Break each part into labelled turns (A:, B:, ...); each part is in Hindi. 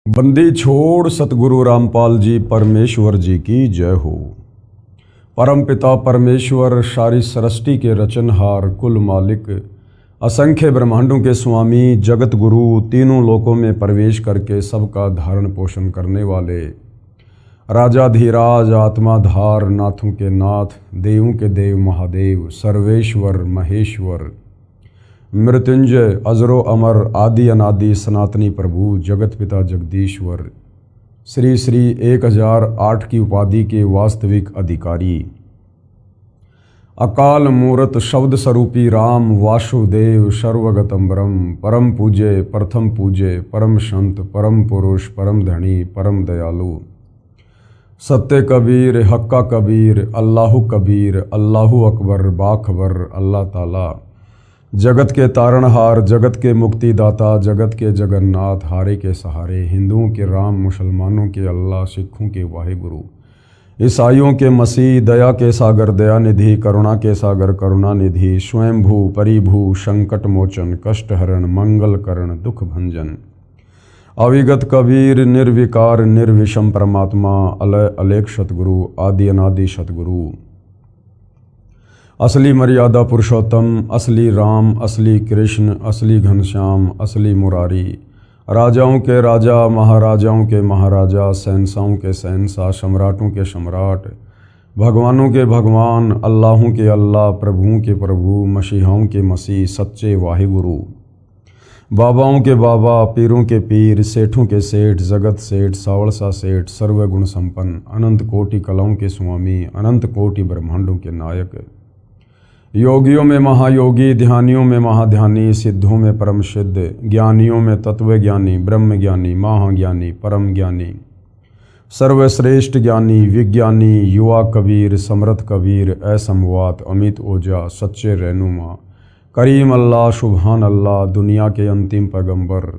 A: बंदी छोड़ सतगुरु रामपाल जी परमेश्वर जी की जय हो। परम पिता परमेश्वर सारी सृष्टि के रचनहार कुल मालिक असंख्य ब्रह्मांडों के स्वामी जगत गुरु तीनों लोकों में प्रवेश करके सबका धारण पोषण करने वाले राजाधीराज आत्माधार नाथों के नाथ देवों के देव महादेव सर्वेश्वर महेश्वर मृत्युंजय अजरो अमर आदि अनादि सनातनी प्रभु जगत पिता जगदीश्वर श्री श्री 1008 की उपाधि के वास्तविक अधिकारी अकाल मूरत शब्द स्वरूपी राम वासुदेव सर्वगतम ब्रह्म परम पूज्य प्रथम पूज्य परम संत परम पुरुष परम धनी परम दयालु सत्य कबीर हक्का कबीर अल्लाहु कबीर अल्लाहु अकबर बाखबर अल्लाह ताला जगत के तारणहार जगत के मुक्तिदाता जगत के जगन्नाथ हारे के सहारे हिंदुओं के राम मुसलमानों के अल्लाह सिखों के वाहिगुरु ईसाइयों के मसीह दया के सागर दयानिधि करुणा के सागर करुणानिधि स्वयंभू परिभू संकट मोचन कष्ट हरण मंगल करण दुख भंजन अविगत कबीर निर्विकार निर्विषम परमात्मा अलय अलेख सतगुरु आदि अनादि सतगुरु असली मर्यादा पुरुषोत्तम असली राम असली कृष्ण असली घनश्याम असली मुरारी राजाओं के राजा महाराजाओं के महाराजा शहंशाहों के शहंशाह सम्राटों के सम्राट भगवानों के भगवान अल्लाहों के अल्लाह प्रभुओं के प्रभु मसीहाओं के मसीह सच्चे वाहिगुरु बाबाओं के बाबा पीरों के पीर सेठों के सेठ जगत सेठ सावड़सा सेठ सर्वगुण संपन्न अनंत कोटि कलाओं के स्वामी अनंत कोटि ब्रह्मांडों के नायक योगियों में महायोगी ध्यानियों में महाध्यानी सिद्धों में परम सिद्ध ज्ञानियों में तत्वज्ञानी ब्रह्म ज्ञानी महाज्ञानी परम ज्ञानी सर्वश्रेष्ठ ज्ञानी विज्ञानी युवा कबीर समर्थ कबीर असमवात अमित ओजा सच्चे रहनुमा करीम अल्लाह सुबहान अल्लाह दुनिया के अंतिम पैगंबर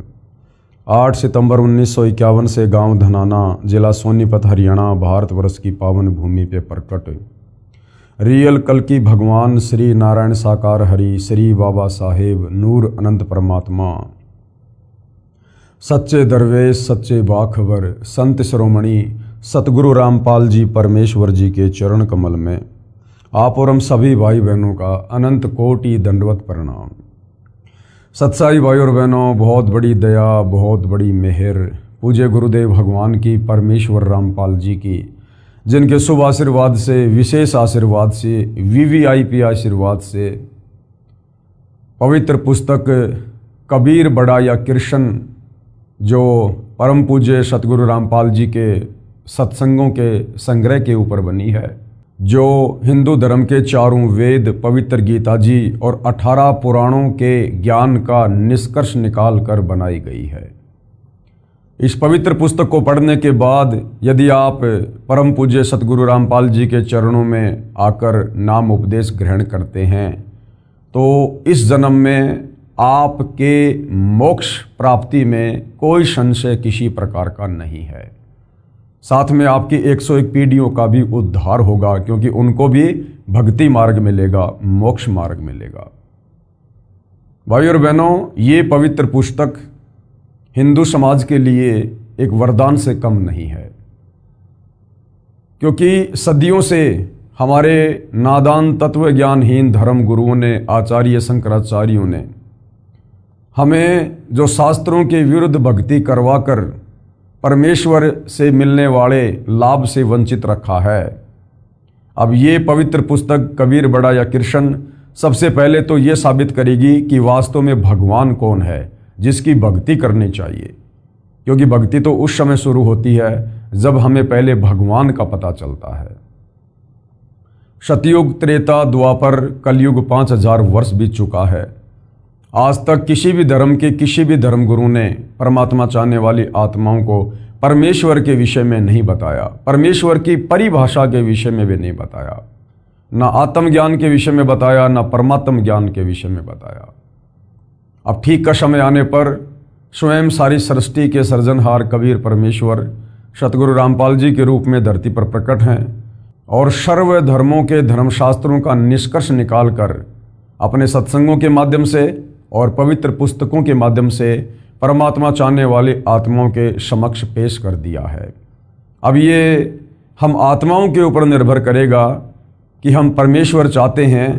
A: 8 सितंबर 1951 से गांव धनाना जिला सोनीपत हरियाणा भारतवर्ष की पावन भूमि पे प्रकट रियल कल की भगवान श्री नारायण साकार हरि श्री बाबा साहेब नूर अनंत परमात्मा सच्चे दरवेश सच्चे बाखबर संत शिरोमणि सतगुरु रामपाल जी परमेश्वर जी के चरण कमल में आप और हम सभी भाई बहनों का अनंत कोटि दंडवत प्रणाम। सत्साई भाई और बहनों, बहुत बड़ी दया बहुत बड़ी मेहर पूज्य गुरुदेव भगवान की परमेश्वर रामपाल जी की जिनके शुभ आशीर्वाद से विशेष आशीर्वाद से वीवीआईपी आशीर्वाद से पवित्र पुस्तक कबीर बड़ा या कृष्ण जो परम पूज्य सतगुरु रामपाल जी के सत्संगों के संग्रह के ऊपर बनी है, जो हिंदू धर्म के चारों वेद पवित्र गीता जी और 18 पुराणों के ज्ञान का निष्कर्ष निकाल कर बनाई गई है। इस पवित्र पुस्तक को पढ़ने के बाद यदि आप परम पूज्य सतगुरु रामपाल जी के चरणों में आकर नाम उपदेश ग्रहण करते हैं तो इस जन्म में आपके मोक्ष प्राप्ति में कोई संशय किसी प्रकार का नहीं है। साथ में आपकी 101 पीढ़ियों का भी उद्धार होगा, क्योंकि उनको भी भक्ति मार्ग मिलेगा, मोक्ष मार्ग मिलेगा। भाई और बहनों, ये पवित्र पुस्तक हिंदू समाज के लिए एक वरदान से कम नहीं है, क्योंकि सदियों से हमारे नादान तत्व ज्ञानहीन धर्म गुरुओं ने आचार्य शंकराचार्यों ने हमें जो शास्त्रों के विरुद्ध भक्ति करवाकर परमेश्वर से मिलने वाले लाभ से वंचित रखा है। अब ये पवित्र पुस्तक कबीर बड़ा या कृष्ण सबसे पहले तो ये साबित करेगी कि वास्तव में भगवान कौन है जिसकी भक्ति करनी चाहिए, क्योंकि भक्ति तो उस समय शुरू होती है जब हमें पहले भगवान का पता चलता है। सतयुग त्रेता द्वापर कलयुग 5000 वर्ष बीत चुका है। आज तक किसी भी धर्म के किसी भी धर्मगुरु ने परमात्मा चाहने वाली आत्माओं को परमेश्वर के विषय में नहीं बताया, परमेश्वर की परिभाषा के विषय में भी नहीं बताया, ना आत्मज्ञान के विषय में बताया, ना परमात्म ज्ञान के विषय में बताया। अब ठीक का समय आने पर स्वयं सारी सृष्टि के सृजनहार कबीर परमेश्वर सतगुरु रामपाल जी के रूप में धरती पर प्रकट हैं और सर्व धर्मों के धर्मशास्त्रों का निष्कर्ष निकालकर अपने सत्संगों के माध्यम से और पवित्र पुस्तकों के माध्यम से परमात्मा चाहने वाली आत्माओं के समक्ष पेश कर दिया है। अब ये हम आत्माओं के ऊपर निर्भर करेगा कि हम परमेश्वर चाहते हैं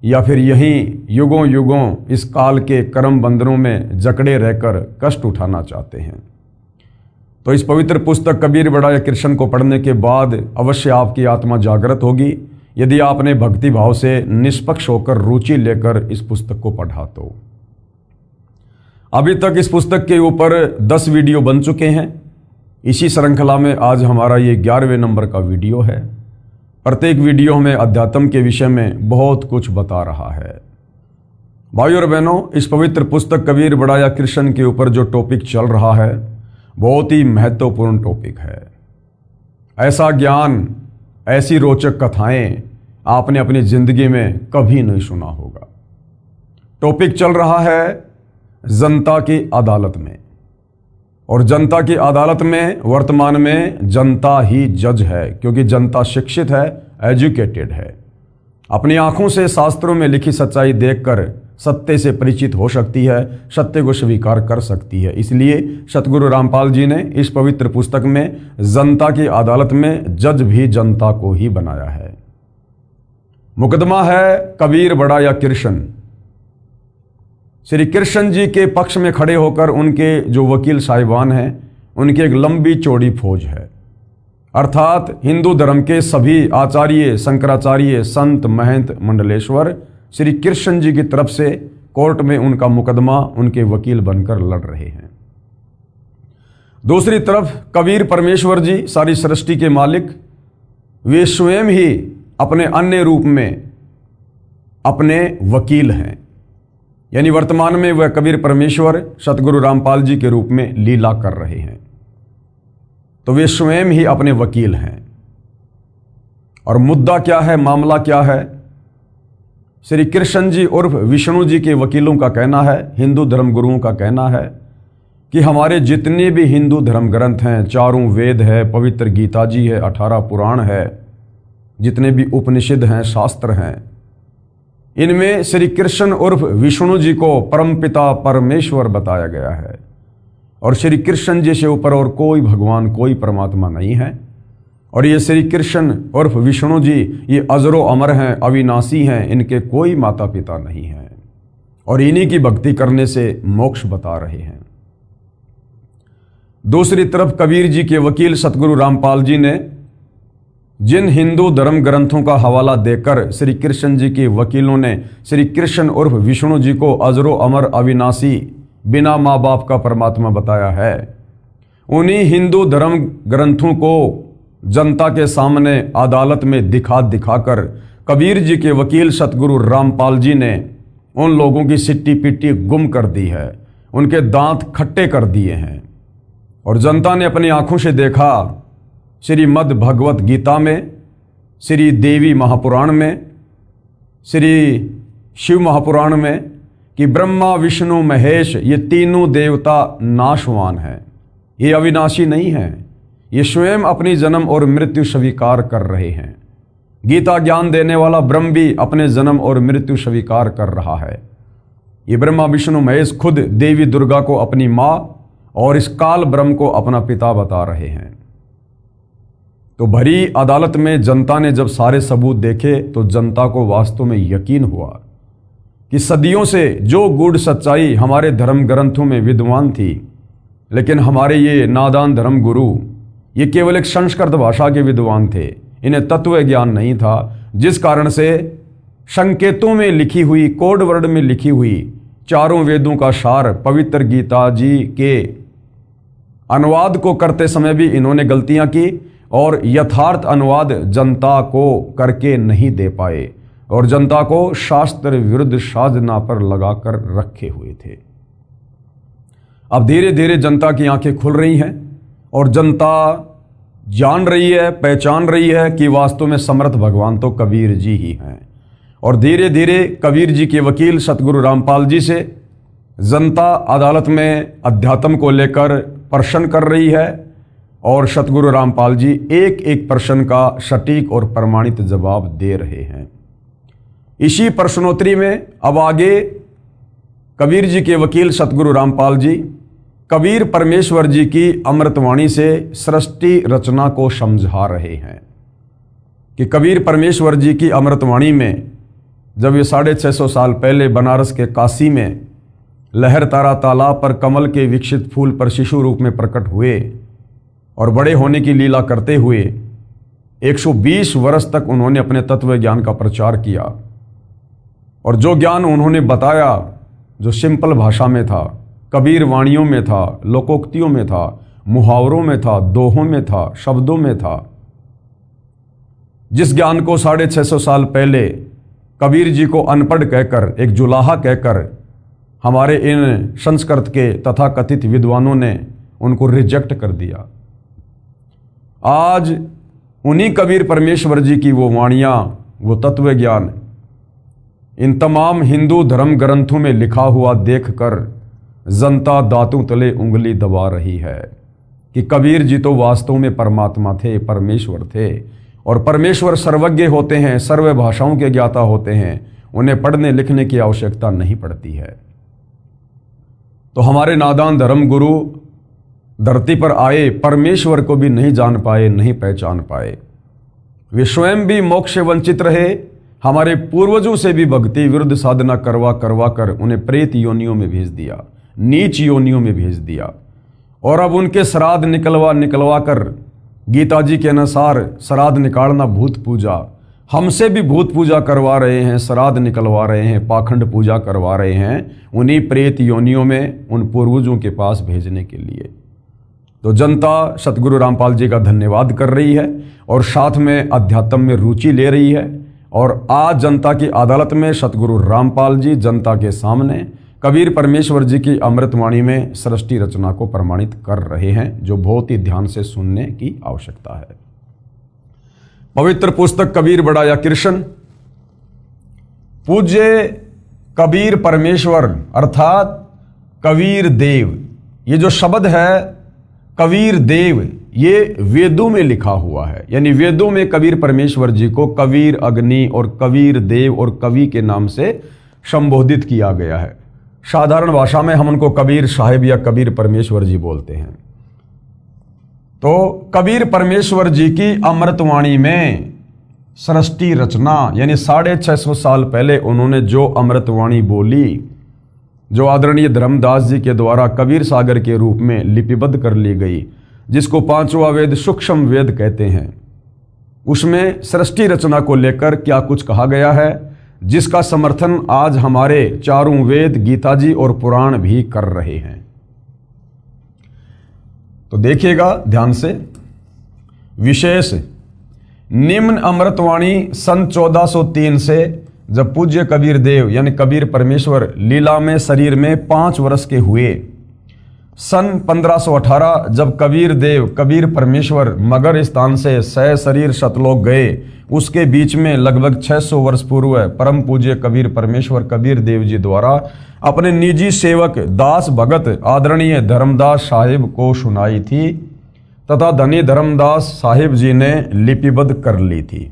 A: या फिर यहीं युगों युगों इस काल के कर्म बंधनों में जकड़े रहकर कष्ट उठाना चाहते हैं। तो इस पवित्र पुस्तक कबीर बड़ा या कृष्ण को पढ़ने के बाद अवश्य आपकी आत्मा जागृत होगी, यदि आपने भक्ति भाव से निष्पक्ष होकर रुचि लेकर इस पुस्तक को पढ़ा तो। अभी तक इस पुस्तक के ऊपर 10 वीडियो बन चुके हैं। इसी श्रृंखला में आज हमारा ये 11वें नंबर का वीडियो है। प्रत्येक वीडियो हमें अध्यात्म के विषय में बहुत कुछ बता रहा है। भाइयों और बहनों, इस पवित्र पुस्तक कबीर बड़ा या कृष्ण के ऊपर जो टॉपिक चल रहा है बहुत ही महत्वपूर्ण टॉपिक है। ऐसा ज्ञान, ऐसी रोचक कथाएं आपने अपनी जिंदगी में कभी नहीं सुना होगा। टॉपिक चल रहा है जनता की अदालत में, और जनता की अदालत में वर्तमान में जनता ही जज है, क्योंकि जनता शिक्षित है, एजुकेटेड है, अपनी आंखों से शास्त्रों में लिखी सच्चाई देखकर सत्य से परिचित हो सकती है, सत्य को स्वीकार कर सकती है। इसलिए सतगुरु रामपाल जी ने इस पवित्र पुस्तक में जनता की अदालत में जज भी जनता को ही बनाया है। मुकदमा है कबीर बड़ा या कृष्ण। श्री कृष्ण जी के पक्ष में खड़े होकर उनके जो वकील साहिबान हैं, उनकी एक लंबी चौड़ी फौज है, अर्थात हिंदू धर्म के सभी आचार्य, शंकराचार्य, संत, महंत, मंडलेश्वर श्री कृष्ण जी की तरफ से कोर्ट में उनका मुकदमा उनके वकील बनकर लड़ रहे हैं। दूसरी तरफ कबीर परमेश्वर जी, सारी सृष्टि के मालिक, वे स्वयं ही अपने अन्य रूप में अपने वकील हैं। यानी वर्तमान में वह कबीर परमेश्वर सतगुरु रामपाल जी के रूप में लीला कर रहे हैं, तो वे स्वयं ही अपने वकील हैं। और मुद्दा क्या है, मामला क्या है? श्री कृष्ण जी उर्फ विष्णु जी के वकीलों का कहना है, हिंदू धर्म गुरुओं का कहना है कि हमारे जितने भी हिंदू धर्म ग्रंथ हैं, 4 वेद है, पवित्र गीता जी है, 18 पुराण है, जितने भी उपनिषद हैं, शास्त्र हैं, इनमें श्री कृष्ण उर्फ विष्णु जी को परमपिता परमेश्वर बताया गया है, और श्री कृष्ण जी से ऊपर और कोई भगवान, कोई परमात्मा नहीं है। और ये श्री कृष्ण उर्फ विष्णु जी ये अजरो अमर हैं, अविनाशी हैं, इनके कोई माता पिता नहीं हैं, और इन्हीं की भक्ति करने से मोक्ष बता रहे हैं। दूसरी तरफ कबीर जी के वकील सतगुरु रामपाल जी ने जिन हिंदू धर्म ग्रंथों का हवाला देकर श्री कृष्ण जी के वकीलों ने श्री कृष्ण उर्फ विष्णु जी को अजरो अमर, अविनाशी, बिना माँ बाप का परमात्मा बताया है, उन्हीं हिंदू धर्म ग्रंथों को जनता के सामने अदालत में दिखाकर कबीर जी के वकील सतगुरु रामपाल जी ने उन लोगों की सिट्टी पिट्टी गुम कर दी है, उनके दांत खट्टे कर दिए हैं। और जनता ने अपनी आंखों से देखा श्रीमद् भगवत गीता में, श्री देवी महापुराण में, श्री शिव महापुराण में कि ब्रह्मा विष्णु महेश ये तीनों देवता नाशवान हैं, ये अविनाशी नहीं हैं, ये स्वयं अपनी जन्म और मृत्यु स्वीकार कर रहे हैं। गीता ज्ञान देने वाला ब्रह्म भी अपने जन्म और मृत्यु स्वीकार कर रहा है। ये ब्रह्मा विष्णु महेश खुद देवी दुर्गा को अपनी माँ और इस काल ब्रह्म को अपना पिता बता रहे हैं। तो भरी अदालत में जनता ने जब सारे सबूत देखे तो जनता को वास्तव में यकीन हुआ कि सदियों से जो गूढ़ सच्चाई हमारे धर्म ग्रंथों में विद्वान थी, लेकिन हमारे ये नादान धर्म गुरु ये केवल एक संस्कृत भाषा के विद्वान थे, इन्हें तत्व ज्ञान नहीं था, जिस कारण से संकेतों में लिखी हुई, कोड वर्ड में लिखी हुई 4 वेदों का सार पवित्र गीता जी के अनुवाद को करते समय भी इन्होंने गलतियां की और यथार्थ अनुवाद जनता को करके नहीं दे पाए और जनता को शास्त्र विरुद्ध साधना पर लगाकर रखे हुए थे। अब धीरे धीरे जनता की आंखें खुल रही हैं और जनता जान रही है, पहचान रही है कि वास्तव में समर्थ भगवान तो कबीर जी ही हैं। और धीरे धीरे कबीर जी के वकील सतगुरु रामपाल जी से जनता अदालत में अध्यात्म को लेकर प्रश्न कर रही है और सतगुरु रामपाल जी एक एक प्रश्न का सटीक और प्रमाणित जवाब दे रहे हैं। इसी प्रश्नोत्तरी में अब आगे कबीर जी के वकील सतगुरु रामपाल जी कबीर परमेश्वर जी की अमृतवाणी से सृष्टि रचना को समझा रहे हैं कि कबीर परमेश्वर जी की अमृतवाणी में जब ये 650 साल पहले बनारस के काशी में लहर तारा तालाब पर कमल के विकसित फूल पर शिशु रूप में प्रकट हुए और बड़े होने की लीला करते हुए 120 वर्ष तक उन्होंने अपने तत्व ज्ञान का प्रचार किया। और जो ज्ञान उन्होंने बताया, जो सिंपल भाषा में था, कबीर वाणियों में था, लोकोक्तियों में था, मुहावरों में था, दोहों में था, शब्दों में था, जिस ज्ञान को 650 साल पहले कबीर जी को अनपढ़ कहकर, एक जुलाहा कहकर हमारे इन संस्कृत के तथाकथित विद्वानों ने उनको रिजेक्ट कर दिया, आज उन्हीं कबीर परमेश्वर जी की वो वाणियाँ, वो तत्व ज्ञान इन तमाम हिंदू धर्म ग्रंथों में लिखा हुआ देखकर जनता दांतों तले उंगली दबा रही है कि कबीर जी तो वास्तव में परमात्मा थे, परमेश्वर थे। और परमेश्वर सर्वज्ञ होते हैं, सर्व भाषाओं के ज्ञाता होते हैं, उन्हें पढ़ने लिखने की आवश्यकता नहीं पड़ती है। तो हमारे नादान धर्म गुरु धरती पर आए, परमेश्वर को भी नहीं जान पाए, नहीं पहचान पाए। वे स्वयं भी मोक्ष से वंचित रहे, हमारे पूर्वजों से भी भक्ति विरुद्ध साधना करवा करवा कर उन्हें प्रेत योनियों में भेज दिया, नीच योनियों में भेज दिया। और अब उनके श्राद्ध निकलवा कर, गीता जी के अनुसार श्राद्ध निकालना भूत पूजा, हमसे भी भूत पूजा करवा रहे हैं, श्राद्ध निकलवा रहे हैं, पाखंड पूजा करवा रहे हैं, उन्हीं प्रेत योनियों में उन पूर्वजों के पास भेजने के लिए। तो जनता सतगुरु रामपाल जी का धन्यवाद कर रही है और साथ में अध्यात्म में रुचि ले रही है। और आज जनता की अदालत में सतगुरु रामपाल जी जनता के सामने कबीर परमेश्वर जी की अमृतवाणी में सृष्टि रचना को प्रमाणित कर रहे हैं, जो बहुत ही ध्यान से सुनने की आवश्यकता है। पवित्र पुस्तक कबीर बढ़ाया कृष्ण, पूज्य कबीर परमेश्वर अर्थात कबीर देव, ये जो शब्द है कबीर देव, ये वेदों में लिखा हुआ है। यानी वेदों में कबीर परमेश्वर जी को कबीर अग्नि और कबीर देव और कवि के नाम से संबोधित किया गया है। साधारण भाषा में हम उनको कबीर साहिब या कबीर परमेश्वर जी बोलते हैं। तो कबीर परमेश्वर जी की अमृतवाणी में सृष्टि रचना, यानी 650 साल पहले उन्होंने जो अमृतवाणी बोली, जो आदरणीय धर्मदास जी के द्वारा कबीर सागर के रूप में लिपिबद्ध कर ली गई, जिसको पांचवा वेद सूक्ष्म वेद कहते हैं, उसमें सृष्टि रचना को लेकर क्या कुछ कहा गया है, जिसका समर्थन आज हमारे चारों वेद, गीता जी और पुराण भी कर रहे हैं। तो देखिएगा ध्यान से। विशेष निम्न अमृतवाणी सन 1403 से जब पूज्य कबीर देव यानी कबीर परमेश्वर लीला में शरीर में 5 वर्ष के हुए, सन 1518 जब कबीर देव कबीर परमेश्वर मगर स्थान से सह शरीर सतलोक गए, उसके बीच में लगभग 600 वर्ष पूर्व परम पूज्य कबीर परमेश्वर कबीर देव जी द्वारा अपने निजी सेवक दास भगत आदरणीय धर्मदास साहिब को सुनाई थी तथा धनी धर्मदास साहिब जी ने लिपिबद्ध कर ली थी।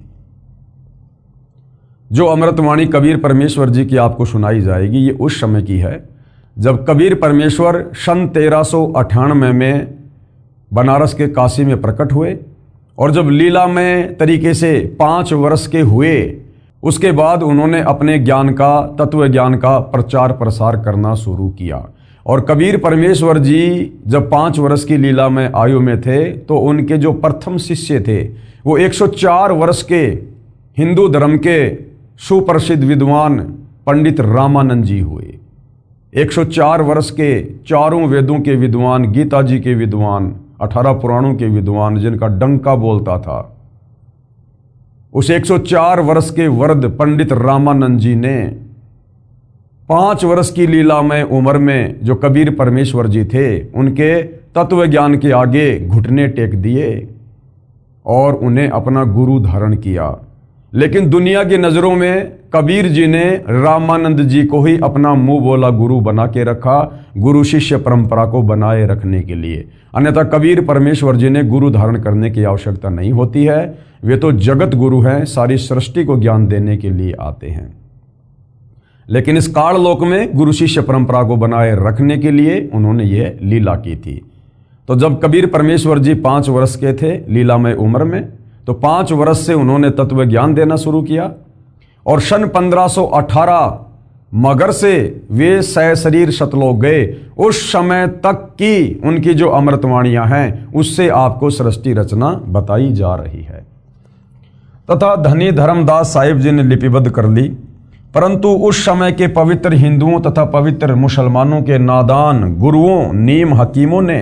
A: जो अमृतवाणी कबीर परमेश्वर जी की आपको सुनाई जाएगी, ये उस समय की है जब कबीर परमेश्वर सन 1398 में बनारस के काशी में प्रकट हुए और जब लीला में तरीके से 5 वर्ष के हुए, उसके बाद उन्होंने अपने ज्ञान का, तत्व ज्ञान का प्रचार प्रसार करना शुरू किया। और कबीर परमेश्वर जी जब 5 वर्ष की लीला में आयु में थे तो उनके जो प्रथम शिष्य थे वो 104 वर्ष के हिंदू धर्म के सुप्रसिद्ध विद्वान पंडित रामानंद जी हुए। 104 वर्ष के चारों वेदों के विद्वान, गीता जी के विद्वान, 18 पुराणों के विद्वान, जिनका डंका बोलता था, उस 104 वर्ष के वृद्ध पंडित रामानंद जी ने 5 वर्ष की लीला में उम्र में जो कबीर परमेश्वर जी थे, उनके तत्व ज्ञान के आगे घुटने टेक दिए और उन्हें अपना गुरु धारण किया। लेकिन दुनिया की नज़रों में कबीर जी ने रामानंद जी को ही अपना मुंह बोला गुरु बना के रखा, गुरु शिष्य परंपरा को बनाए रखने के लिए। अन्यथा कबीर परमेश्वर जी ने गुरु धारण करने की आवश्यकता नहीं होती है, वे तो जगत गुरु हैं, सारी सृष्टि को ज्ञान देने के लिए आते हैं। लेकिन इस काललोक में गुरु शिष्य परंपरा को बनाए रखने के लिए उन्होंने यह लीला की थी। तो जब कबीर परमेश्वर जी 5 वर्ष के थे लीलामय उम्र में, तो 5 वर्ष से उन्होंने तत्व ज्ञान देना शुरू किया और सन 1518 मगर से वे सशरीर सतलोक गए। उस समय तक की उनकी जो अमृतवाणियां हैं उससे आपको सृष्टि रचना बताई जा रही है तथा धनी धर्मदास साहिब जी ने लिपिबद्ध कर ली। परंतु उस समय के पवित्र हिंदुओं तथा पवित्र मुसलमानों के नादान गुरुओं नीम हकीमों ने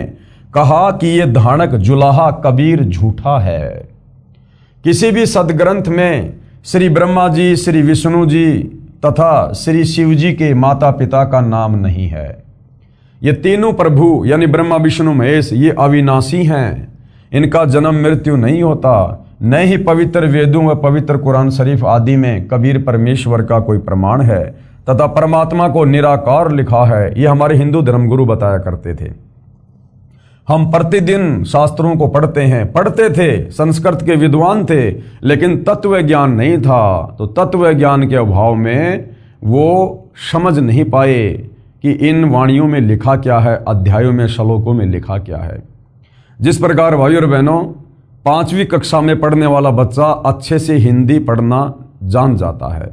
A: कहा कि ये धानक जुलाहा कबीर झूठा है। किसी भी सदग्रंथ में श्री ब्रह्मा जी, श्री विष्णु जी तथा श्री शिव जी के माता पिता का नाम नहीं है। ये तीनों प्रभु यानी ब्रह्मा विष्णु महेश ये अविनाशी हैं, इनका जन्म मृत्यु नहीं होता। न ही पवित्र वेदों व पवित्र कुरान शरीफ आदि में कबीर परमेश्वर का कोई प्रमाण है तथा परमात्मा को निराकार लिखा है। ये हमारे हिंदू धर्मगुरु बताया करते थे। हम प्रतिदिन शास्त्रों को पढ़ते थे, संस्कृत के विद्वान थे, लेकिन तत्व ज्ञान नहीं था। तो तत्व ज्ञान के अभाव में वो समझ नहीं पाए कि इन वाणियों में लिखा क्या है, अध्यायों में श्लोकों में लिखा क्या है। जिस प्रकार भाइयों और बहनों 5वीं कक्षा में पढ़ने वाला बच्चा अच्छे से हिंदी पढ़ना जान जाता है।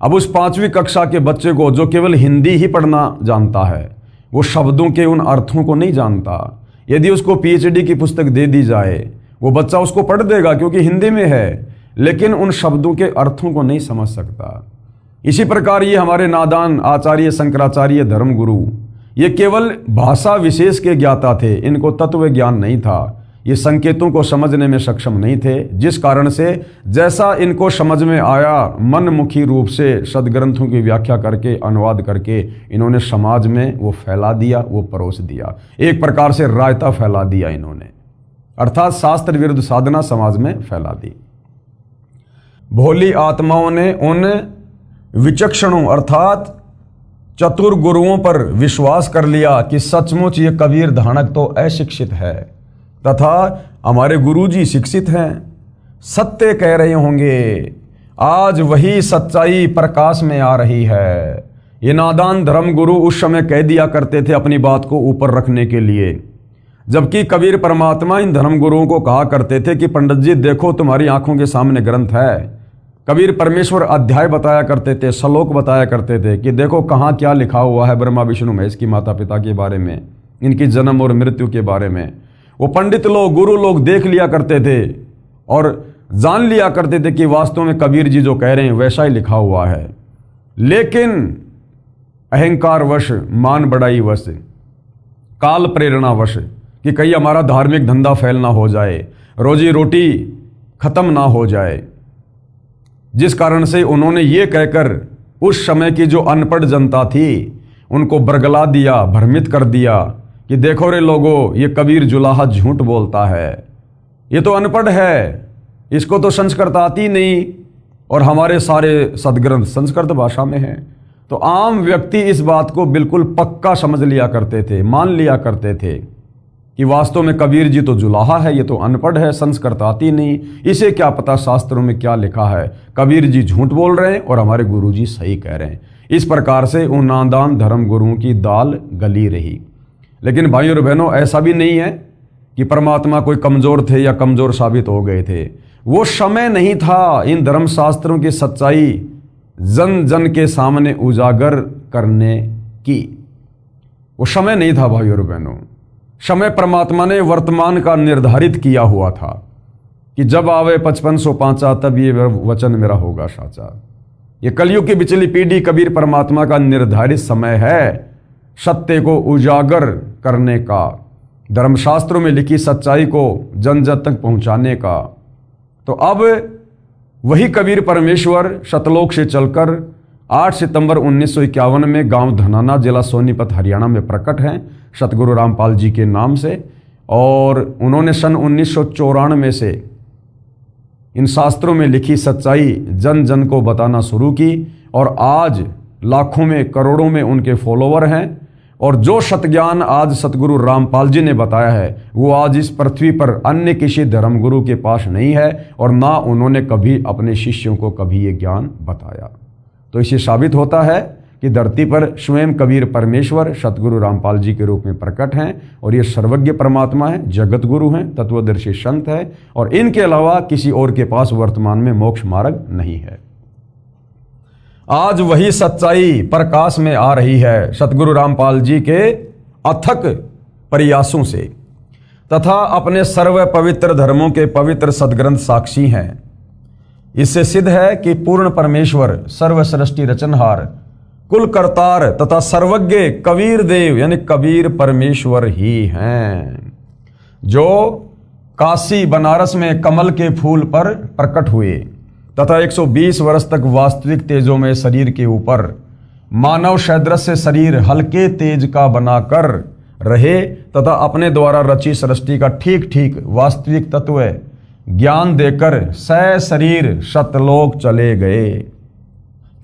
A: अब उस 5वीं कक्षा के बच्चे को जो केवल हिंदी ही पढ़ना जानता है, वो शब्दों के उन अर्थों को नहीं जानता। यदि उसको पीएचडी की पुस्तक दे दी जाए, वो बच्चा उसको पढ़ देगा क्योंकि हिंदी में है, लेकिन उन शब्दों के अर्थों को नहीं समझ सकता। इसी प्रकार ये हमारे नादान आचार्य शंकराचार्य धर्मगुरु ये केवल भाषा विशेष के ज्ञाता थे, इनको तत्व ज्ञान नहीं था। ये संकेतों को समझने में सक्षम नहीं थे, जिस कारण से जैसा इनको समझ में आया मनमुखी रूप से सदग्रंथों की व्याख्या करके अनुवाद करके इन्होंने समाज में वो फैला दिया, वो परोस दिया। एक प्रकार से रायता फैला दिया इन्होंने, अर्थात शास्त्र विरुद्ध साधना समाज में फैला दी। भोली आत्माओं ने उन विचक्षणों अर्थात चतुर गुरुओं पर विश्वास कर लिया कि सचमुच ये कबीर धानक तो अशिक्षित है तथा हमारे गुरुजी शिक्षित हैं, सत्य कह रहे होंगे। आज वही सच्चाई प्रकाश में आ रही है। ये नादान धर्मगुरु उस समय कह दिया करते थे अपनी बात को ऊपर रखने के लिए, जबकि कबीर परमात्मा इन धर्मगुरुओं को कहा करते थे कि पंडित जी देखो तुम्हारी आंखों के सामने ग्रंथ है। कबीर परमेश्वर अध्याय बताया करते थे, श्लोक बताया करते थे कि देखो कहाँ क्या लिखा हुआ है ब्रह्मा विष्णु महेश की माता पिता के बारे में, इनकी जन्म और मृत्यु के बारे में। वो पंडित लोग गुरु लोग देख लिया करते थे और जान लिया करते थे कि वास्तव में कबीर जी जो कह रहे हैं वैसा ही लिखा हुआ है। लेकिन अहंकारवश, मान बढ़ाई वश, काल प्रेरणावश कि कहीं हमारा धार्मिक धंधा फैल ना हो जाए, रोजी रोटी खत्म ना हो जाए, जिस कारण से उन्होंने ये कहकर उस समय की जो अनपढ़ जनता थी उनको बरगला दिया, भ्रमित कर दिया कि देखो रे लोगों, ये कबीर जुलाहा झूठ बोलता है, ये तो अनपढ़ है, इसको तो संस्कृत आती नहीं और हमारे सारे सदग्रंथ संस्कृत भाषा में हैं। तो आम व्यक्ति इस बात को बिल्कुल पक्का समझ लिया करते थे, मान लिया करते थे कि वास्तव में कबीर जी तो जुलाहा है, ये तो अनपढ़ है, संस्कृत आती नहीं, इसे क्या पता शास्त्रों में क्या लिखा है, कबीर जी झूठ बोल रहे हैं और हमारे गुरु जी सही कह रहे हैं। इस प्रकार से उन नादान धर्म गुरुओं की दाल गली रही। लेकिन भाइयों और बहनों ऐसा भी नहीं है कि परमात्मा कोई कमज़ोर थे या कमज़ोर साबित हो गए थे। वो समय नहीं था इन धर्मशास्त्रों की सच्चाई जन जन के सामने उजागर करने की, वो समय नहीं था भाइयों और बहनों। समय परमात्मा ने वर्तमान का निर्धारित किया हुआ था कि जब आवे 5505 तब ये वचन मेरा होगा साचा। ये कलयुग की बिचली पीढ़ी कबीर परमात्मा का निर्धारित समय है सत्य को उजागर करने का, धर्मशास्त्रों में लिखी सच्चाई को जन जन तक पहुंचाने का। तो अब वही कबीर परमेश्वर सतलोक से चलकर 8 सितंबर 1951 में गांव धनाना, जिला सोनीपत, हरियाणा में प्रकट हैं सतगुरु रामपाल जी के नाम से। और उन्होंने सन 1994 से इन शास्त्रों में लिखी सच्चाई जन जन को बताना शुरू की और आज लाखों में करोड़ों में उनके फॉलोवर हैं। और जो सतज्ञान आज सतगुरु रामपाल जी ने बताया है वो आज इस पृथ्वी पर अन्य किसी धर्मगुरु के पास नहीं है और ना उन्होंने कभी अपने शिष्यों को कभी ये ज्ञान बताया। तो तो इससे साबित होता है कि धरती पर स्वयं कबीर परमेश्वर सतगुरु रामपाल जी के रूप में प्रकट हैं और ये सर्वज्ञ परमात्मा है, जगत गुरु हैं, तत्वदर्शी संत है और इनके अलावा किसी और के पास वर्तमान में मोक्ष मार्ग नहीं है। आज वही सच्चाई प्रकाश में आ रही है सतगुरु रामपाल जी के अथक प्रयासों से तथा अपने सर्व पवित्र धर्मों के पवित्र सदग्रंथ साक्षी हैं। इससे सिद्ध है कि पूर्ण परमेश्वर सर्व सृष्टि रचनहार कुल करतार तथा सर्वज्ञ कबीर देव यानी कबीर परमेश्वर ही हैं, जो काशी बनारस में कमल के फूल पर प्रकट हुए तथा 120 वर्ष तक वास्तविक तेजों में शरीर के ऊपर मानव सदृश शरीर हल्के तेज का बनाकर रहे तथा अपने द्वारा रची सृष्टि का ठीक ठीक वास्तविक तत्व ज्ञान देकर शरीर सतलोक चले गए।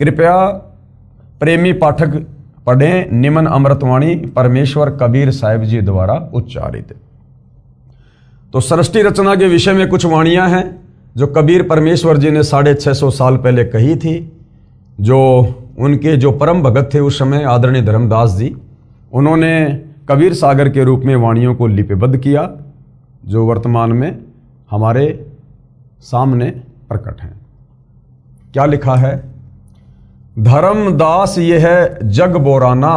A: कृपया प्रेमी पाठक पढ़ें निमन अमृतवाणी परमेश्वर कबीर साहिब जी द्वारा उच्चारित। तो सृष्टि रचना के विषय में कुछ वाणियां हैं जो कबीर परमेश्वर जी ने 650 साल पहले कही थी। जो उनके जो परम भगत थे उस समय आदरणीय धर्मदास जी, उन्होंने कबीर सागर के रूप में वाणियों को लिपिबद्ध किया जो वर्तमान में हमारे सामने प्रकट हैं। क्या लिखा है? धर्मदास ये है जग बोराना,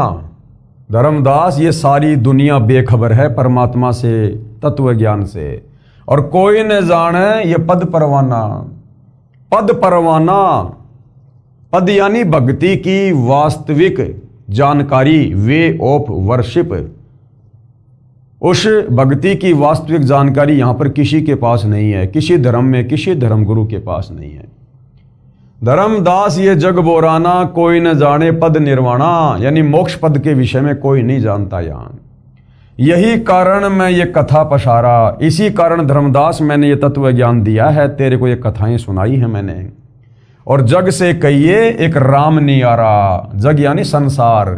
A: धर्मदास ये सारी दुनिया बेखबर है परमात्मा से, तत्व ज्ञान से, और कोई न जाने ये पद परवाना। पद परवाना, पद यानी भक्ति की वास्तविक जानकारी, वे ऑफ वर्शिप। उस भक्ति की वास्तविक जानकारी यहां पर किसी के पास नहीं है, किसी धर्म में किसी धर्म गुरु के पास नहीं है। धर्मदास ये जग बोराना, कोई न जाने पद निर्वाणा, यानी मोक्ष पद के विषय में कोई नहीं जानता यहां। यही कारण मैं ये कथा पसारा, इसी कारण धर्मदास मैंने ये तत्व ज्ञान दिया है, तेरे को ये कथाएं सुनाई है मैंने। और जग से कहिए एक राम नियारा, जग यानी संसार,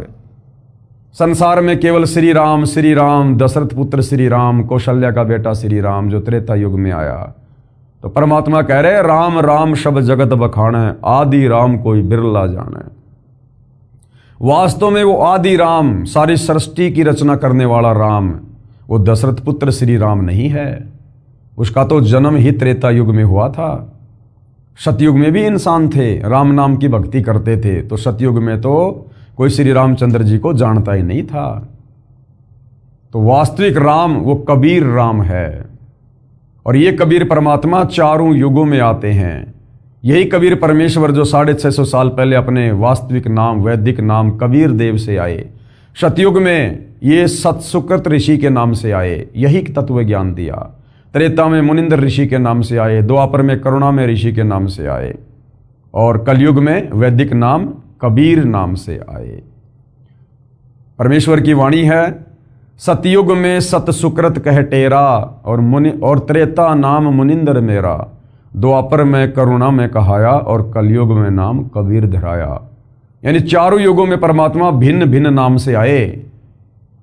A: संसार में केवल श्री राम, दशरथ पुत्र श्री राम, कौशल्या का बेटा श्री राम जो त्रेता युग में आया। तो परमात्मा कह रहे राम राम शब जगत बखाने, आदि राम कोई बिरला जाने। वास्तव में वो आदि राम, सारी सृष्टि की रचना करने वाला राम, वो दशरथ पुत्र श्री राम नहीं है। उसका तो जन्म ही त्रेता युग में हुआ था। सतयुग में भी इंसान थे, राम नाम की भक्ति करते थे, तो सतयुग में तो कोई श्री रामचंद्र जी को जानता ही नहीं था। तो वास्तविक राम वो कबीर राम है। और ये कबीर परमात्मा चारों युगों में आते हैं। यही कबीर परमेश्वर जो 650 साल पहले अपने वास्तविक नाम, वैदिक नाम कबीर देव से आए, सतयुग में ये सतसुकृत ऋषि के नाम से आए, यही तत्व ज्ञान दिया। त्रेता में मुनिंदर ऋषि के नाम से आए, द्वापर में करुणा में ऋषि के नाम से आए, और कलयुग में वैदिक नाम कबीर नाम से आए। परमेश्वर की वाणी है, सतयुग में सत सुकृत कह टेरा, और त्रेता नाम मुनिंदर मेरा, द्वापर में करुणा में कहाया, और कलयुग में नाम कबीर धराया। यानी चारों युगों में परमात्मा भिन्न भिन्न नाम से आए,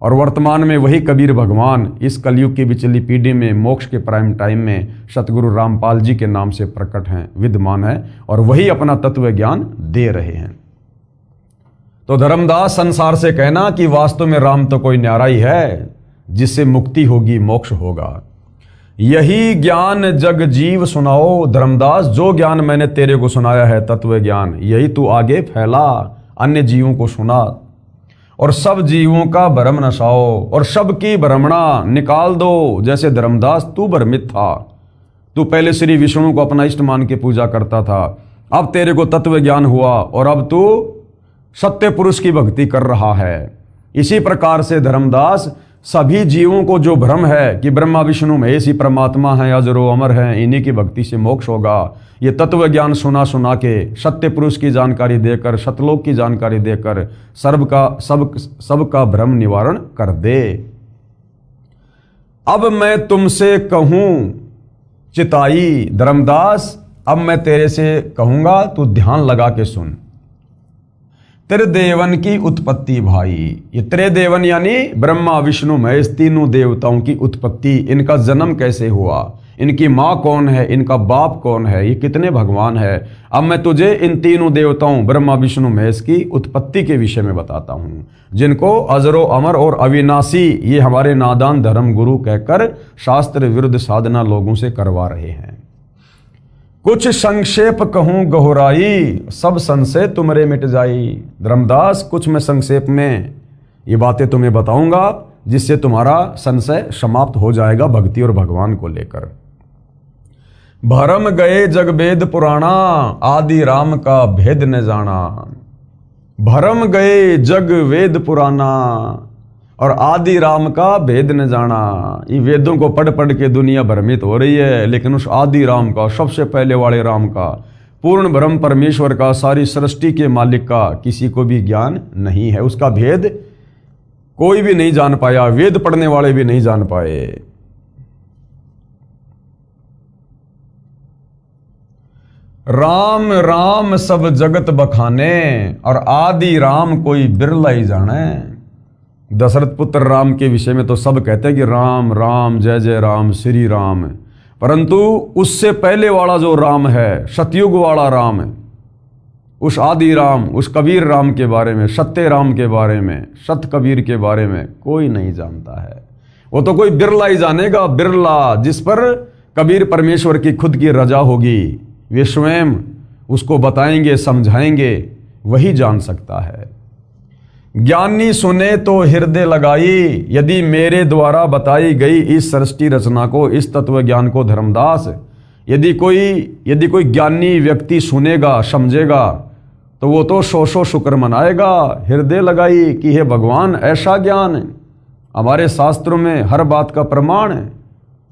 A: और वर्तमान में वही कबीर भगवान इस कलयुग की बिचली पीढ़ी में मोक्ष के प्राइम टाइम में सतगुरु रामपाल जी के नाम से प्रकट हैं, विद्यमान है, और वही अपना तत्व ज्ञान दे रहे हैं। तो धर्मदास संसार से कहना कि वास्तव में राम तो कोई न्यारा ही है जिससे मुक्ति होगी, मोक्ष होगा। यही ज्ञान जग जीव सुनाओ, धर्मदास जो ज्ञान मैंने तेरे को सुनाया है तत्व ज्ञान, यही तू आगे फैला, अन्य जीवों को सुना, और सब जीवों का भ्रम नसाओ, और सबकी भ्रमणा निकाल दो। जैसे धर्मदास तू भ्रमित था, तू पहले श्री विष्णु को अपना इष्ट मान के पूजा करता था, अब तेरे को तत्व ज्ञान हुआ और अब तू सत्य पुरुष की भक्ति कर रहा है। इसी प्रकार से धर्मदास सभी जीवों को जो भ्रम है कि ब्रह्मा विष्णु महेश ही परमात्मा है, अजरो अमर है, इन्हीं की भक्ति से मोक्ष होगा, ये तत्व ज्ञान सुना सुना के सत्य पुरुष की जानकारी देकर, सतलोक की जानकारी देकर सबका भ्रम निवारण कर दे। अब मैं तुमसे कहूं चिताई, धर्मदास अब मैं तेरे से कहूंगा, तू ध्यान लगा के सुन। त्रिदेवन की उत्पत्ति भाई, ये त्रिदेवन यानी ब्रह्मा विष्णु महेश तीनों देवताओं की उत्पत्ति, इनका जन्म कैसे हुआ, इनकी माँ कौन है, इनका बाप कौन है, ये कितने भगवान है। अब मैं तुझे इन तीनों देवताओं ब्रह्मा विष्णु महेश की उत्पत्ति के विषय में बताता हूँ, जिनको अजरो अमर और अविनाशी ये हमारे नादान धर्म गुरु कहकर शास्त्र विरुद्ध साधना लोगों से करवा रहे हैं। कुछ संक्षेप कहूँ गहराई, सब संशय तुमरे मिट जाई। धर्मदास कुछ मैं संक्षेप में ये बातें तुम्हें बताऊंगा जिससे तुम्हारा संशय समाप्त हो जाएगा भक्ति और भगवान को लेकर। भरम गए जग वेद पुराणा, आदि राम का भेद न जाना। भरम गए जग वेद पुराना और आदि राम का भेद न जाना। ये वेदों को पढ़ पढ़ के दुनिया भ्रमित हो रही है, लेकिन उस आदि राम का, सबसे पहले वाले राम का, पूर्ण ब्रह्म परमेश्वर का, सारी सृष्टि के मालिक का किसी को भी ज्ञान नहीं है। उसका भेद कोई भी नहीं जान पाया, वेद पढ़ने वाले भी नहीं जान पाए। राम राम सब जगत बखाने और आदि राम कोई बिरला ही जाने। दशरथ पुत्र राम के विषय में तो सब कहते हैं कि राम राम जय जय राम श्री राम, परंतु उससे पहले वाला जो राम है, सतयुग वाला राम है, उस आदि राम, उस कबीर राम के बारे में, सत्य राम के बारे में, सत कबीर के बारे में कोई नहीं जानता है। वो तो कोई बिरला ही जानेगा, बिरला, जिस पर कबीर परमेश्वर की खुद की रजा होगी, वे स्वयं उसको बताएंगे, समझाएंगे, वही जान सकता है। ज्ञानी सुने तो हृदय लगाई, यदि मेरे द्वारा बताई गई इस सृष्टि रचना को, इस तत्व ज्ञान को धर्मदास, यदि कोई ज्ञानी व्यक्ति सुनेगा, समझेगा, तो वो तो सौ सौ शुक्र मनाएगा। हृदय लगाई कि हे भगवान, ऐसा ज्ञान हमारे शास्त्रों में हर बात का प्रमाण है,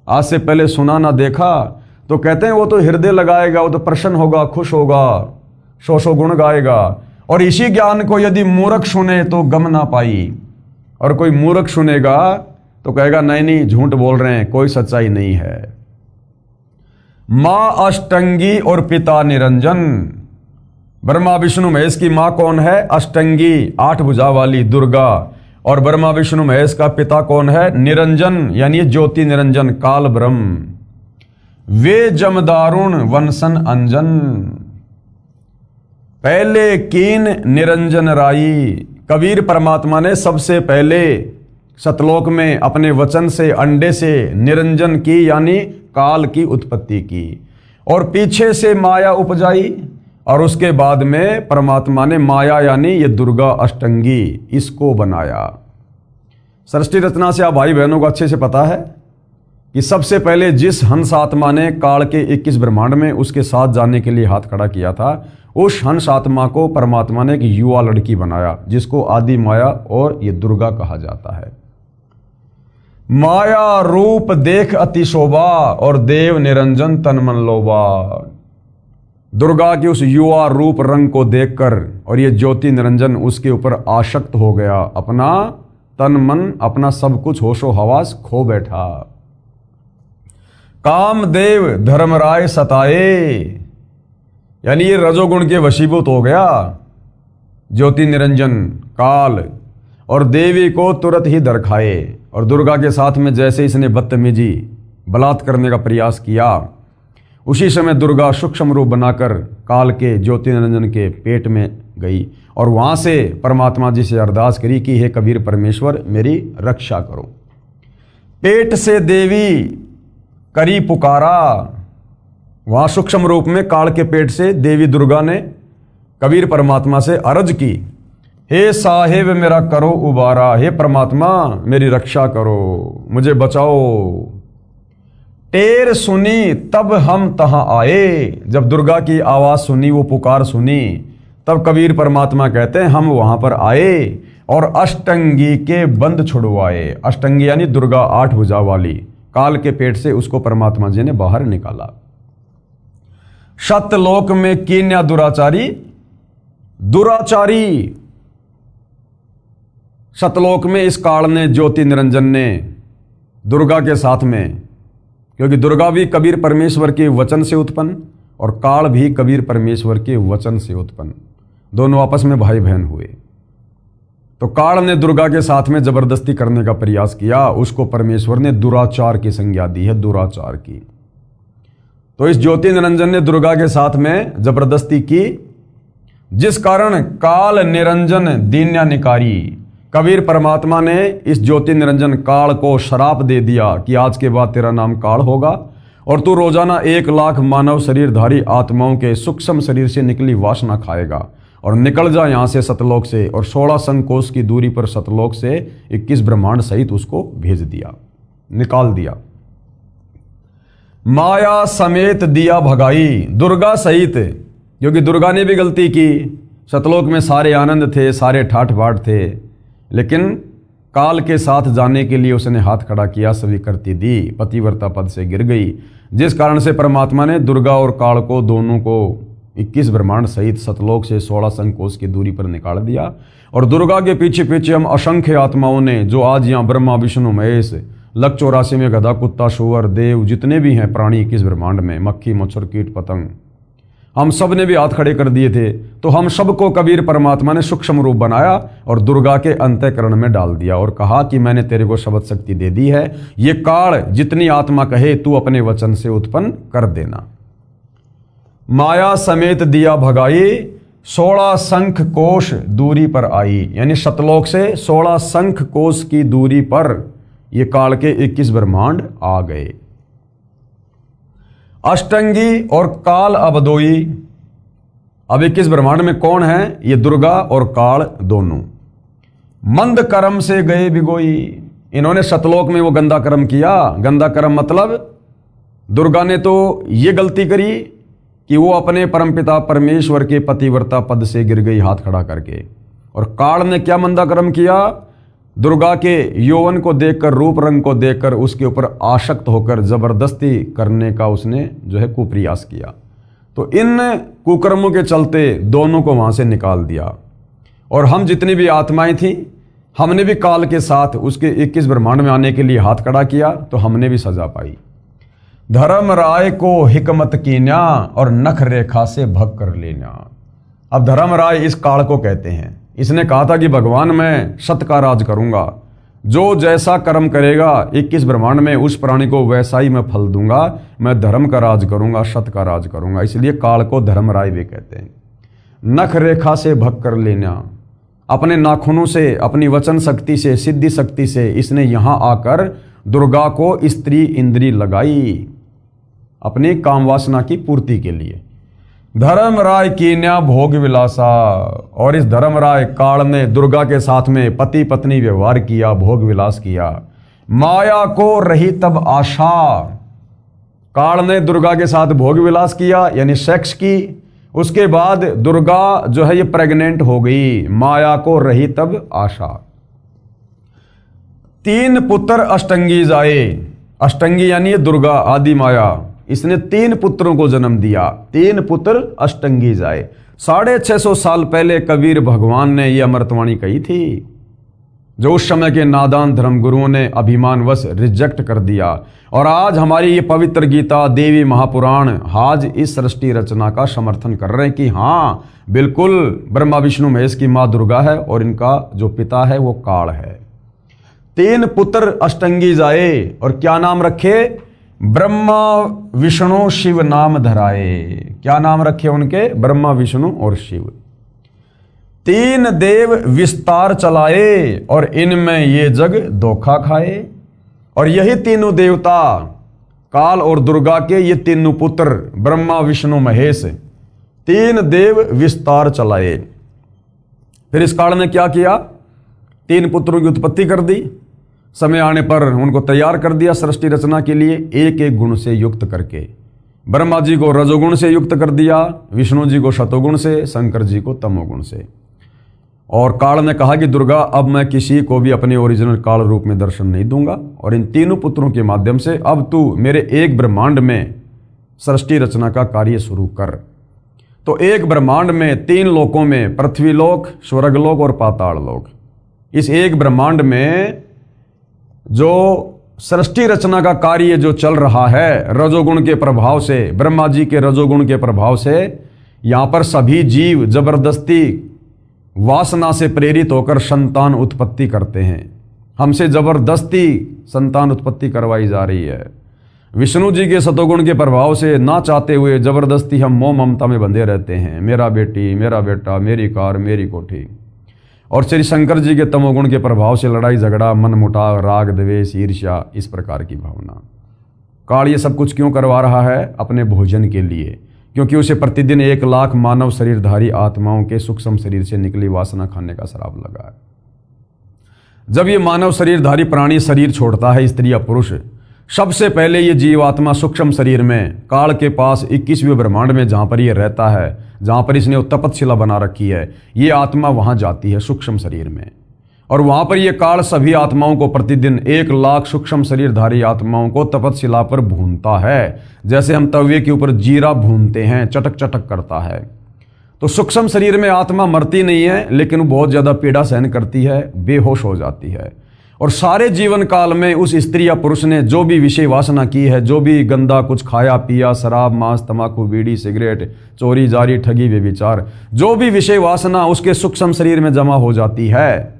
A: आज से पहले सुना ना देखा, तो कहते हैं वो तो हृदय लगाएगा, वो तो प्रसन्न होगा, खुश होगा, सौ सौ गुण गाएगा। और इसी ज्ञान को यदि मूर्ख सुने तो गम ना पाई, और कोई मूर्ख सुनेगा तो कहेगा नहीं नहीं झूठ बोल रहे हैं, कोई सच्चाई नहीं है। माँ अष्टंगी और पिता निरंजन। ब्रह्मा विष्णु महेश की माँ कौन है? अष्टंगी, 8 भुजा वाली दुर्गा। और ब्रह्मा विष्णु महेश का पिता कौन है? निरंजन, यानी ज्योति निरंजन, काल ब्रह्म। वे जमदारुण वंशन अंजन, पहले कीन निरंजन राई। कबीर परमात्मा ने सबसे पहले सतलोक में अपने वचन से, अंडे से निरंजन की, यानी काल की उत्पत्ति की, और पीछे से माया उपजाई, और उसके बाद में परमात्मा ने माया यानी ये दुर्गा अष्टंगी, इसको बनाया। सृष्टि रचना से आप भाई बहनों को अच्छे से पता है कि सबसे पहले जिस हंस आत्मा ने काल के 21 ब्रह्मांड में उसके साथ जाने के लिए हाथ खड़ा किया था, उस हंस आत्मा को परमात्मा ने एक युवा लड़की बनाया, जिसको आदि माया और ये दुर्गा कहा जाता है। माया रूप देख अति शोभा और देव निरंजन तन मन लोभा। दुर्गा के उस युवा रूप रंग को देखकर और ये ज्योति निरंजन उसके ऊपर आसक्त हो गया, अपना तन मन, अपना सब कुछ होशो हवास खो बैठा। कामदेव धर्मराय सताए, यानी ये रजोगुण के वशीभूत हो गया ज्योति निरंजन काल, और देवी को तुरंत ही दरखाए। और दुर्गा के साथ में जैसे इसने बदतमीजी बलात्कार करने का प्रयास किया, उसी समय दुर्गा सूक्ष्म रूप बनाकर काल के ज्योति निरंजन के पेट में गई, और वहाँ से परमात्मा जी से अरदास करी कि हे कबीर परमेश्वर, मेरी रक्षा करो। पेट से देवी करी पुकारा, वहाँ सूक्ष्म रूप में काल के पेट से देवी दुर्गा ने कबीर परमात्मा से अर्ज की, हे साहेब मेरा करो उबारा, हे परमात्मा मेरी रक्षा करो, मुझे बचाओ। टेर सुनी तब हम तहां आए, जब दुर्गा की आवाज सुनी, वो पुकार सुनी, तब कबीर परमात्मा कहते हैं हम वहां पर आए और अष्टंगी के बंद छुड़वाए। अष्टंगी यानी दुर्गा 8 भुजा वाली, काल के पेट से उसको परमात्मा जी ने बाहर निकाला। सतलोक में कीन्या दुराचारी, दुराचारी सतलोक में इस काल ने, ज्योति निरंजन ने दुर्गा के साथ में, क्योंकि दुर्गा भी कबीर परमेश्वर के वचन से उत्पन्न और काल भी कबीर परमेश्वर के वचन से उत्पन्न, दोनों आपस में भाई बहन हुए। तो काल ने दुर्गा के साथ में जबरदस्ती करने का प्रयास किया, उसको परमेश्वर ने दुराचार की संज्ञा दी है, दुराचार की। तो इस ज्योति निरंजन ने दुर्गा के साथ में जबरदस्ती की, जिस कारण काल निरंजन दीन्या निकारी। कबीर परमात्मा ने इस ज्योति निरंजन काल को श्राप दे दिया कि आज के बाद तेरा नाम काल होगा और तू रोजाना 1,00,000 मानव शरीरधारी आत्माओं के सूक्ष्म शरीर से निकली वासना खाएगा और निकल जा यहाँ से सतलोक से। और 16 संकोश की दूरी पर सतलोक से 21 ब्रह्मांड सहित उसको भेज दिया, निकाल दिया। माया समेत दिया भगाई, दुर्गा सहित, क्योंकि दुर्गा ने भी गलती की। सतलोक में सारे आनंद थे, सारे ठाठ बाट थे, लेकिन काल के साथ जाने के लिए उसने हाथ खड़ा किया, स्वीकृति दी, पतिव्रता पद से गिर गई। जिस कारण से परमात्मा ने दुर्गा और काल को दोनों को 21 ब्रह्मांड सहित सतलोक से 16 संकोश की दूरी पर निकाल दिया। और दुर्गा के पीछे पीछे हम असंख्य आत्माओं ने, जो आज यहाँ ब्रह्मा विष्णु महेश, लक 84 में गधा कुत्ता शुअर देव जितने भी हैं प्राणी 21 ब्रह्मांड में, मक्खी मच्छर कीट पतंग, हम सब ने भी हाथ खड़े कर दिए थे। तो हम सबको कबीर परमात्मा ने सूक्ष्म रूप बनाया और दुर्गा के अंतःकरण में डाल दिया और कहा कि मैंने तेरे को शब्द शक्ति दे दी है, ये काल जितनी आत्मा कहे तू अपने वचन से उत्पन्न कर देना। माया समेत दिया भगाई, 16 शंख कोश दूरी पर आई, यानी सतलोक से 16 शंख कोश की दूरी पर ये काल के 21 ब्रह्मांड आ गए। अष्टंगी और काल अबदोई, अब 21 ब्रह्मांड में कौन है? ये दुर्गा और काल दोनों। मंद कर्म से गए बिगोई, इन्होंने सतलोक में वो गंदा कर्म किया। गंदा कर्म मतलब दुर्गा ने तो ये गलती करी कि वो अपने परमपिता परमेश्वर के पतिव्रता पद से गिर गई हाथ खड़ा करके। और काल ने क्या मंदा कर्म किया? दुर्गा के यौवन को देखकर, रूप रंग को देखकर उसके ऊपर आसक्त होकर जबरदस्ती करने का उसने जो है कुप्रयास किया। तो इन कुकर्मों के चलते दोनों को वहां से निकाल दिया। और हम जितनी भी आत्माएं थी, हमने भी काल के साथ उसके 21 ब्रह्मांड में आने के लिए हाथ खड़ा किया, तो हमने भी सजा पाई। धर्म राय को हिकमत कीन्या और नख रेखा से भग कर लेना। अब धर्म राय इस काल को कहते हैं। इसने कहा था कि भगवान मैं सत्य का राज करूंगा, जो जैसा कर्म करेगा 21 ब्रह्मांड में उस प्राणी को वैसा ही मैं फल दूंगा, मैं धर्म का राज करूंगा, सत्य का राज करूंगा। इसलिए काल को धर्म राय भी कहते हैं। नख रेखा से भग कर लेना, अपने नाखूनों से, अपनी वचन शक्ति से, सिद्धि शक्ति से इसने यहां आकर दुर्गा को स्त्री इंद्री लगाई अपनी काम वासना की पूर्ति के लिए। धर्म राय कीन्या भोग विलासा, और इस धर्म राय काल ने दुर्गा के साथ में पति पत्नी व्यवहार किया, भोग विलास किया। माया को रही तब आशा, काल ने दुर्गा के साथ भोग विलास किया यानी सेक्स की। उसके बाद दुर्गा जो है ये प्रेग्नेंट हो गई, माया को रही तब आशा। 3 पुत्र अष्टंगी जाए, अष्टंगी यानी दुर्गा आदि माया, इसने 3 पुत्रों को जन्म दिया। 3 पुत्र अष्टंगी जाए। 650 साल पहले कबीर भगवान ने यह अमृतवाणी कही थी, जो उस समय के नादान धर्मगुरुओं ने अभिमानवश रिजेक्ट कर दिया। और आज हमारी ये पवित्र गीता, देवी महापुराण आज इस सृष्टि रचना का समर्थन कर रहे हैं कि हाँ बिल्कुल ब्रह्मा विष्णु महेश की माँ दुर्गा है और इनका जो पिता है वो काल है। 3 पुत्र अष्टंगी जाए, और क्या नाम रखे? ब्रह्मा विष्णु शिव नाम धराए। क्या नाम रखे उनके? ब्रह्मा विष्णु और शिव। 3 देव विस्तार चलाए, और इनमें ये जग धोखा खाए। और यही तीनों देवता, काल और दुर्गा के ये तीनों पुत्र ब्रह्मा विष्णु महेश, 3 देव विस्तार चलाए। फिर इस काल ने क्या किया? 3 पुत्रों की उत्पत्ति कर दी। समय आने पर उनको तैयार कर दिया सृष्टि रचना के लिए, एक एक गुण से युक्त करके। ब्रह्मा जी को रजोगुण से युक्त कर दिया, विष्णु जी को शतोगुण से, शंकर जी को तमोगुण से। और काल ने कहा कि दुर्गा अब मैं किसी को भी अपने ओरिजिनल काल रूप में दर्शन नहीं दूंगा, और इन तीनों पुत्रों के माध्यम से अब तू मेरे एक ब्रह्मांड में सृष्टि रचना का कार्य शुरू कर। तो एक ब्रह्मांड में 3 लोकों में, पृथ्वीलोक, स्वर्गलोक और पाताल लोक, इस एक ब्रह्मांड में जो सृष्टि रचना का कार्य जो चल रहा है रजोगुण के प्रभाव से, ब्रह्मा जी के रजोगुण के प्रभाव से, यहां पर सभी जीव जबरदस्ती वासना से प्रेरित होकर संतान उत्पत्ति करते हैं। हमसे जबरदस्ती संतान उत्पत्ति करवाई जा रही है। विष्णु जी के सतोगुण के प्रभाव से ना चाहते हुए जबरदस्ती हम मोह ममता में बंधे रहते हैं, मेरा बेटी, मेरा बेटा, मेरी कार, मेरी कोठी। और श्री शंकर जी के तमोगुण के प्रभाव से लड़ाई झगड़ा, मन मुटाव, राग द्वेष, ईर्ष्या, इस प्रकार की भावना। काल ये सब कुछ क्यों करवा रहा है? अपने भोजन के लिए, क्योंकि उसे प्रतिदिन 1 लाख मानव शरीरधारी आत्माओं के सूक्ष्म शरीर से निकली वासना खाने का श्राप लगा है। जब ये मानव शरीरधारी प्राणी शरीर छोड़ता है, स्त्री या पुरुष, सबसे पहले ये जीवात्मा सूक्ष्म शरीर में काल के पास 21वें ब्रह्मांड में जहाँ पर ये रहता है, जहाँ पर इसने तपतशिला बना रखी है, ये आत्मा वहाँ जाती है सूक्ष्म शरीर में। और वहाँ पर ये काल सभी आत्माओं को प्रतिदिन 1 लाख सूक्ष्म शरीरधारी आत्माओं को तपतशिला पर भूनता है, जैसे हम तवे के ऊपर जीरा भूनते हैं, चटक चटक करता है। तो सूक्ष्म शरीर में आत्मा मरती नहीं है, लेकिन वो बहुत ज़्यादा पीड़ा सहन करती है, बेहोश हो जाती है। और सारे जीवन काल में उस स्त्री या पुरुष ने जो भी विषय वासना की है, जो भी गंदा कुछ खाया पिया, शराब, मांस, तंबाकू, बीड़ी, सिगरेट, चोरी, जारी, ठगी, व्यभिचार, जो भी विषय वासना उसके सूक्ष्म शरीर में जमा हो जाती है,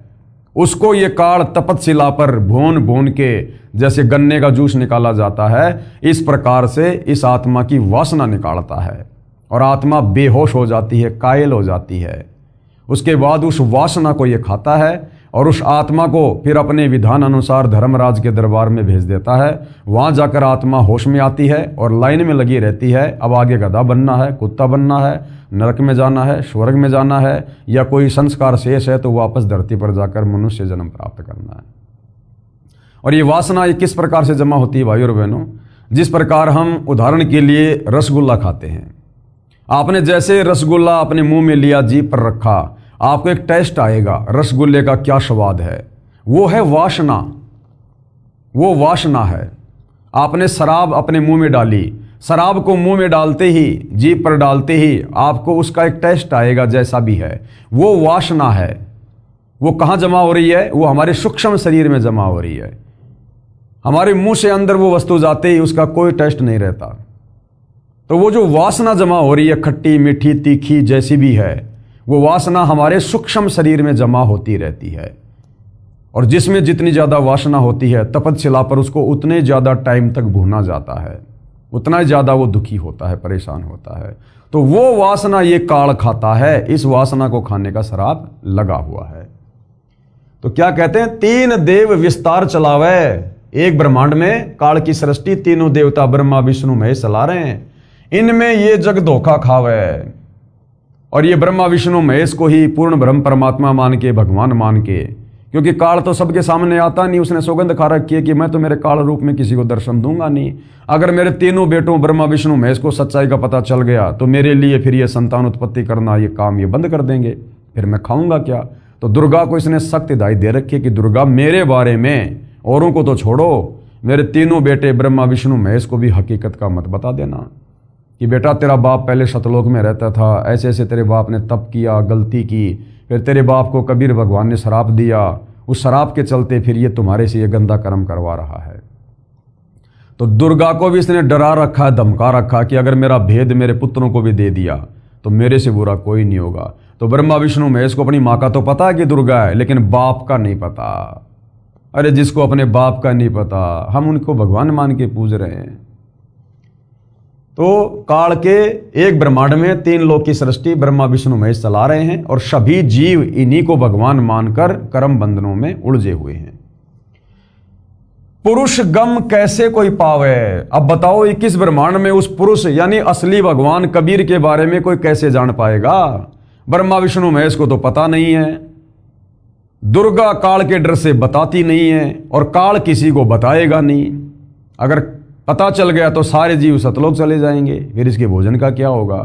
A: उसको ये काल तपतशिला पर भून भून के जैसे गन्ने का जूस निकाला जाता है, इस प्रकार से इस आत्मा की वासना निकालता है और आत्मा बेहोश हो जाती है, कायल हो जाती है। उसके बाद उस वासना को ये खाता है और उस आत्मा को फिर अपने विधान अनुसार धर्मराज के दरबार में भेज देता है। वहाँ जाकर आत्मा होश में आती है और लाइन में लगी रहती है। अब आगे गधा बनना है, कुत्ता बनना है, नरक में जाना है, स्वर्ग में जाना है, या कोई संस्कार शेष है तो वापस धरती पर जाकर मनुष्य जन्म प्राप्त करना है। और ये वासना ये किस प्रकार से जमा होती है भाई और बहनों? जिस प्रकार हम उदाहरण के लिए रसगुल्ला खाते हैं, आपने जैसे रसगुल्ला अपने मुंह में लिया, जीभ पर रखा, आपको एक टेस्ट आएगा रसगुल्ले का, क्या स्वाद है, वो है वासना, वो वासना है। आपने शराब अपने मुंह में डाली, शराब को मुंह में डालते ही, जीभ पर डालते ही आपको उसका एक टेस्ट आएगा, जैसा भी है, वो वासना है। वो कहाँ जमा हो रही है? वो हमारे सूक्ष्म शरीर में जमा हो रही है। हमारे मुंह से अंदर वो वस्तु जाते ही उसका कोई टेस्ट नहीं रहता। तो वो जो वासना जमा हो रही है, खट्टी, मीठी, तीखी, जैसी भी है, वो वासना हमारे सूक्ष्म शरीर में जमा होती रहती है। और जिसमें जितनी ज़्यादा वासना होती है, तपतशिला पर उसको उतने ज़्यादा टाइम तक भूना जाता है, उतना ज़्यादा वो दुखी होता है, परेशान होता है। तो वो वासना ये काल खाता है, इस वासना को खाने का श्राप लगा हुआ है। तो क्या कहते हैं? 3 देव विस्तार चलावे, एक ब्रह्मांड में काल की सृष्टि, तीनों देवता ब्रह्मा विष्णु महेश चला रहे हैं। इनमें ये जग धोखा खावे और ये ब्रह्मा विष्णु महेश को ही पूर्ण ब्रह्म परमात्मा मान के, भगवान मान के, क्योंकि काल तो सबके सामने आता नहीं, उसने सौगंध खा रखी है कि मैं तो मेरे काल रूप में किसी को दर्शन दूंगा नहीं। अगर मेरे तीनों बेटों ब्रह्मा विष्णु महेश को सच्चाई का पता चल गया तो मेरे लिए फिर ये संतान उत्पत्ति करना, ये काम ये बंद कर देंगे, फिर मैं खाऊंगा क्या? तो दुर्गा को इसने सख्त हिदायत दे रखी है कि दुर्गा मेरे बारे में, औरों को तो छोड़ो, मेरे तीनों बेटे ब्रह्मा विष्णु महेश को भी हकीकत का मत बता देना कि बेटा तेरा बाप पहले सतलोक में रहता था, ऐसे ऐसे तेरे बाप ने तप किया, गलती की, फिर तेरे बाप को कबीर भगवान ने शराप दिया, उस शराप के चलते फिर ये तुम्हारे से ये गंदा कर्म करवा रहा है। तो दुर्गा को भी इसने डरा रखा है, धमका रखा कि अगर मेरा भेद मेरे पुत्रों को भी दे दिया तो मेरे से बुरा कोई नहीं होगा। तो ब्रह्मा विष्णु महेश को अपनी माँ का तो पता है कि दुर्गा है, लेकिन बाप का नहीं पता। अरे जिसको अपने बाप का नहीं पता, हम उनको भगवान मान के पूज रहे हैं। तो काल के एक ब्रह्मांड में 3 लोक की सृष्टि ब्रह्मा विष्णु महेश चला रहे हैं और सभी जीव इन्हीं को भगवान मानकर कर्म बंधनों में उलझे हुए हैं। पुरुष गम कैसे कोई पावे? अब बताओ 21 ब्रह्मांड में उस पुरुष यानी असली भगवान कबीर के बारे में कोई कैसे जान पाएगा? ब्रह्मा विष्णु महेश को तो पता नहीं है, दुर्गा काल के डर से बताती नहीं है और काल किसी को बताएगा नहीं। अगर पता चल गया तो सारे जीव सतलोक चले जाएंगे, फिर इसके भोजन का क्या होगा?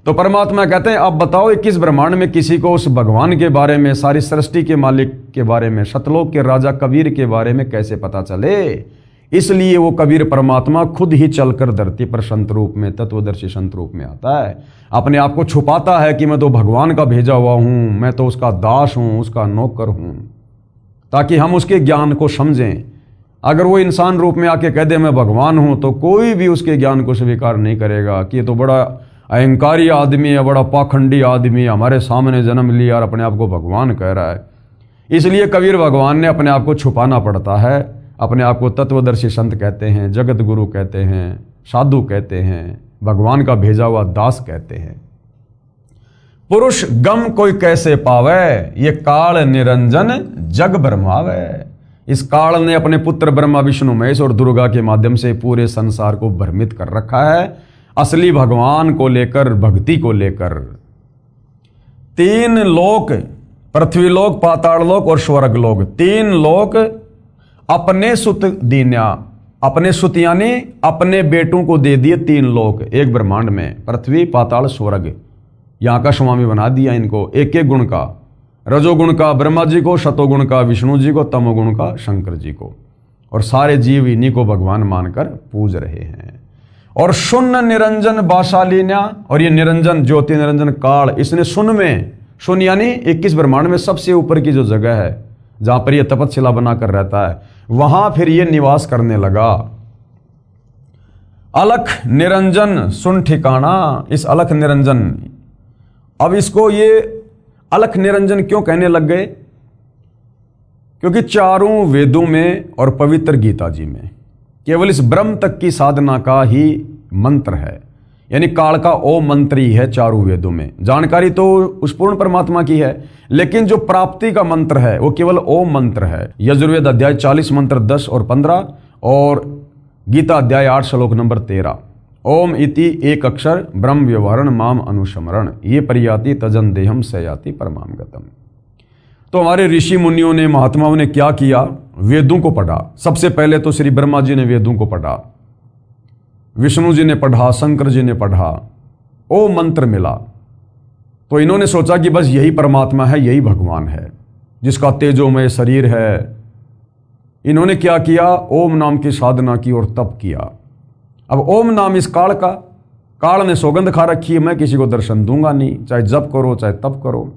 A: तो परमात्मा कहते हैं अब बताओ 21 ब्रह्मांड में किसी को उस भगवान के बारे में, सारी सृष्टि के मालिक के बारे में, सतलोक के राजा कबीर के बारे में कैसे पता चले? इसलिए वो कबीर परमात्मा खुद ही चलकर धरती पर संत रूप में, तत्वदर्शी संत रूप में आता है, अपने आप को छुपाता है कि मैं तो भगवान का भेजा हुआ हूं, मैं तो उसका दास हूं, उसका नौकर हूं, ताकि हम उसके ज्ञान को समझें। अगर वो इंसान रूप में आके कह दे मैं भगवान हूं तो कोई भी उसके ज्ञान को स्वीकार नहीं करेगा कि ये तो बड़ा अहंकारी आदमी है, बड़ा पाखंडी आदमी है, हमारे सामने जन्म लिया और अपने आप को भगवान कह रहा है। इसलिए कबीर भगवान ने अपने आप को छुपाना पड़ता है अपने आप को तत्वदर्शी संत कहते हैं, जगत गुरु कहते हैं, साधु कहते हैं, भगवान का भेजा हुआ दास कहते हैं। पुरुष गम कोई कैसे पावे, ये काल निरंजन जग भरमावे। इस काल ने अपने पुत्र ब्रह्मा विष्णु महेश और दुर्गा के माध्यम से पूरे संसार को भ्रमित कर रखा है, असली भगवान को लेकर, भक्ति को लेकर। 3 लोक, पृथ्वी लोक, पाताल लोक और स्वर्ग लोक, 3 लोक अपने सुत दीन्या, अपने सुत यानी अपने बेटों को दे दिए 3 लोक एक ब्रह्मांड में, पृथ्वी पाताल स्वर्ग। यहां का स्वामी बना दिया इनको, एक एक गुण का, रजोगुण का ब्रह्मा जी को, शतोगुण का विष्णु जी को, तमोगुण का शंकर जी को, और सारे जीव इन्हीं को भगवान मानकर पूज रहे हैं। और शून्य निरंजन बाशालीन्या, और ये निरंजन ज्योति निरंजन काल, इसने शून्य में, शून्य यानी 21 ब्रह्मांड में सबसे ऊपर की जो जगह है जहां पर यह तपतशिला बनाकर रहता है, वहां फिर ये निवास करने लगा। अलख निरंजन सुन ठिकाना, इस अलख निरंजन, अब इसको ये अलख निरंजन क्यों कहने लग गए? क्योंकि चारों वेदों में और पवित्र गीता जी में केवल इस ब्रह्म तक की साधना का ही मंत्र है, यानी काल का ओम मंत्र ही है चारों वेदों में। जानकारी तो उस पूर्ण परमात्मा की है, लेकिन जो प्राप्ति का मंत्र है वो केवल ओम मंत्र है। यजुर्वेद अध्याय 40 मंत्र 10 और 15 और गीता अध्याय 8 श्लोक नंबर 13। ओम इति एक अक्षर ब्रह्म व्यवहरण माम अनुस्मरण, ये परियाति तजन देहम सयाति परमाम गतम। तो हमारे ऋषि मुनियों ने, महात्माओं ने क्या किया? वेदों को पढ़ा। सबसे पहले तो श्री ब्रह्मा जी ने वेदों को पढ़ा, विष्णु जी ने पढ़ा, शंकर जी ने पढ़ा, ओ मंत्र मिला। तो इन्होंने सोचा कि बस यही परमात्मा है, यही भगवान है जिसका तेजोमय शरीर है। इन्होंने क्या किया? ओम नाम की साधना की और तप किया। अब ओम नाम इस काल का, काल ने सौगंध खा रखी है, मैं किसी को दर्शन दूंगा नहीं, चाहे जप करो चाहे तप करो।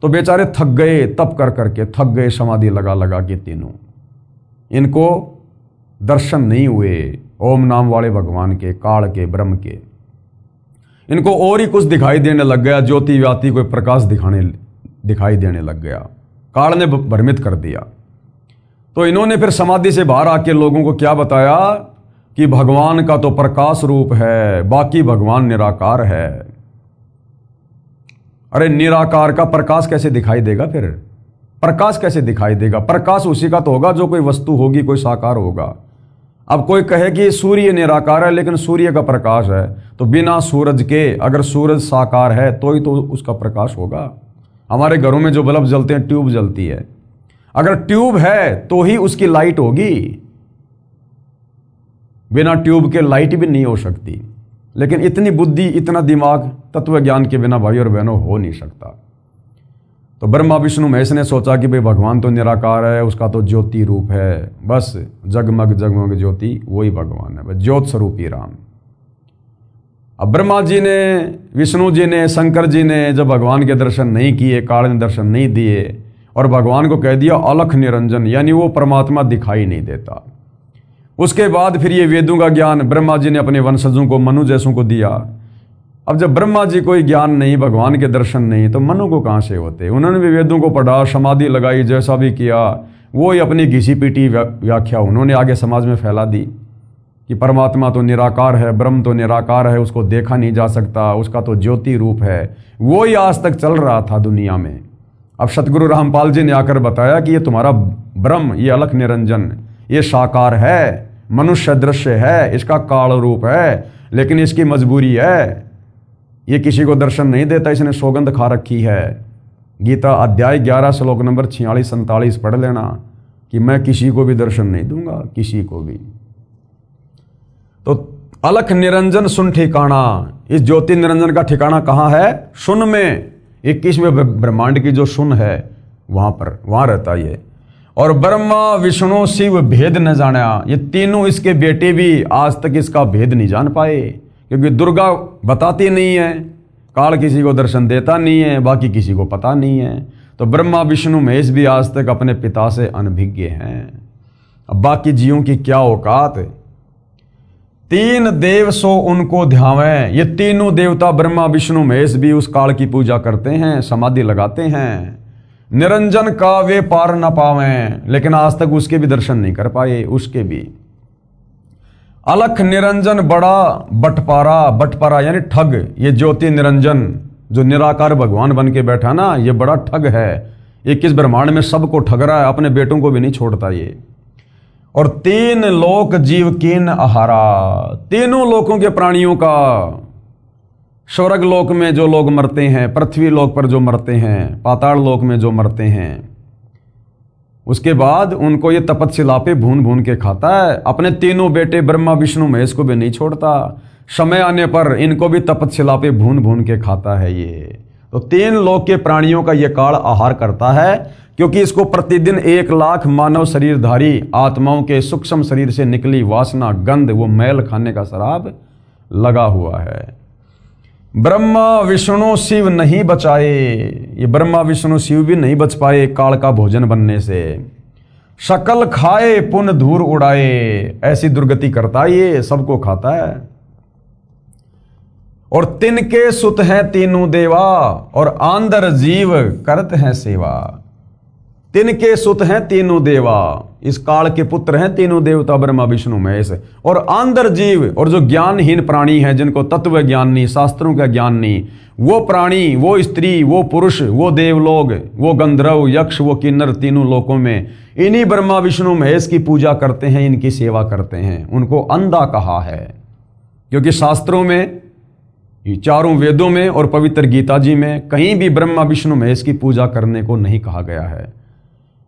A: तो बेचारे थक गए, तप कर करके थक गए, समाधि लगा लगा के तीनों, इनको दर्शन नहीं हुए ओम नाम वाले भगवान के, काल के, ब्रह्म के। इनको और ही कुछ दिखाई देने लग गया, ज्योति व्याति कोई प्रकाश दिखाई देने लग गया, काल ने भ्रमित कर दिया। तो इन्होंने फिर समाधि से बाहर आके लोगों को क्या बताया कि भगवान का तो प्रकाश रूप है, बाकी भगवान निराकार है। अरे निराकार का प्रकाश कैसे दिखाई देगा? फिर प्रकाश कैसे दिखाई देगा? प्रकाश उसी का तो होगा जो कोई वस्तु होगी, कोई साकार होगा। अब कोई कहे कि सूर्य निराकार है लेकिन सूर्य का प्रकाश है, तो बिना सूरज के, अगर सूरज साकार है तो ही तो उसका प्रकाश होगा। हमारे घरों में जो बल्ब जलते हैं, ट्यूब जलती है, अगर ट्यूब है तो ही उसकी लाइट होगी, बिना ट्यूब के लाइट भी नहीं हो सकती। लेकिन इतनी बुद्धि, इतना दिमाग तत्व ज्ञान के बिना भाई और बहनों हो नहीं सकता। तो ब्रह्मा विष्णु महेश ने सोचा कि भाई भगवान तो निराकार है, उसका तो ज्योति रूप है, बस जगमग जगमग ज्योति वही भगवान है, बस ज्योत स्वरूपी राम। अब ब्रह्मा जी ने, विष्णु जी ने, शंकर जी ने जब भगवान के दर्शन नहीं किए, काल ने दर्शन नहीं दिए और भगवान को कह दिया अलख निरंजन, यानी वो परमात्मा दिखाई नहीं देता। उसके बाद फिर ये वेदों का ज्ञान ब्रह्मा जी ने अपने वंशजों को, मनु जैसों को दिया। अब जब ब्रह्मा जी को ज्ञान नहीं, भगवान के दर्शन नहीं, तो मनु को कहाँ से होते? उन्होंने भी वेदों को पढ़ा, समाधि लगाई, जैसा भी किया, वो ही अपनी घिसी पीटी व्याख्या उन्होंने आगे समाज में फैला दी कि परमात्मा तो निराकार है, ब्रह्म तो निराकार है, उसको देखा नहीं जा सकता, उसका तो ज्योति रूप है। वो ही आज तक चल रहा था दुनिया में। अब सतगुरु रामपाल जी ने आकर बताया कि ये तुम्हारा ब्रह्म, ये अलख निरंजन, ये साकार है, मनुष्य दृश्य है, इसका काल रूप है, लेकिन इसकी मजबूरी है, ये किसी को दर्शन नहीं देता, इसने सौगंध खा रखी है। गीता अध्याय 11 श्लोक नंबर 46-47 पढ़ लेना कि मैं किसी को भी दर्शन नहीं दूंगा, किसी को भी। तो अलख निरंजन सुन ठिकाना, इस ज्योति निरंजन का ठिकाना कहाँ है? सुन में, 21वें ब्रह्मांड की जो सुन है वहां पर, वहां रहता ये। और ब्रह्मा विष्णु शिव भेद न जाना, ये तीनों इसके बेटे भी आज तक इसका भेद नहीं जान पाए, क्योंकि दुर्गा बताती नहीं है, काल किसी को दर्शन देता नहीं है, बाकी किसी को पता नहीं है। तो ब्रह्मा विष्णु महेश भी आज तक अपने पिता से अनभिज्ञ हैं। अब बाकी जीवों की क्या औकात? 3 देव सो उनको ध्यावें, ये तीनों देवता ब्रह्मा विष्णु महेश भी उस काल की पूजा करते हैं, समाधि लगाते हैं। निरंजन का वे पार न पावें, लेकिन आज तक उसके भी दर्शन नहीं कर पाए। उसके भी अलख निरंजन बड़ा बटपारा, बटपारा यानी ठग। ये ज्योति निरंजन जो निराकार भगवान बन के बैठा ना, ये बड़ा ठग है। ये किस ब्रह्मांड में सबको ठग रहा है, अपने बेटों को भी नहीं छोड़ता ये। और तीन लोक जीव कीन आहारा, तीनों लोकों के प्राणियों का, स्वर्ग लोक में जो लोग मरते हैं, पृथ्वी लोक पर जो मरते हैं, पाताल लोक में जो मरते हैं, उसके बाद उनको ये तपतशिला पे भून भून के खाता है। अपने तीनों बेटे ब्रह्मा विष्णु महेश को भी नहीं छोड़ता। समय आने पर इनको भी तपतशिला पे भून भून के खाता है ये। तो तीन लोक के प्राणियों का ये काल आहार करता है, क्योंकि इसको प्रतिदिन 1 लाख मानव शरीरधारी आत्माओं के सूक्ष्म शरीर से निकली वासना, गंध, वो मैल खाने का शराब लगा हुआ है। ब्रह्मा विष्णु शिव नहीं बचाए, ये ब्रह्मा विष्णु शिव भी नहीं बच पाए काल का भोजन बनने से। शकल खाए पुन धूर उड़ाए, ऐसी दुर्गति करता ये, सबको खाता है। और तिनके सुत हैं तीनों देवा, और आंदर जीव करत हैं सेवा। तिनके सुत हैं तीनों देवा, इस काल के पुत्र हैं तीनों देवता ब्रह्मा विष्णु महेश। और आंदर जीव, और जो ज्ञानहीन प्राणी हैं, जिनको तत्व ज्ञान नहीं, शास्त्रों का ज्ञान नहीं, वो प्राणी, वो स्त्री, वो पुरुष, वो देवलोग, वो गंधर्व, यक्ष, वो किन्नर, तीनों लोकों में इन्हीं ब्रह्मा विष्णु महेश की पूजा करते हैं, इनकी सेवा करते हैं। उनको अंधा कहा है, क्योंकि शास्त्रों में, चारों वेदों में और पवित्र गीता जी में कहीं भी ब्रह्मा विष्णु महेश की पूजा करने को नहीं कहा गया है।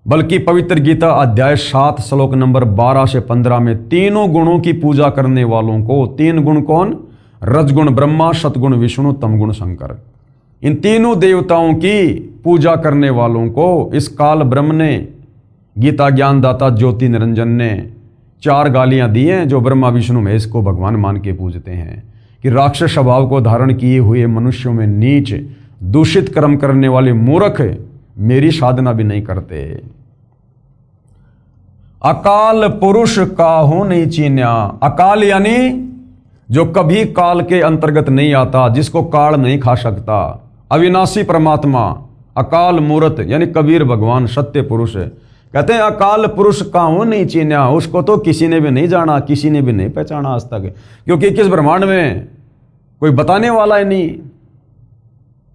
A: बल्कि पवित्र गीता अध्याय 7 श्लोक नंबर 12 से 15 में तीनों गुणों की पूजा करने वालों को, 3 गुण कौन? रजगुण ब्रह्मा, सतगुण विष्णु, तमगुण शंकर। इन तीनों देवताओं की पूजा करने वालों को इस काल ब्रह्म ने, गीता ज्ञानदाता ज्योति निरंजन ने 4 गालियां दी हैं, जो ब्रह्मा विष्णु महेश को भगवान मान के पूजते हैं कि राक्षस स्वभाव को धारण किए हुए मनुष्यों में नीच, दूषित कर्म करने वाले मूर्ख मेरी साधना भी नहीं करते। अकाल पुरुष काहू नहीं चीन्या, अकाल यानी जो कभी काल के अंतर्गत नहीं आता, जिसको काल नहीं खा सकता, अविनाशी परमात्मा, अकाल मूर्त यानी कबीर भगवान सत्य पुरुष कहते हैं अकाल पुरुष काहू नहीं चीन्या, उसको तो किसी ने भी नहीं जाना, किसी ने भी नहीं पहचाना आज तक, क्योंकि किस ब्रह्मांड में कोई बताने वाला ही नहीं।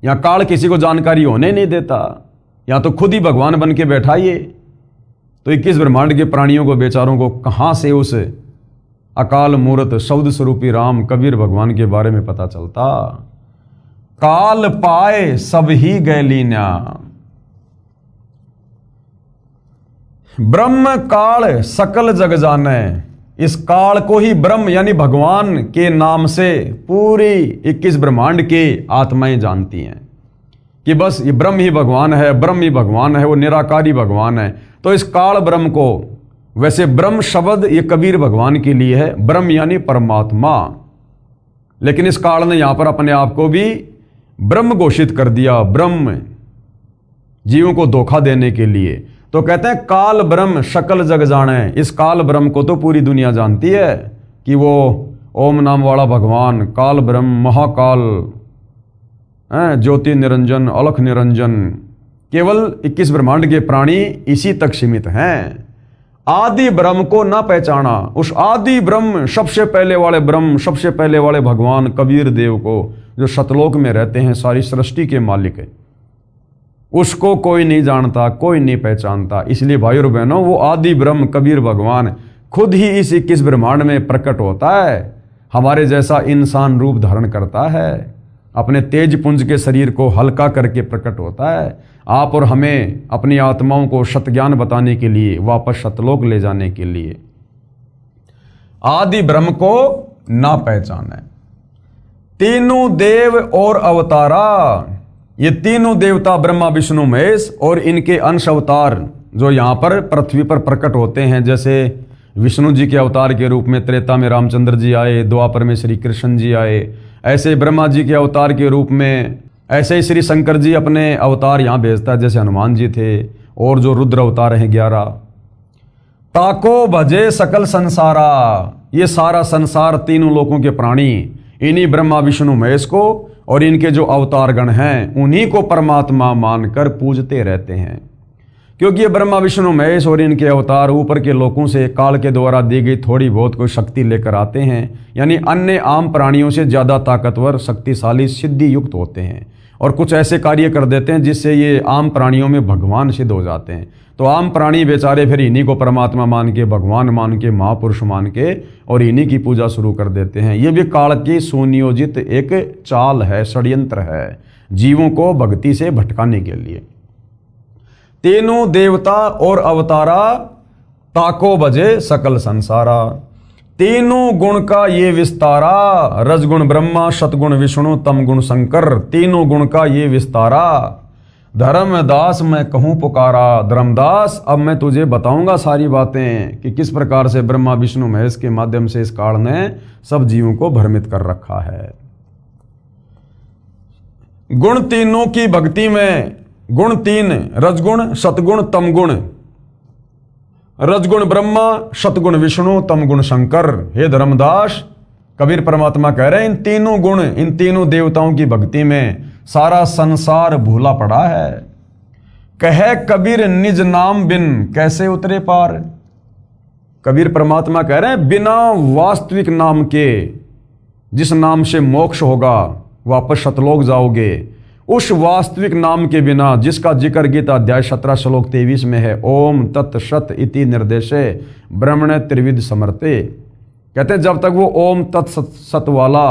A: या काल किसी को जानकारी होने नहीं देता, या तो खुद ही भगवान बन के बैठा ये। तो 21 ब्रह्मांड के प्राणियों को, बेचारों को कहां से उस अकाल मूर्त शब्द स्वरूपी राम कबीर भगवान के बारे में पता चलता। काल पाए सब ही गए लीन्या, ब्रह्म काल सकल जग जाने। इस काल को ही ब्रह्म यानी भगवान के नाम से पूरी 21 ब्रह्मांड के आत्माएं जानती हैं कि बस ये ब्रह्म ही भगवान है, ब्रह्म ही भगवान है, वो निराकारी भगवान है। तो इस काल ब्रह्म को, वैसे ब्रह्म शब्द ये कबीर भगवान के लिए है, ब्रह्म यानी परमात्मा, लेकिन इस काल ने यहां पर अपने आप को भी ब्रह्म घोषित कर दिया, ब्रह्म, जीवों को धोखा देने के लिए। तो कहते हैं काल ब्रह्म सकल जग जाने। इस काल ब्रह्म को तो पूरी दुनिया जानती है कि वो ओम नाम वाला भगवान काल ब्रह्म, महाकाल, ज्योति निरंजन, अलख निरंजन, केवल 21 ब्रह्मांड के प्राणी इसी तक सीमित हैं। आदि ब्रह्म को ना पहचाना, उस आदि ब्रह्म, सबसे पहले वाले ब्रह्म, सबसे पहले वाले भगवान कबीर देव को, जो सतलोक में रहते हैं, सारी सृष्टि के मालिक है, उसको कोई नहीं जानता, कोई नहीं पहचानता। इसलिए भाइयों और बहनों, वो आदि ब्रह्म कबीर भगवान खुद ही इस 21 ब्रह्मांड में प्रकट होता है, हमारे जैसा इंसान रूप धारण करता है, अपने तेज पुंज के शरीर को हल्का करके प्रकट होता है, आप और हमें अपनी आत्माओं को सतज्ञान बताने के लिए, वापस सतलोक ले जाने के लिए। आदि ब्रह्म को ना पहचाने। तीनों देव और अवतारा, ये तीनों देवता ब्रह्मा विष्णु महेश और इनके अंश अवतार जो यहाँ पर पृथ्वी पर प्रकट होते हैं, जैसे विष्णु जी के अवतार के रूप में त्रेता में रामचंद्र जी आए, द्वापर में श्री कृष्ण जी आए, ऐसे ब्रह्मा जी के अवतार के रूप में, ऐसे ही श्री शंकर जी अपने अवतार यहाँ भेजता है, जैसे हनुमान जी थे, और जो रुद्र अवतार हैं 11। ताको भजे सकल संसारा, ये सारा संसार, तीनों लोकों के प्राणी इन्हीं ब्रह्मा विष्णु महेश को और इनके जो अवतारगण हैं उन्हीं को परमात्मा मानकर पूजते रहते हैं, क्योंकि ये ब्रह्मा विष्णु महेश और इनके अवतार ऊपर के लोगों से काल के द्वारा दी गई थोड़ी बहुत कोई शक्ति लेकर आते हैं, यानी अन्य आम प्राणियों से ज़्यादा ताकतवर, शक्तिशाली, सिद्धि युक्त होते हैं और कुछ ऐसे कार्य कर देते हैं जिससे ये आम प्राणियों में भगवान सिद्ध हो जाते हैं। तो आम प्राणी बेचारे फिर इन्हीं को परमात्मा मान के, भगवान मान के, महापुरुष मान के और इन्हीं की पूजा शुरू कर देते हैं। ये भी काल की सुनियोजित एक चाल है, षड्यंत्र है, जीवों को भक्ति से भटकाने के लिए। तीनों देवता और अवतारा, ताको बजे सकल संसारा। तीनों गुण का ये विस्तारा, रजगुण ब्रह्मा, सतगुण विष्णु, तमगुण शंकर। तीनों गुण का ये विस्तारा, धर्मदास मैं कहूँ पुकारा। धर्मदास अब मैं तुझे बताऊंगा सारी बातें कि किस प्रकार से ब्रह्मा विष्णु महेश के माध्यम से इस काल ने सब जीवों को भ्रमित कर रखा है। गुण तीनों की भक्ति में, गुण तीन, रजगुण, सतगुण, तमगुण। रजगुण ब्रह्मा, सतगुण विष्णु, तमगुण शंकर। हे धर्मदास, कबीर परमात्मा कह रहे हैं इन तीनों गुण, इन तीनों देवताओं की भक्ति में सारा संसार भूला पड़ा है। कहे कबीर निज नाम बिन कैसे उतरे पार। कबीर परमात्मा कह रहे हैं बिना वास्तविक नाम के, जिस नाम से मोक्ष होगा, वापस सतलोक जाओगे, उस वास्तविक नाम के बिना, जिसका जिक्र गीता अध्याय 17 श्लोक 23 में है, ओम तत् सत इति निर्देशे ब्रह्मण त्रिविध समर्थे। कहते हैं जब तक वो ओम तत् सत वाला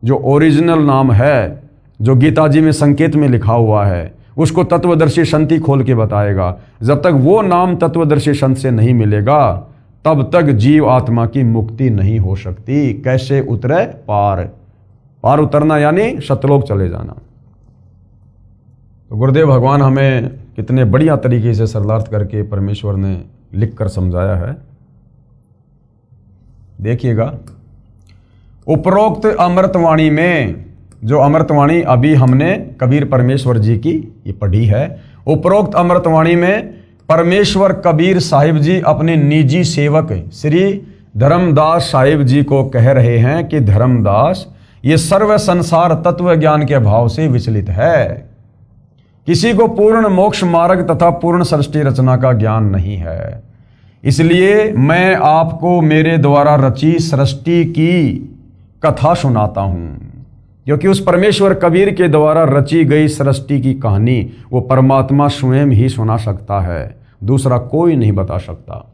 A: जो ओरिजिनल नाम है, जो गीता जी में संकेत में लिखा हुआ है, उसको तत्वदर्शी संत ही खोल के बताएगा। जब तक वो नाम तत्वदर्शी संत से नहीं मिलेगा तब तक जीव आत्मा की मुक्ति नहीं हो सकती। कैसे उतरे पार, पार उतरना यानी सतलोक चले जाना। तो गुरुदेव भगवान हमें कितने बढ़िया तरीके से सरलार्थ करके परमेश्वर ने लिख कर समझाया है, देखिएगा। उपरोक्त अमृतवाणी में, जो अमृतवाणी अभी हमने कबीर परमेश्वर जी की ये पढ़ी है, उपरोक्त अमृतवाणी में परमेश्वर कबीर साहिब जी अपने निजी सेवक श्री धर्मदास साहिब जी को कह रहे हैं कि धर्मदास, ये सर्व संसार तत्व ज्ञान के अभाव से विचलित है। किसी को पूर्ण मोक्ष मार्ग तथा पूर्ण सृष्टि रचना का ज्ञान नहीं है। इसलिए मैं आपको मेरे द्वारा रची सृष्टि की कथा सुनाता हूं, क्योंकि उस परमेश्वर कबीर के द्वारा रची गई सृष्टि की कहानी वो परमात्मा स्वयं ही सुना सकता है, दूसरा कोई नहीं बता सकता।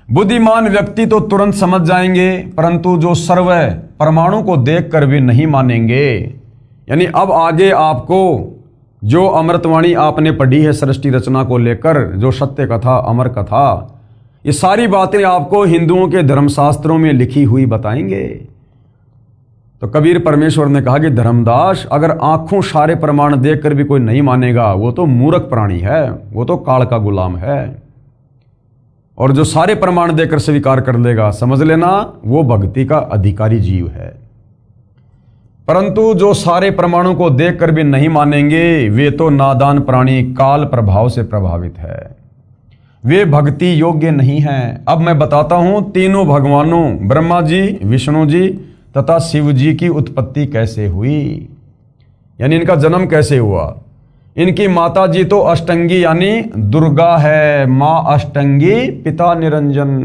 A: बुद्धिमान व्यक्ति तो तुरंत समझ जाएंगे, परंतु जो सर्व परमाणु को देखकर भी नहीं मानेंगे। यानी अब आगे आपको जो अमृतवाणी आपने पढ़ी है सृष्टि रचना को लेकर, जो सत्य कथा, अमर कथा, ये सारी बातें आपको हिंदुओं के धर्मशास्त्रों में लिखी हुई बताएंगे। तो कबीर परमेश्वर ने कहा कि धर्मदास, अगर आंखों सारे प्रमाण देखकर भी कोई नहीं मानेगा, वो तो मूर्ख प्राणी है, वो तो काल का गुलाम है। और जो सारे प्रमाण देकर स्वीकार कर लेगा, समझ लेना वो भक्ति का अधिकारी जीव है। परंतु जो सारे प्रमाणों को देखकर भी नहीं मानेंगे, वे तो नादान प्राणी, काल प्रभाव से प्रभावित है, वे भक्ति योग्य नहीं हैं। अब मैं बताता हूं तीनों भगवानों ब्रह्मा जी, विष्णु जी तथा शिव जी की उत्पत्ति कैसे हुई, यानी इनका जन्म कैसे हुआ। इनकी माता जी तो अष्टंगी यानी दुर्गा है, माँ अष्टंगी, पिता निरंजन,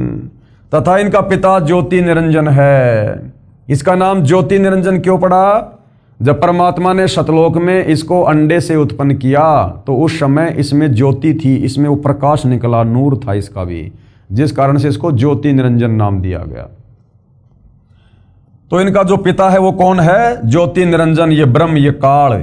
A: तथा इनका पिता ज्योति निरंजन है। इसका नाम ज्योति निरंजन क्यों पड़ा? जब परमात्मा ने सतलोक में इसको अंडे से उत्पन्न किया तो उस समय इसमें ज्योति थी, इसमें वो प्रकाश निकला, नूर था इसका भी, जिस कारण से इसको ज्योति निरंजन नाम दिया गया। तो इनका जो पिता है वो कौन है? ज्योति निरंजन, ये ब्रह्म, ये काल।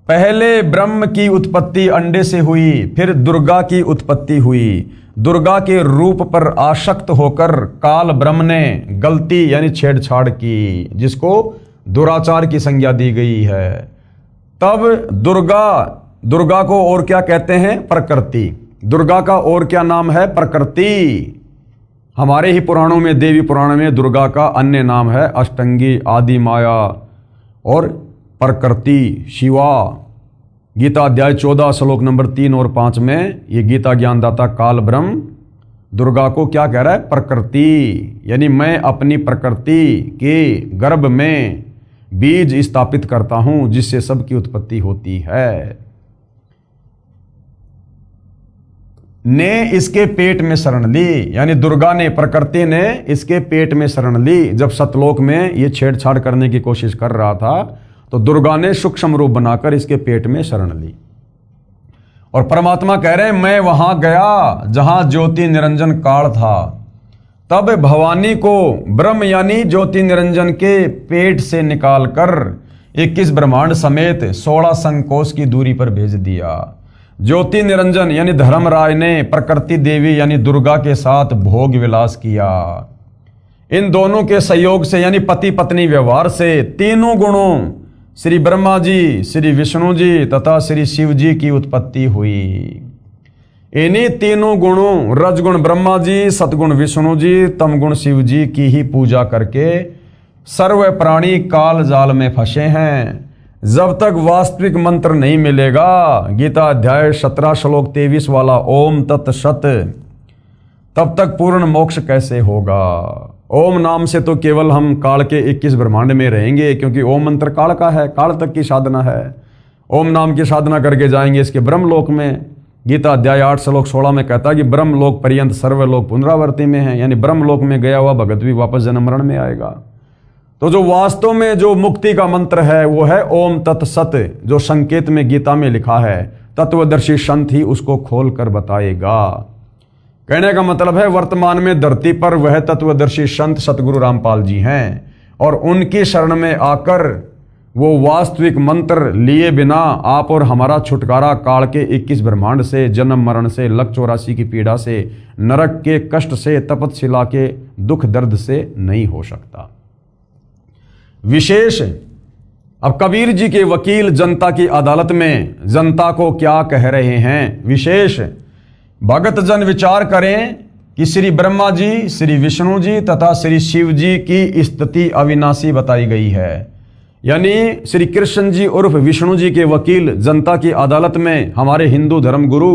A: पहले ब्रह्म की उत्पत्ति अंडे से हुई, फिर दुर्गा की उत्पत्ति हुई। दुर्गा के रूप पर आसक्त होकर काल ब्रह्म ने गलती यानी छेड़छाड़ की, जिसको दुराचार की संज्ञा दी गई है। तब दुर्गा को और क्या कहते हैं? प्रकृति। दुर्गा का और क्या नाम है? प्रकृति। हमारे ही पुराणों में, देवी पुराण में दुर्गा का अन्य नाम है अष्टंगी, आदि माया और प्रकृति, शिवा। गीता अध्याय 14 श्लोक नंबर 3 और 5 में ये गीता ज्ञानदाता काल ब्रह्म दुर्गा को क्या कह रहा है? प्रकृति, यानी मैं अपनी प्रकृति के गर्भ में बीज स्थापित करता हूं जिससे सबकी उत्पत्ति होती है। ने इसके पेट में शरण ली, यानी दुर्गा ने, प्रकृति ने इसके पेट में शरण ली। जब सतलोक में ये छेड़छाड़ करने की कोशिश कर रहा था तो दुर्गा ने सूक्ष्म रूप बनाकर इसके पेट में शरण ली। और परमात्मा कह रहे हैं मैं वहां गया जहां ज्योति निरंजन काल था, तब भवानी को ब्रह्म यानी ज्योति निरंजन के पेट से निकालकर 21 ब्रह्मांड समेत 16 संकोश की दूरी पर भेज दिया। ज्योति निरंजन यानी धर्मराज ने प्रकृति देवी यानी दुर्गा के साथ भोग विलास किया। इन दोनों के सहयोग से यानी पति पत्नी व्यवहार से तीनों गुणों श्री ब्रह्मा जी, श्री विष्णु जी तथा श्री शिव जी की उत्पत्ति हुई। इन्हीं तीनों गुणों रजगुण ब्रह्मा जी, सतगुण विष्णु जी, तमगुण शिव जी की ही पूजा करके सर्व प्राणी काल जाल में फंसे हैं। जब तक वास्तविक मंत्र नहीं मिलेगा, गीता अध्याय 17 श्लोक 23 वाला ओम तत्सत, तब तक पूर्ण मोक्ष कैसे होगा। ओम नाम से तो केवल हम काल के 21 ब्रह्मांड में रहेंगे, क्योंकि ओम मंत्र काल का है, काल तक की साधना है। ओम नाम की साधना करके जाएंगे इसके ब्रह्मलोक में। गीता अध्याय 8 श्लोक 16 में कहता है कि ब्रह्मलोक पर्यंत सर्वलोक पुनरावर्ती में है, यानी ब्रह्मलोक में गया हुआ भगत भी वापस जन्म मरण में आएगा। तो जो वास्तव में जो मुक्ति का मंत्र है वो है ओम तत्सत, जो संकेत में गीता में लिखा है। तत्वदर्शी संत ही उसको खोल कर बताएगा। कहने का मतलब है वर्तमान में धरती पर वह तत्वदर्शी संत सतगुरु रामपाल जी हैं, और उनकी शरण में आकर वो वास्तविक मंत्र लिए बिना आप और हमारा छुटकारा काल के 21 ब्रह्मांड से, जन्म मरण से, लक 84 की पीड़ा से, नरक के कष्ट से, तपतशिला के दुख दर्द से नहीं हो सकता। विशेष अब कबीर जी के वकील जनता की अदालत में जनता को क्या कह रहे हैं। विशेष भगत जन विचार करें कि श्री ब्रह्मा जी, श्री विष्णु जी तथा श्री शिव जी की स्थिति अविनाशी बताई गई है। यानी श्री कृष्ण जी उर्फ विष्णु जी के वकील जनता की अदालत में हमारे हिंदू धर्म गुरु,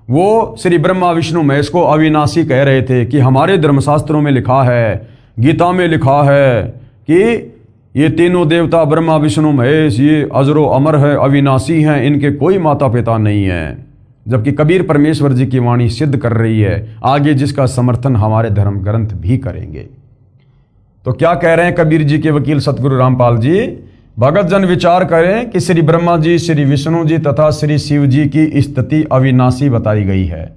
A: वो श्री ब्रह्मा विष्णु महेश को अविनाशी कह रहे थे कि हमारे धर्मशास्त्रों में लिखा है, गीता में लिखा है कि ये तीनों देवता ब्रह्मा विष्णु महेश ये अजरो अमर है, अविनाशी हैं, इनके कोई माता पिता नहीं है। जबकि कबीर परमेश्वर जी की वाणी सिद्ध कर रही है, आगे जिसका समर्थन हमारे धर्म ग्रंथ भी करेंगे। तो क्या कह रहे हैं कबीर जी के वकील सतगुरु रामपाल जी। भगत जन विचार करें कि श्री ब्रह्मा जी, श्री विष्णु जी तथा श्री शिव जी की स्थिति अविनाशी बताई गई है।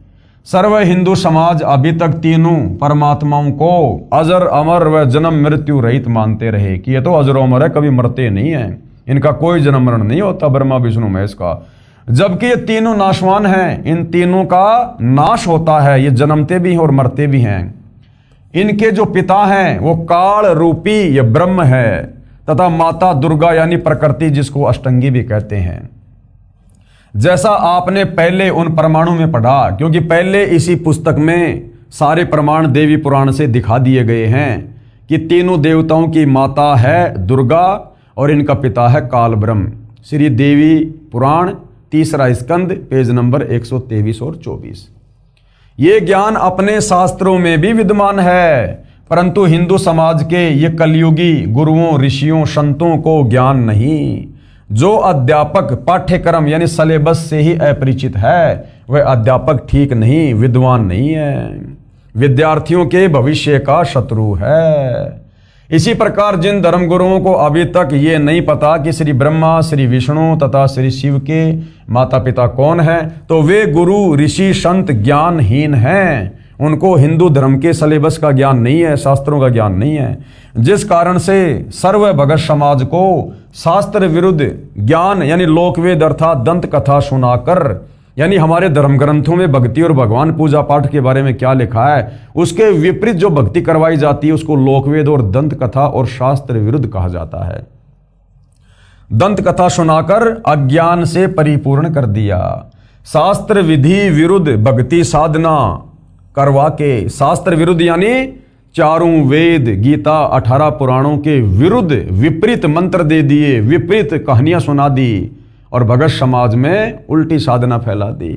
A: सर्व हिंदू समाज अभी तक तीनों परमात्माओं को अजर अमर व जन्म मृत्यु रहित मानते रहे कि ये तो अजर अमर है, कभी मरते नहीं है, इनका कोई जन्म मरण नहीं होता ब्रह्मा विष्णु महेश का। जबकि ये तीनों नाशवान हैं, इन तीनों का नाश होता है, ये जन्मते भी हैं और मरते भी हैं। इनके जो पिता हैं वो काल रूपी ये ब्रह्म है तथा माता दुर्गा यानी प्रकृति, जिसको अष्टंगी भी कहते हैं। जैसा आपने पहले उन परमाणु में पढ़ा, क्योंकि पहले इसी पुस्तक में सारे प्रमाण देवी पुराण से दिखा दिए गए हैं कि तीनों देवताओं की माता है दुर्गा और इनका पिता है काल ब्रह्म। श्री देवी पुराण 3रा स्कंद पेज नंबर 123 और 24। ये ज्ञान अपने शास्त्रों में भी विद्यमान है, परंतु हिंदू समाज के ये कलयुगी गुरुओं, ऋषियों, संतों को ज्ञान नहीं। जो अध्यापक पाठ्यक्रम यानी सिलेबस से ही अपरिचित है वह अध्यापक ठीक नहीं, विद्वान नहीं है, विद्यार्थियों के भविष्य का शत्रु है। इसी प्रकार जिन धर्मगुरुओं को अभी तक ये नहीं पता कि श्री ब्रह्मा, श्री विष्णु तथा श्री शिव के माता पिता कौन हैं, तो वे गुरु, ऋषि, संत ज्ञानहीन हैं। उनको हिंदू धर्म के सिलेबस का ज्ञान नहीं है, शास्त्रों का ज्ञान नहीं है, जिस कारण से सर्व भगत समाज को शास्त्र विरुद्ध ज्ञान यानी लोकवेद अर्थात दंत कथा सुनाकर, यानी हमारे धर्म ग्रंथों में भक्ति और भगवान पूजा पाठ के बारे में क्या लिखा है उसके विपरीत जो भक्ति करवाई जाती है उसको लोकवेद और दंत कथा और शास्त्र विरुद्ध कहा जाता है। दंत कथा सुनाकर अज्ञान से परिपूर्ण कर दिया। शास्त्र विधि विरुद्ध भक्ति साधना करवा के, शास्त्र विरुद्ध यानी चारों वेद, गीता, 18 पुराणों के विरुद्ध विपरीत मंत्र दे दिए, विपरीत कहानियां सुना दी और भगत समाज में उल्टी साधना फैला दी।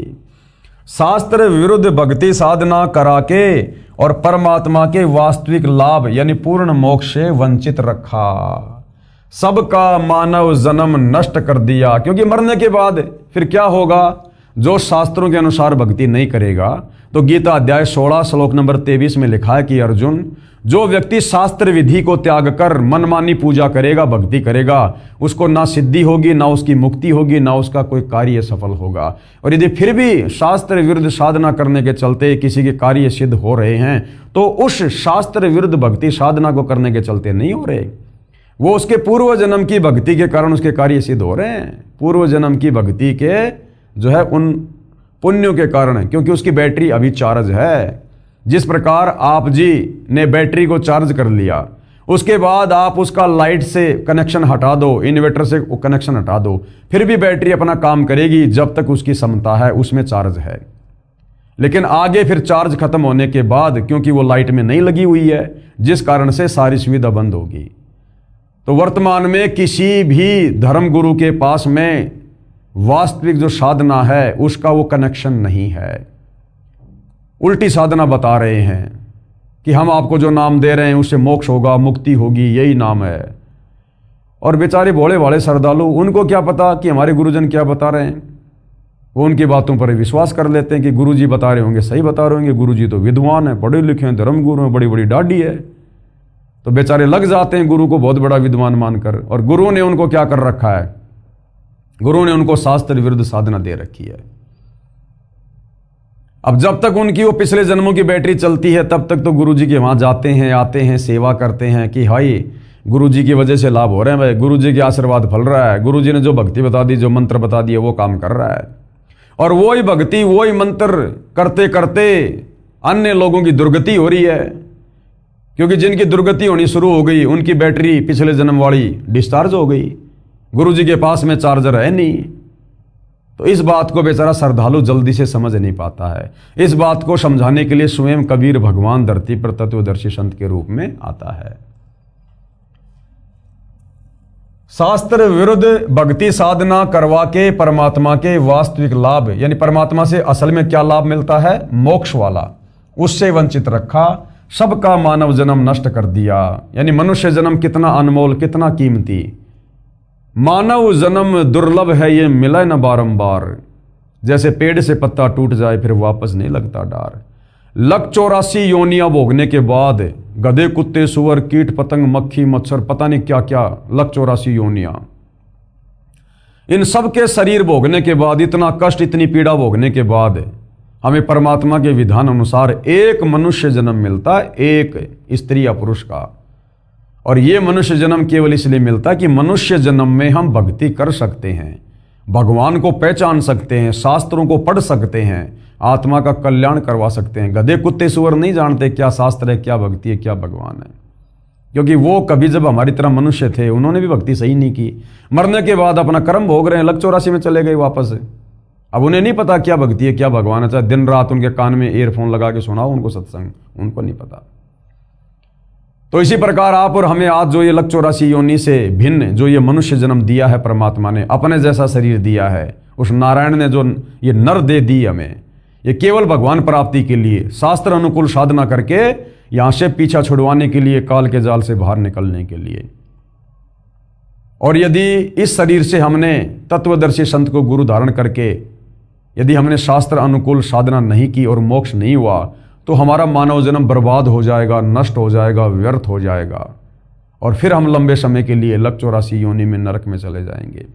A: शास्त्र विरुद्ध भक्ति साधना करा के और परमात्मा के वास्तविक लाभ यानी पूर्ण मोक्ष से वंचित रखा। सबका मानव जन्म नष्ट कर दिया। क्योंकि मरने के बाद फिर क्या होगा? जो शास्त्रों के अनुसार भक्ति नहीं करेगा, तो गीता अध्याय 16 श्लोक नंबर 23 में लिखा है कि अर्जुन, जो व्यक्ति शास्त्र विधि को त्याग कर मनमानी पूजा करेगा, भक्ति करेगा, उसको ना सिद्धि होगी, ना उसकी मुक्ति होगी, ना उसका कोई कार्य सफल होगा। और यदि फिर भी शास्त्र विरुद्ध साधना करने के चलते किसी के कार्य सिद्ध हो रहे हैं, तो उस शास्त्र विरुद्ध भक्ति साधना को करने के चलते नहीं हो रहे, वो उसके पूर्व जन्म की भक्ति के कारण उसके कार्य सिद्ध हो रहे हैं। पूर्व जन्म की भक्ति के जो है उन पुण्यों के कारण, क्योंकि उसकी बैटरी अभी चार्ज है। जिस प्रकार आप जी ने बैटरी को चार्ज कर लिया, उसके बाद आप उसका लाइट से कनेक्शन हटा दो, इन्वर्टर से कनेक्शन हटा दो, फिर भी बैटरी अपना काम करेगी जब तक उसकी क्षमता है, उसमें चार्ज है। लेकिन आगे फिर चार्ज खत्म होने के बाद, क्योंकि वो लाइट में नहीं लगी हुई है, जिस कारण से सारी सुविधा बंद होगी। तो वर्तमान में किसी भी धर्म गुरु के पास में वास्तविक जो साधना है उसका वो कनेक्शन नहीं है। उल्टी साधना बता रहे हैं कि हम आपको जो नाम दे रहे हैं उससे मोक्ष होगा, मुक्ति होगी, यही नाम है। और बेचारे भोले भाले श्रद्धालु, उनको क्या पता कि हमारे गुरुजन क्या बता रहे हैं। वो उनकी बातों पर विश्वास कर लेते हैं कि गुरुजी बता रहे होंगे, सही बता रहे होंगे, गुरुजी तो विद्वान है, पढ़े लिखे हैं, धर्मगुरु हैं, बड़ी बड़ी दाढ़ी है। तो बेचारे लग जाते हैं गुरु को बहुत बड़ा विद्वान मानकर। और गुरु ने उनको क्या कर रखा है? गुरु ने उनको शास्त्र विरुद्ध साधना दे रखी है। अब जब तक उनकी वो पिछले जन्मों की बैटरी चलती है, तब तक तो गुरुजी के वहां जाते हैं, आते हैं, सेवा करते हैं कि हाई गुरुजी की वजह से लाभ हो रहे हैं, भाई गुरुजी के आशीर्वाद फल रहा है, गुरुजी ने जो भक्ति बता दी, जो मंत्र बता दिए, वो काम कर रहा है। और वही भक्ति, वही मंत्र करते करते अन्य लोगों की दुर्गति हो रही है। क्योंकि जिनकी दुर्गति होनी शुरू हो गई, उनकी बैटरी पिछले जन्म वाली डिस्चार्ज हो गई, गुरुजी के पास में चार्जर है नहीं। तो इस बात को बेचारा श्रद्धालु जल्दी से समझ नहीं पाता है। इस बात को समझाने के लिए स्वयं कबीर भगवान धरती पर तत्वदर्शी संत के रूप में आता है। शास्त्र विरुद्ध भक्ति साधना करवा के परमात्मा के वास्तविक लाभ, यानी परमात्मा से असल में क्या लाभ मिलता है, मोक्ष वाला, उससे वंचित रखा। सबका मानव जन्म नष्ट कर दिया। यानी मनुष्य जन्म कितना अनमोल, कितना कीमती। मानव जन्म दुर्लभ है, ये मिला न बारंबार। जैसे पेड़ से पत्ता टूट जाए फिर वापस नहीं लगता डार। 184 योनियां भोगने के बाद गधे, कुत्ते, सुअर, कीट पतंग, मक्खी, मच्छर, पता नहीं क्या क्या 184 योनियां, इन सब के शरीर भोगने के बाद, इतना कष्ट, इतनी पीड़ा भोगने के बाद हमें परमात्मा के विधान अनुसार एक मनुष्य जन्म मिलता है, एक स्त्री या पुरुष का। और ये मनुष्य जन्म केवल इसलिए मिलता है कि मनुष्य जन्म में हम भक्ति कर सकते हैं, भगवान को पहचान सकते हैं, शास्त्रों को पढ़ सकते हैं, आत्मा का कल्याण करवा सकते हैं। गधे, कुत्ते, सुअर नहीं जानते क्या शास्त्र है, क्या भक्ति है, क्या भगवान है। क्योंकि वो कभी जब हमारी तरह मनुष्य थे, उन्होंने भी भक्ति सही नहीं की। मरने के बाद अपना कर्म भोग रहे हैं, 184 में चले गए वापस। अब उन्हें नहीं पता क्या भक्ति है, क्या भगवान है। चाहे दिन रात उनके कान में ईयरफोन लगा के सुनाओ उनको सत्संग, उनको नहीं पता। तो इसी प्रकार आप और हमें आज जो ये 184 योनि से भिन्न जो ये मनुष्य जन्म दिया है, परमात्मा ने अपने जैसा शरीर दिया है, उस नारायण ने जो ये नर दे दी हमें, ये केवल भगवान प्राप्ति के लिए, शास्त्र अनुकूल साधना करके यहां से पीछा छुड़वाने के लिए, काल के जाल से बाहर निकलने के लिए। और यदि इस शरीर से हमने तत्वदर्शी संत को गुरु धारण करके यदि हमने शास्त्र अनुकूल साधना नहीं की और मोक्ष नहीं हुआ, तो हमारा मानव जन्म बर्बाद हो जाएगा, नष्ट हो जाएगा, व्यर्थ हो जाएगा। और फिर हम लंबे समय के लिए 184 योनि में नरक में चले जाएंगे।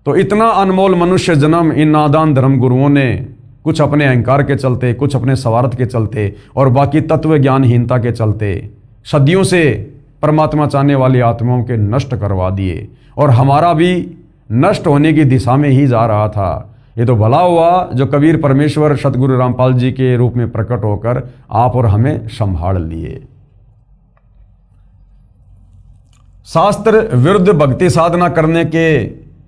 A: तो इतना अनमोल मनुष्य जन्म इन नादान धर्म गुरुओं ने कुछ अपने अहंकार के चलते, कुछ अपने स्वार्थ के चलते और बाकी तत्व ज्ञानहीनता के चलते सदियों से परमात्मा चाहने वाली आत्माओं के नष्ट करवा दिए। और हमारा भी नष्ट होने की दिशा में ही जा रहा था। ये तो भला हुआ जो कबीर परमेश्वर सतगुरु रामपाल जी के रूप में प्रकट होकर आप और हमें संभाल लिए। शास्त्र विरुद्ध भक्ति साधना करने के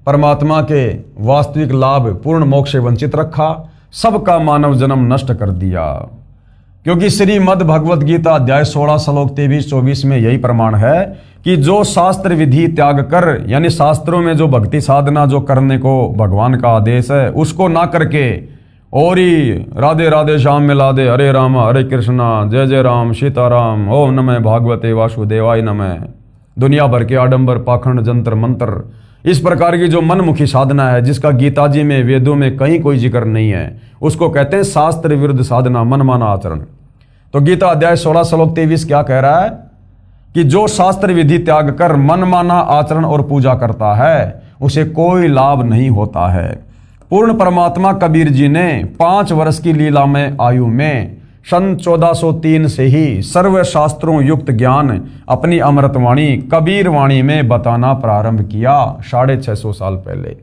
A: परमात्मा के वास्तविक लाभ पूर्ण मोक्ष से वंचित रखा, सबका मानव जन्म नष्ट कर दिया। क्योंकि श्रीमद् भगवत गीता अध्याय 16 श्लोक 23-24 में यही प्रमाण है कि जो शास्त्र विधि त्याग कर, यानी शास्त्रों में जो भक्ति साधना जो करने को भगवान का आदेश है, उसको ना करके और ही राधे राधे श्याम मिला दे, हरे राम हरे कृष्णा, जय जय राम सीताराम, ओम नमः भागवते वासुदेवाय नमः, दुनिया भर के आडंबर, पाखंड, जंतर मंत्र, इस प्रकार की जो मनमुखी साधना है, जिसका गीता जी में, वेदों में कहीं कोई जिक्र नहीं है, उसको कहते हैं शास्त्र विरुद्ध साधना, मनमाना आचरण। तो गीता अध्याय 16 श्लोक 23 क्या कह रहा है कि जो शास्त्र विधि त्याग कर मनमाना आचरण और पूजा करता है, उसे कोई लाभ नहीं होता है। पूर्ण परमात्मा कबीर जी ने 5 वर्ष की लीला में आयु में सन 1403 से ही सर्व शास्त्रों युक्त ज्ञान अपनी अमृतवाणी कबीर वाणी में बताना प्रारंभ किया, 650 साल पहले।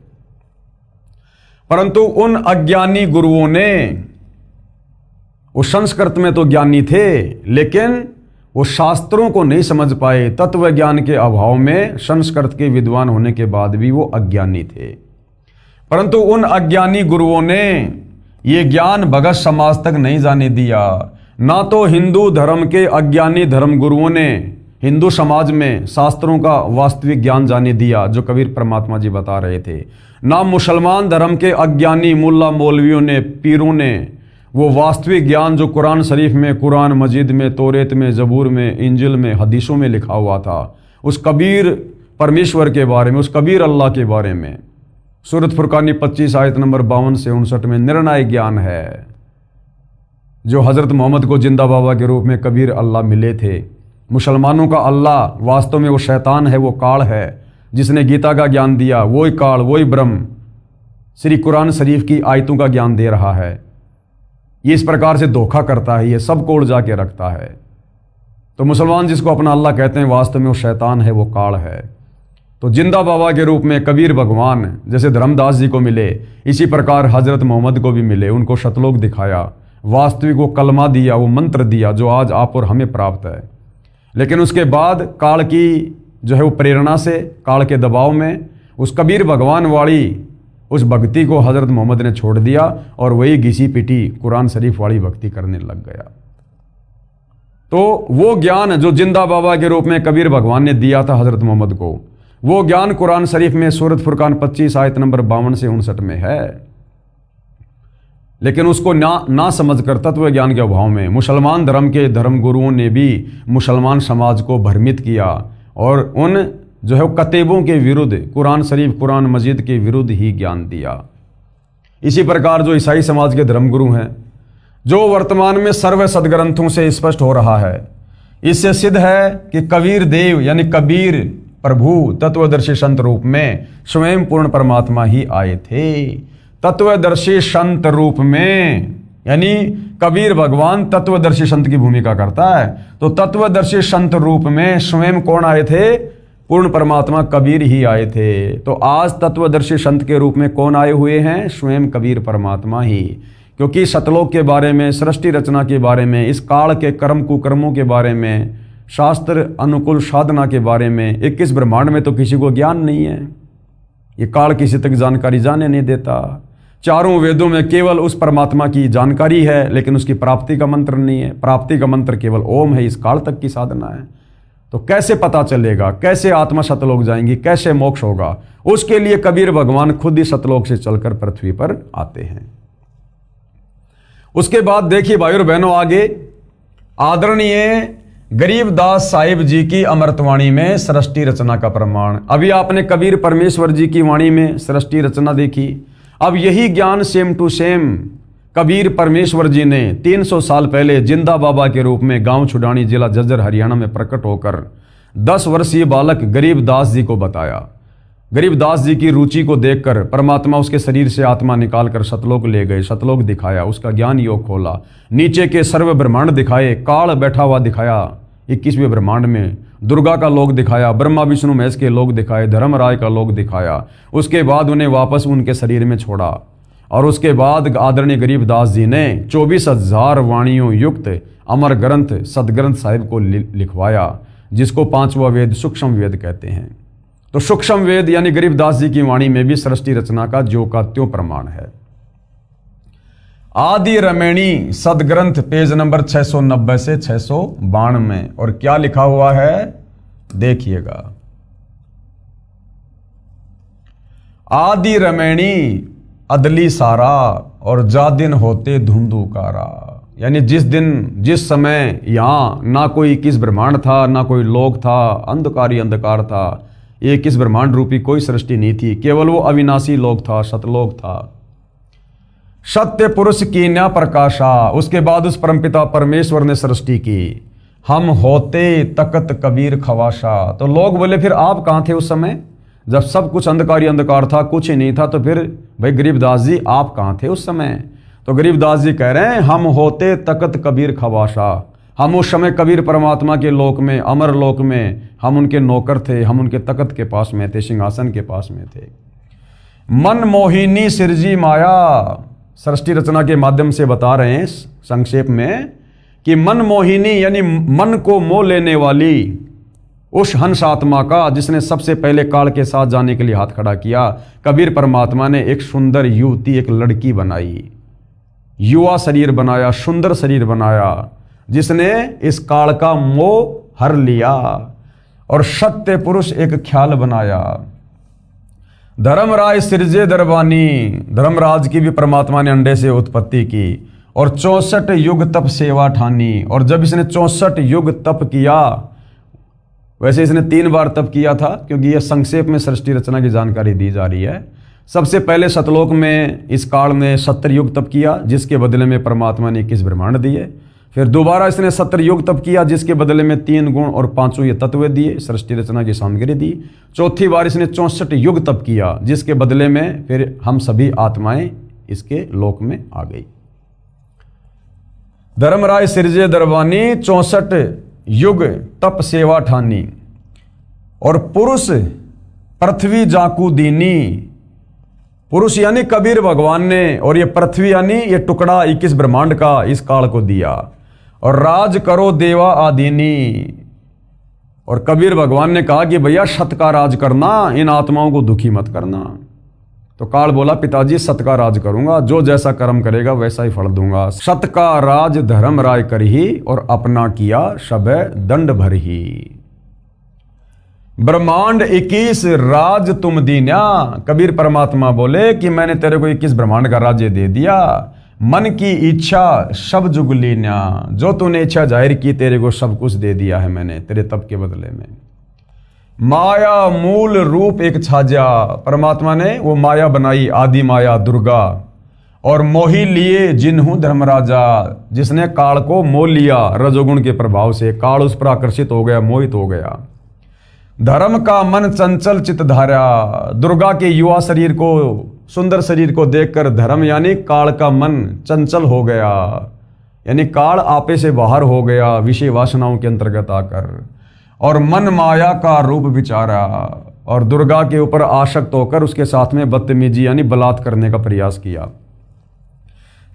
A: परंतु उन अज्ञानी गुरुओं ने, वो संस्कृत में तो ज्ञानी थे, लेकिन वो शास्त्रों को नहीं समझ पाए। तत्व ज्ञान के अभाव में संस्कृत के विद्वान होने के बाद भी वो अज्ञानी थे। परंतु उन अज्ञानी गुरुओं ने ये ज्ञान भगत समाज तक नहीं जाने दिया। ना तो हिंदू धर्म के अज्ञानी धर्म गुरुओं ने हिंदू समाज में शास्त्रों का वास्तविक ज्ञान जाने दिया, जो कबीर परमात्मा जी बता रहे थे। ना मुसलमान धर्म के अज्ञानी मुल्ला मौलवियों ने, पीरों ने वो वास्तविक ज्ञान जो कुरान शरीफ में, कुरान मजीद में, तौरेत में, जबूर में, इंजिल में, हदीसों में लिखा हुआ था, उस कबीर परमेश्वर के बारे में, उस कबीर अल्लाह के बारे में। सूरत फुरकानी 25 आयत नंबर 52 से 59 में निर्णायक ज्ञान है, जो हजरत मोहम्मद को जिंदा बाबा के रूप में कबीर अल्लाह मिले थे। मुसलमानों का अल्लाह वास्तव में वो शैतान है, वो काल है जिसने गीता का ज्ञान दिया। वही काल, वही ब्रह्म श्री कुरान शरीफ की आयतों का ज्ञान दे रहा है। ये इस प्रकार से धोखा करता है, ये सबको उलझा के रखता है। तो मुसलमान जिसको अपना अल्लाह कहते हैं, वास्तव में वो शैतान है, वो काल है। तो जिंदा बाबा के रूप में कबीर भगवान जैसे धर्मदास जी को मिले, इसी प्रकार हजरत मोहम्मद को भी मिले। उनको शतलोक दिखाया, वास्तविक वो कलमा दिया, वो मंत्र दिया, जो आज आप और हमें प्राप्त है। लेकिन उसके बाद काल की जो है वो प्रेरणा से, काल के दबाव में उस कबीर भगवान वाली उस भक्ति को हजरत मोहम्मद ने छोड़ दिया और वही घिसी पिटी कुरान शरीफ वाली भक्ति करने लग गया। तो वो ज्ञान जो जिंदा बाबा के रूप में कबीर भगवान ने दिया था हजरत मोहम्मद को, वो ज्ञान कुरान शरीफ में सूरत फुरकान 25 आयत नंबर 52 से 59 में है। लेकिन उसको ना समझकर तत्व ज्ञान के अभाव में मुसलमान धर्म के धर्म गुरुओं ने भी मुसलमान समाज को भ्रमित किया और उन जो है वो कतेबों के विरुद्ध, कुरान शरीफ, कुरान मजीद के विरुद्ध ही ज्ञान दिया। इसी प्रकार जो ईसाई समाज के धर्मगुरु हैं, जो वर्तमान में सर्व सदग्रंथों से स्पष्ट हो रहा है, इससे सिद्ध है कि कबीर देव यानी कबीर प्रभु तत्वदर्शी संत रूप में स्वयं पूर्ण परमात्मा ही आए थे। तत्वदर्शी संत रूप में यानी कबीर भगवान तत्वदर्शी संत की भूमिका करता है। तो तत्वदर्शी संत रूप में स्वयं कौन आए थे? पूर्ण परमात्मा कबीर ही आए थे। तो आज तत्वदर्शी संत के रूप में कौन आए हुए हैं? स्वयं कबीर परमात्मा ही। क्योंकि सतलोक के बारे में, सृष्टि रचना के बारे में, इस काल के कर्म कुकर्मों के बारे में, शास्त्र अनुकूल साधना के बारे में 21 ब्रह्मांड में तो किसी को ज्ञान नहीं है। ये काल किसी तक जानकारी जाने नहीं देता। चारों वेदों में केवल उस परमात्मा की जानकारी है, लेकिन उसकी प्राप्ति का मंत्र नहीं है। प्राप्ति का मंत्र केवल ओम है, इस काल तक की साधना है। तो कैसे पता चलेगा? कैसे आत्मा सतलोक जाएंगी? कैसे मोक्ष होगा? उसके लिए कबीर भगवान खुद ही सतलोक से चलकर पृथ्वी पर आते हैं। उसके बाद देखिए भाइयों और बहनों, आगे आदरणीय गरीबदास साहिब जी की अमृतवाणी में सृष्टि रचना का प्रमाण। अभी आपने कबीर परमेश्वर जी की वाणी में सृष्टि रचना देखी। अब यही ज्ञान सेम टू सेम कबीर परमेश्वर जी ने 300 साल पहले जिंदा बाबा के रूप में गांव छुडानी, जिला झज्जर, हरियाणा में प्रकट होकर 10 वर्षीय बालक गरीबदास जी को बताया। गरीबदास जी की रुचि को देखकर परमात्मा उसके शरीर से आत्मा निकालकर सतलोक ले गए। सतलोक दिखाया, उसका ज्ञान योग खोला, नीचे के सर्व ब्रह्मांड दिखाए, काल बैठा हुआ दिखाया 21वें ब्रह्मांड में, दुर्गा का लोक दिखाया, ब्रह्मा विष्णु महेश के लोक दिखाए, धर्मराय का लोक दिखाया। उसके बाद उन्हें वापस उनके शरीर में छोड़ा और उसके बाद आदरणीय गरीबदास जी ने 24,000 वाणियों युक्त अमर ग्रंथ सदग्रंथ साहिब को लिखवाया, जिसको 5वां वेद सूक्ष्म वेद कहते हैं। तो सूक्ष्म वेद यानी गरीबदास जी की वाणी में भी सृष्टि रचना का ज्यों का त्यों प्रमाण है। आदि रमणी सदग्रंथ पेज नंबर 690 से 692 में, और क्या लिखा हुआ है देखिएगा। आदि रमणी अदली सारा और जादिन होते धुंधुकारा। यानी जिस समय यहाँ ना कोई 21 ब्रह्मांड था, ना कोई लोक था, अंधकार ही अंधकार था, 21 ब्रह्मांड रूपी कोई सृष्टि नहीं थी, केवल वो अविनाशी लोक था, सतलोक था। सत्य पुरुष की न्या प्रकाशा, उसके बाद उस परमपिता परमेश्वर ने सृष्टि की। हम होते तकत कबीर खवाशा, तो लोग बोले फिर आप कहाँ थे उस समय जब सब कुछ अंधकार ही अंधकार था, कुछ ही नहीं था, तो फिर भाई गरीबदास जी आप कहाँ थे उस समय? तो गरीबदास जी कह रहे हैं हम होते तकत कबीर खवाशा, हम उस समय कबीर परमात्मा के लोक में, अमर लोक में हम उनके नौकर थे, हम उनके तकत के पास में थे, सिंहासन के पास में थे। मन मोहिनी सिरजी माया, सृष्टि रचना के माध्यम से बता रहे हैं संक्षेप में कि मन मोहिनी यानी मन को मोह लेने वाली उस हंस आत्मा का जिसने सबसे पहले काल के साथ जाने के लिए हाथ खड़ा किया, कबीर परमात्मा ने एक सुंदर युवती, एक लड़की बनाई, युवा शरीर बनाया, सुंदर शरीर बनाया, जिसने इस काल का मोह हर लिया और सत्य पुरुष एक ख्याल बनाया। धर्मराज सिरजे दरबानी, धर्मराज की भी परमात्मा ने अंडे से उत्पत्ति की और 64 युग तप सेवा ठानी। और जब इसने 64 युग तप किया, वैसे इसने 3 बार तप किया था क्योंकि यह संक्षेप में सृष्टि रचना की जानकारी दी जा रही है। सबसे पहले सतलोक में इस काल में 70 युग तप किया, जिसके बदले में परमात्मा ने 21 ब्रह्मांड दिए। फिर दोबारा इसने 70 युग तप किया, जिसके बदले में 3 गुण और 5 ये तत्व दिए, सृष्टि रचना की सामग्री दी। चौथी बार इसने 64 युग तप किया, जिसके बदले में फिर हम सभी आत्माएं इसके लोक में आ गई। धर्मराज सिरजे दरबानी 64 युग तप सेवा ठानी और पुरुष पृथ्वी जाकू दीनी, पुरुष यानी कबीर भगवान ने, और ये पृथ्वी यानी ये टुकड़ा 21 ब्रह्मांड का इस काल को दिया। और राज करो देवा आदीनी, और कबीर भगवान ने कहा कि भैया सत का राज करना, इन आत्माओं को दुखी मत करना। तो काल बोला पिताजी सत का राज करूंगा, जो जैसा कर्म करेगा वैसा ही फल दूंगा। सत का राज धर्म राय करही और अपना किया सबे दंड भरही। ब्रह्मांड 21 राज तुम दीन्या, कबीर परमात्मा बोले कि मैंने तेरे को 21 ब्रह्मांड का राज्य दे दिया। मन की इच्छा सब जुग लीन्या, जो तूने इच्छा जाहिर की तेरे को सब कुछ दे दिया है मैंने तेरे तप के बदले में। माया मूल रूप एक छाजा, परमात्मा ने वो माया बनाई, आदि माया दुर्गा, और मोही लिए जिन्हू धर्मराजा, जिसने काल को मोह लिया रजोगुण के प्रभाव से, काल उस पर आकर्षित हो गया, मोहित हो गया। धर्म का मन चंचल चित धारा, दुर्गा के युवा शरीर को, सुंदर शरीर को देखकर धर्म यानी काल का मन चंचल हो गया, यानी काल आपे से बाहर हो गया विषय वासनाओं के अंतर्गत आकर, और मन माया का रूप विचारा, और दुर्गा के ऊपर आसक्त होकर उसके साथ में बदतमीजी यानी बलात् करने का प्रयास किया।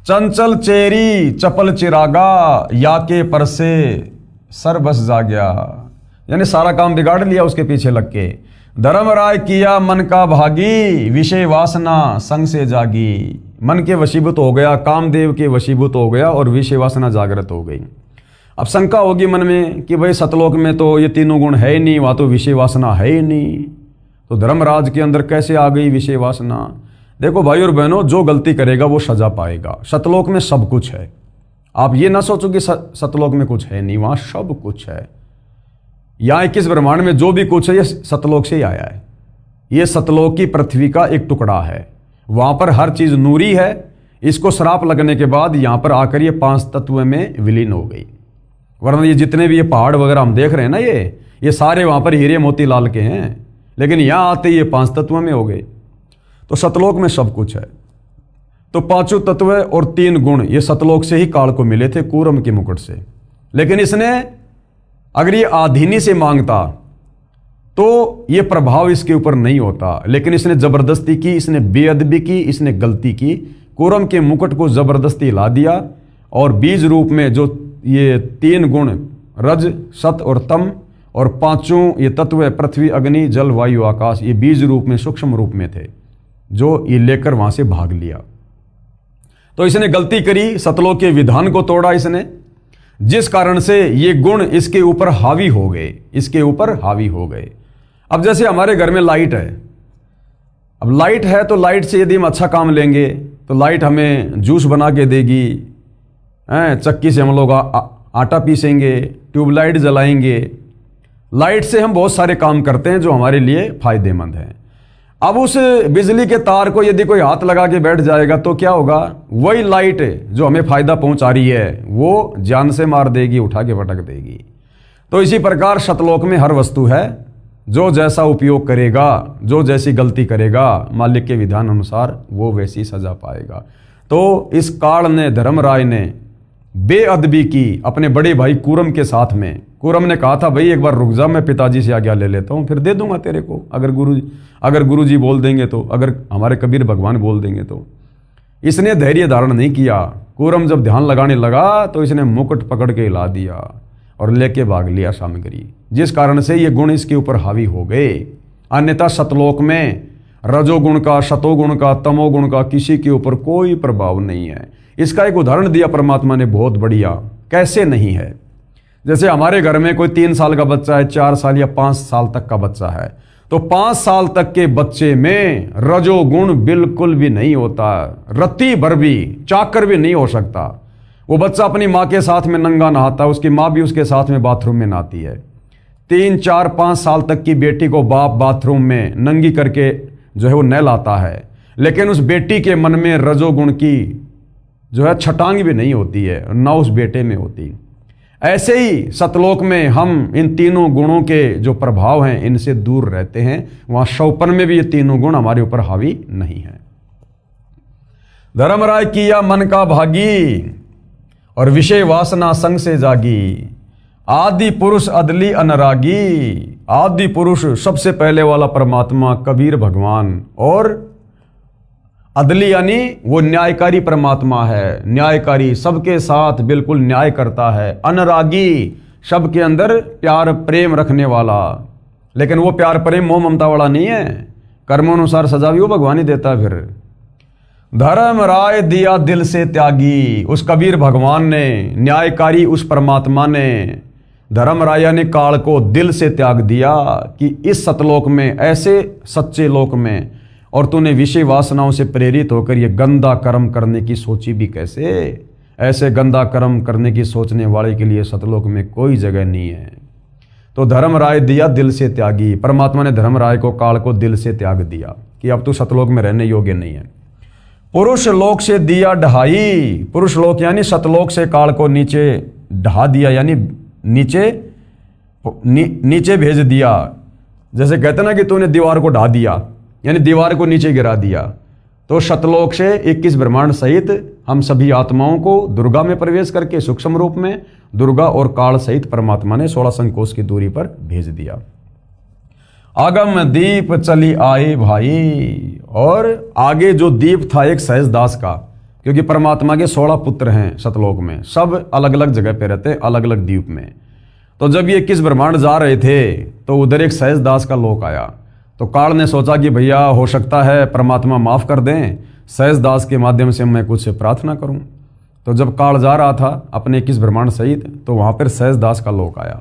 A: चंचल चेरी चपल चिरागा, या के पर से सर बस जा गया, यानी सारा काम बिगाड़ लिया उसके पीछे लग के। धर्मराय किया मन का भागी, विषय वासना संग से जागी, मन के वशीभूत हो गया, कामदेव के वशीभूत हो गया और विषय वासना जागृत हो गई। अब शंका होगी मन में कि भाई सतलोक में तो ये तीनों गुण है ही नहीं, वहाँ तो विषय वासना है ही नहीं, तो धर्मराज के अंदर कैसे आ गई विषय वासना? देखो भाई और बहनों, जो गलती करेगा वो सजा पाएगा। सतलोक में सब कुछ है, आप ये ना सोचो कि सतलोक में कुछ है नहीं, वहाँ सब कुछ है। यहाँ 21 ब्रह्मांड में जो भी कुछ है ये सतलोक से ही आया है। ये सतलोक की पृथ्वी का एक टुकड़ा है, वहाँ पर हर चीज़ नूरी है। इसको श्राप लगने के बाद यहाँ पर आकर ये 5 तत्व में विलीन हो गई, वरना ये जितने भी ये पहाड़ वगैरह हम देख रहे हैं ना, ये सारे वहाँ पर हीरे मोती लाल के हैं, लेकिन यहाँ आते ये 5 तत्व में हो गए। तो सतलोक में सब कुछ है। तो 5 तत्व और 3 गुण ये सतलोक से ही काल को मिले थे, कूरम के मुकुट से। लेकिन इसने अगर ये आधीनी से मांगता तो ये प्रभाव इसके ऊपर नहीं होता, लेकिन इसने जबरदस्ती की, इसने बेअदबी की, इसने गलती की, कूरम के मुकुट को जबरदस्ती हिला दिया, और बीज रूप में जो ये 3 गुण रज सत और तम और 5 ये तत्व पृथ्वी अग्नि जल वायु आकाश, ये बीज रूप में सूक्ष्म रूप में थे, जो ये लेकर वहां से भाग लिया। तो इसने गलती करी, सतलोक के विधान को तोड़ा इसने, जिस कारण से ये गुण इसके ऊपर हावी हो गए, इसके ऊपर हावी हो गए। अब जैसे हमारे घर में लाइट है, अब लाइट है तो लाइट से यदि हम अच्छा काम लेंगे तो लाइट हमें जूस बना के देगी, चक्की से हम लोग आटा पीसेंगे, ट्यूबलाइट जलाएंगे। लाइट से हम बहुत सारे काम करते हैं जो हमारे लिए फायदेमंद हैं। अब उस बिजली के तार को यदि कोई हाथ लगा के बैठ जाएगा तो क्या होगा? वही लाइट जो हमें फायदा पहुंचा रही है वो जान से मार देगी, उठा के पटक देगी। तो इसी प्रकार सतलोक में हर वस्तु है, जो जैसा उपयोग करेगा, जो जैसी गलती करेगा, मालिक के विधान अनुसार वो वैसी सजा पाएगा। तो इस काल ने, धर्मराय ने बेअदबी की अपने बड़े भाई कूरम के साथ में। कूरम ने कहा था भाई एक बार रुक जा, मैं पिताजी से आज्ञा ले लेता हूँ, फिर दे दूंगा तेरे को, अगर गुरुजी बोल देंगे तो, अगर हमारे कबीर भगवान बोल देंगे तो। इसने धैर्य धारण नहीं किया। कूरम जब ध्यान लगाने लगा तो इसने मुकुट पकड़ के हिला दिया और लेके भाग लिया सामग्री, जिस कारण से ये गुण इसके ऊपर हावी हो गए। अन्यथा सतलोक में रजोगुण का, सतोगुण का, तमोगुण का किसी के ऊपर कोई प्रभाव नहीं है। इसका एक उदाहरण दिया परमात्मा ने बहुत बढ़िया, कैसे नहीं है। जैसे हमारे घर में कोई 3 साल का बच्चा है, 4 साल या 5 साल तक का बच्चा है, तो 5 साल तक के बच्चे में रजोगुण बिल्कुल भी नहीं होता, रत्ती भर भी, चाकर भी नहीं हो सकता। वो बच्चा अपनी माँ के साथ में नंगा नहाता है, उसकी माँ भी उसके साथ में बाथरूम में नहाती है। 3, 4, 5 साल तक की बेटी को बाप बाथरूम में नंगी करके जो है वो नहलाता है, लेकिन उस बेटी के मन में रजोगुण की जो है छटांग भी नहीं होती है, ना उस बेटे में होती। ऐसे ही सतलोक में हम इन तीनों गुणों के जो प्रभाव हैं इनसे दूर रहते हैं। वहां शौपन में भी ये तीनों गुण हमारे ऊपर हावी नहीं है। धर्मराय किया मन का भागी और विषय वासना संग से जागी। आदि पुरुष अदली अनरागी। आदि पुरुष सबसे पहले वाला परमात्मा कबीर भगवान, और अदली यानी वो न्यायकारी परमात्मा है। न्यायकारी, सबके साथ बिल्कुल न्याय करता है। अनुरागी, सबके अंदर प्यार प्रेम रखने वाला, लेकिन वो प्यार प्रेम मोह ममता वाला नहीं है। कर्मानुसार सजा भी वो भगवान ही देता है। फिर धर्मराय दिया दिल से त्यागी। उस कबीर भगवान ने, न्यायकारी उस परमात्मा ने धर्मराया ने काल को दिल से त्याग दिया कि इस सतलोक में, ऐसे सच्चे लोक में, और तूने विषय वासनाओं से प्रेरित होकर ये गंदा कर्म करने की सोची भी कैसे? ऐसे गंदा कर्म करने की सोचने वाले के लिए सतलोक में कोई जगह नहीं है। तो धर्मराय दिया दिल से त्यागी। परमात्मा ने धर्मराय को, काल को दिल से त्याग दिया कि अब तू सतलोक में रहने योग्य नहीं है। पुरुष लोक से दिया ढहाई। पुरुष लोक यानी सतलोक से काल को नीचे ढहा दिया, यानी नीचे भेज दिया। जैसे कहते ना कि तूने दीवार को ढा दिया, यानी दीवार को नीचे गिरा दिया। तो सतलोक से 21 ब्रह्मांड सहित हम सभी आत्माओं को दुर्गा में प्रवेश करके सूक्ष्म रूप में दुर्गा और काल सहित परमात्मा ने 16 संकोच की दूरी पर भेज दिया। आगम दीप चली आए भाई। और आगे जो दीप था एक सहजदास का, क्योंकि परमात्मा के 16 पुत्र हैं सतलोक में, सब अलग अलग जगह पे रहते हैं, अलग अलग द्वीप में। तो जब ये 21 ब्रह्मांड जा रहे थे तो उधर एक सहजदास का लोक आया। तो काल ने सोचा कि भैया हो सकता है परमात्मा माफ कर दें, सहजदास के माध्यम से मैं कुछ प्रार्थना करूं। तो जब काल जा रहा था अपने 21 ब्रह्मांड सहित, तो वहां पर सहजदास का लोक आया।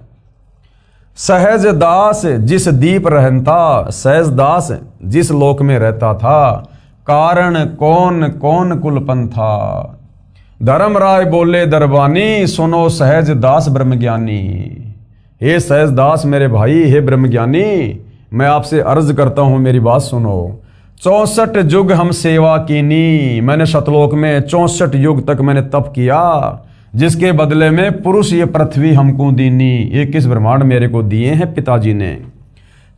A: सहजदास जिस दीप रहता, सहजदास जिस लोक में रहता था, कारण कौन कौन कुलपन था। धर्मराय बोले दरबानी, सुनो सहजदास ब्रह्मज्ञानी। हे सहजदास मेरे भाई, हे ब्रह्मज्ञानी, मैं आपसे अर्ज करता हूं, मेरी बात सुनो। 64 युग हम सेवा कीनी। मैंने सतलोक में 64 युग तक मैंने तप किया, जिसके बदले में पुरुष ये पृथ्वी हमको दीनी। 21 ब्रह्मांड मेरे को दिए हैं पिताजी ने।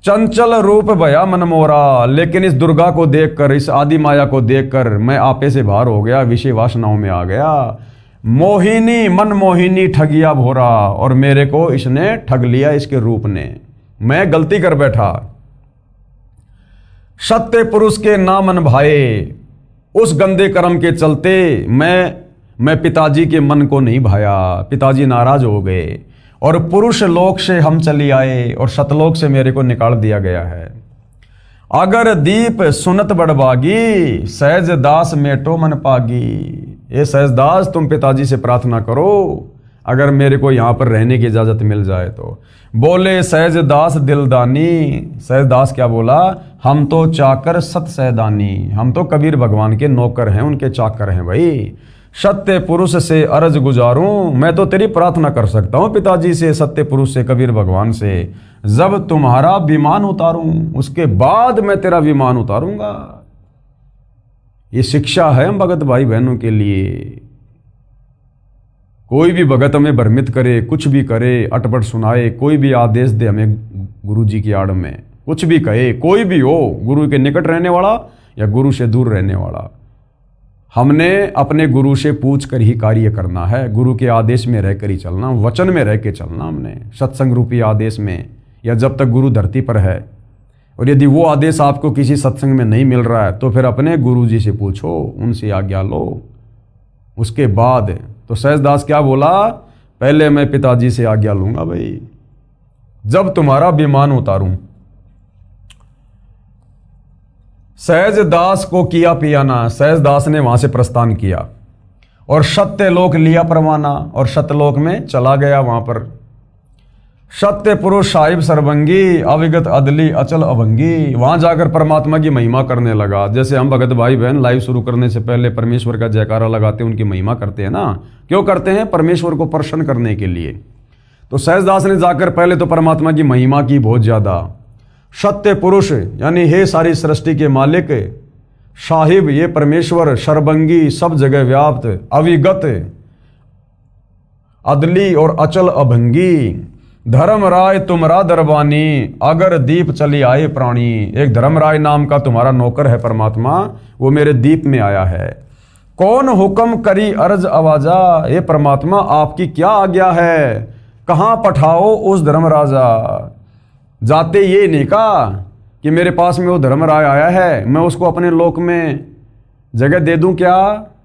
A: चंचल रूप भया मन मोरा। लेकिन इस दुर्गा को देखकर, इस आदि माया को देखकर मैं आपे से बाहर हो गया, विषय वासनाओं में आ गया। मोहिनी मन मोहिनी ठगिया भोरा। और मेरे को इसने ठग लिया, इसके रूप ने। मैं गलती कर बैठा। सत्य पुरुष के ना मन भाए। उस गंदे कर्म के चलते मैं पिताजी के मन को नहीं भाया, पिताजी नाराज हो गए और पुरुष लोक से हम चली आए और सतलोक से मेरे को निकाल दिया गया है। अगर दीप सुनत बड़बागी, सहजदास मेटो मन पागी। ये सहजदास तुम पिताजी से प्रार्थना करो, अगर मेरे को यहाँ पर रहने की इजाजत मिल जाए तो। बोले सहजदास दिलदानी। सहजदास क्या बोला? हम तो चाकर सत सहदानी। हम तो कबीर भगवान के नौकर हैं, उनके चाकर हैं भाई। सत्य पुरुष से अर्ज गुजारूं, मैं तो तेरी प्रार्थना कर सकता हूं पिताजी से, सत्य पुरुष से, कबीर भगवान से, जब तुम्हारा विमान उतारूं, उसके बाद मैं तेरा विमान उतारूंगा। ये शिक्षा है हम भगत भाई बहनों के लिए। कोई भी भगत हमें भ्रमित करे, कुछ भी करे, अटपट सुनाए, कोई भी आदेश दे हमें गुरु जी की आड़ में, कुछ भी कहे, कोई भी हो, गुरु के निकट रहने वाला या गुरु से दूर रहने वाला, हमने अपने गुरु से पूछ कर ही कार्य करना है। गुरु के आदेश में रहकर ही चलना, वचन में रह के चलना हमने, सत्संग रूपी आदेश में, या जब तक गुरु धरती पर है। और यदि वो आदेश आपको किसी सत्संग में नहीं मिल रहा है तो फिर अपने गुरु जी से पूछो, उनसे आज्ञा लो। उसके बाद तो सहजदास क्या बोला, पहले मैं पिताजी से आज्ञा लूंगा भाई, जब तुम्हारा विमान उतारूं। सहजदास को किया पियाना, सहजदास ने वहां से प्रस्थान किया और सत्यलोक लिया परवाना और सत्यलोक में चला गया। वहां पर सत्य पुरुष साहिब सर्वंगी, अविगत अदली अचल अभंगी, वहां जाकर परमात्मा की महिमा करने लगा। जैसे हम भगत भाई बहन लाइव शुरू करने से पहले परमेश्वर का जयकारा लगाते हैं, उनकी महिमा करते हैं ना। क्यों करते हैं? परमेश्वर को प्रसन्न करने के लिए। तो सहजदास ने जाकर पहले तो परमात्मा की महिमा की बहुत ज्यादा। सत्य पुरुष यानी हे सारी सृष्टि के मालिक, साहिब ये परमेश्वर, सर्वंगी सब जगह व्याप्त, अविगत अदली और अचल अभंगी, धर्मराय तुम्हारा दरबानी, अगर दीप चली आए प्राणी। एक धर्मराय नाम का तुम्हारा नौकर है परमात्मा, वो मेरे दीप में आया है। कौन हुक्म करी अर्ज आवाजा, ये परमात्मा आपकी क्या आज्ञा है, कहां पठाओ उस धर्मराजा। जाते ये नहीं कहा कि मेरे पास में वो धर्मराय आया है, मैं उसको अपने लोक में जगह दे दूं क्या,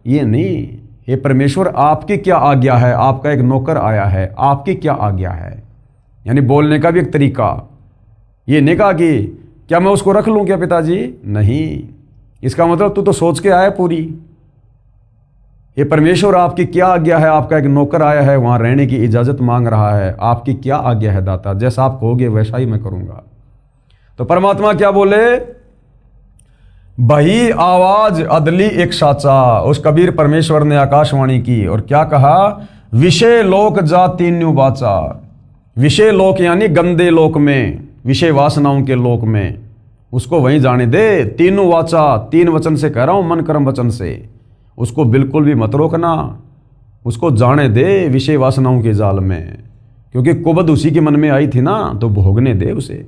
A: ये नहीं। ये परमेश्वर आपकी क्या आज्ञा है, आपका एक नौकर आया है, आपकी क्या आज्ञा है। यानी बोलने का भी एक तरीका। ये नहीं कहा कि क्या मैं उसको रख लूं क्या पिताजी, नहीं। इसका मतलब तू तो सोच के आया पूरी। ये परमेश्वर आपकी क्या आज्ञा है, आपका एक नौकर आया है, वहां रहने की इजाजत मांग रहा है, आपकी क्या आज्ञा है दाता, जैसा आप कहोगे वैसा ही मैं करूंगा। तो परमात्मा क्या बोले, बही आवाज अदली एक साचा। उस कबीर परमेश्वर ने आकाशवाणी की और क्या कहा, विषय लोक जा तीन्यू बाचा। विषय लोक यानी गंदे लोक में, विषय वासनाओं के लोक में, उसको वहीं जाने दे। तीनों वाचा, तीन वचन से कह रहा हूं, मन कर्म वचन से, उसको बिल्कुल भी मत रोकना, उसको जाने दे विषय वासनाओं के जाल में, क्योंकि कुबद उसी के मन में आई थी ना, तो भोगने दे उसे।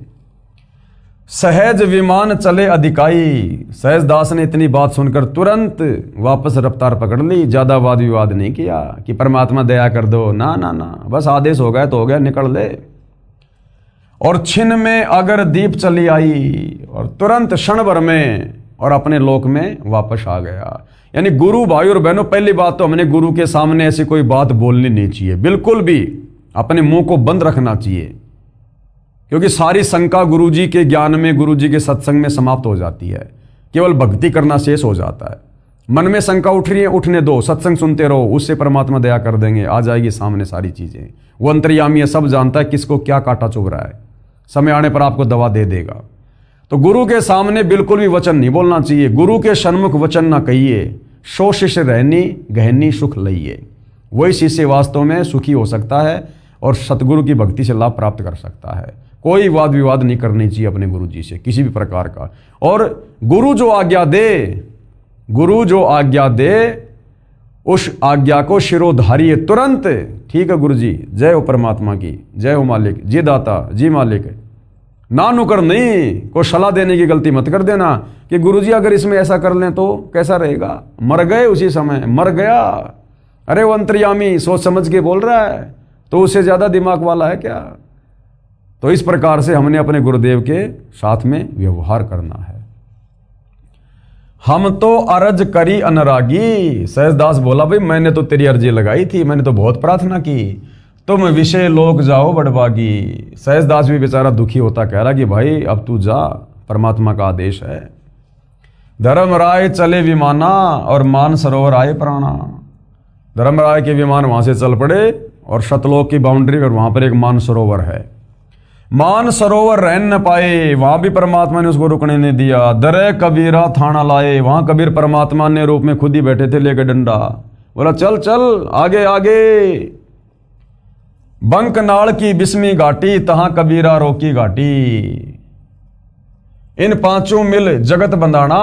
A: सहज विमान चले अधिकाई। सहजदास ने इतनी बात सुनकर तुरंत वापस रफ्तार पकड़ ली, ज्यादा वाद विवाद नहीं किया कि परमात्मा दया कर दो, ना ना ना, बस आदेश हो गया तो हो गया, निकल ले। और छिन में अगर दीप चली आई, और तुरंत क्षण भर में और अपने लोक में वापस आ गया। यानी गुरु भाई और बहनों, पहली बात तो हमने गुरु के सामने ऐसी कोई बात बोलनी नहीं चाहिए, बिल्कुल भी अपने मुंह को बंद रखना चाहिए, क्योंकि सारी शंका गुरु जी के ज्ञान में, गुरु जी के सत्संग में समाप्त हो जाती है, केवल भक्ति करना शेष हो जाता है। मन में शंका उठ रही है, उठने दो, सत्संग सुनते रहो, उससे परमात्मा दया कर देंगे, आ जाएगी सामने सारी चीजें। वो अंतर्यामी है, सब जानता है किसको क्या कांटा चुभ रहा है, समय आने पर आपको दवा दे देगा। तो गुरु के सामने बिल्कुल भी वचन नहीं बोलना चाहिए, गुरु के सन्मुख वचन ना कहिए। सो शिष्य रहनी गहनी सुख लइए। वही शिष्य वास्तव में सुखी हो सकता है और सतगुरु की भक्ति से लाभ प्राप्त कर सकता है। कोई वाद विवाद नहीं करनी चाहिए अपने गुरु जी से किसी भी प्रकार का। और गुरु जो आज्ञा दे, गुरु जो आज्ञा दे, उस आज्ञा को शिरोधारिये तुरंत। ठीक है गुरु जी, जय हो परमात्मा की, जय हो मालिक जी, दाता जी मालिक। ना नुकर नहीं, को सलाह देने की गलती मत कर देना कि गुरु जी अगर इसमें ऐसा कर लें तो कैसा रहेगा। मर गए उसी समय, मर गया। अरे वो अंतर्यामी सोच समझ के बोल रहा है, तो उससे ज्यादा दिमाग वाला है क्या। तो इस प्रकार से हमने अपने गुरुदेव के साथ में व्यवहार करना है। हम तो अर्ज करी अनुरागी। सहजदास बोला, भाई मैंने तो तेरी अर्जी लगाई थी, मैंने तो बहुत प्रार्थना की, तुम विषय लोक जाओ बड़भागी। सहजदास भी बेचारा दुखी होता कह रहा कि भाई अब तू जा, परमात्मा का आदेश है। धर्मराय चले विमाना और मान सरोवर आए प्राणा। धर्मराय के विमान वहां से चल पड़े और सतलोक की बाउंड्री पर वहां पर एक मान सरोवर है। मान सरोवर रह न पाए, वहां भी परमात्मा ने उसको रुकने नहीं दिया। दरे कबीरा थाना लाए, वहां कबीर परमात्मा ने रूप में खुद ही बैठे थे लेकर डंडा। बोला चल चल आगे आगे। बंकनाल की बिस्मी घाटी तहां कबीरा रोकी घाटी। इन पांचों मिल जगत बंधाना,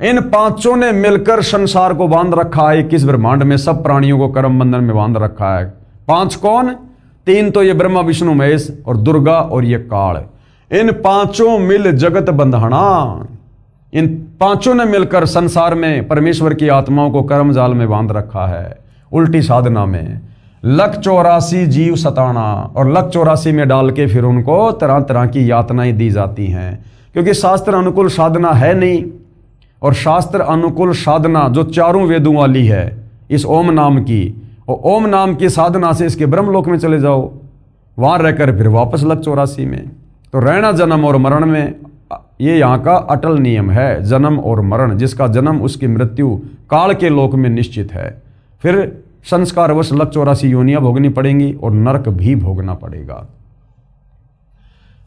A: इन पांचों ने मिलकर संसार को बांध रखा है। 21 ब्रह्मांड में सब प्राणियों को कर्म बंधन में बांध रखा है। पांच कौन? तीन तो ये ब्रह्मा विष्णु महेश और दुर्गा और ये काल। इन पांचों मिल जगत बंधाना, इन पांचों ने मिलकर संसार में परमेश्वर की आत्माओं को कर्म जाल में बांध रखा है। उल्टी साधना में 184 जीव सताना, और 184 में डाल के फिर उनको तरह तरह की यातनाएं दी जाती हैं, क्योंकि शास्त्र अनुकूल साधना है नहीं। और शास्त्र अनुकूल साधना जो चारों वेदों वाली है इस ओम नाम की, और ओम नाम की साधना से इसके ब्रह्मलोक में चले जाओ, वहां रहकर फिर वापस 184 में। तो रहना जन्म और मरण में, ये यहाँ का अटल नियम है, जन्म और मरण। जिसका जन्म उसकी मृत्यु काल के लोक में निश्चित है। फिर संस्कारवश 184 योनियां भोगनी पड़ेंगी और नरक भी भोगना पड़ेगा।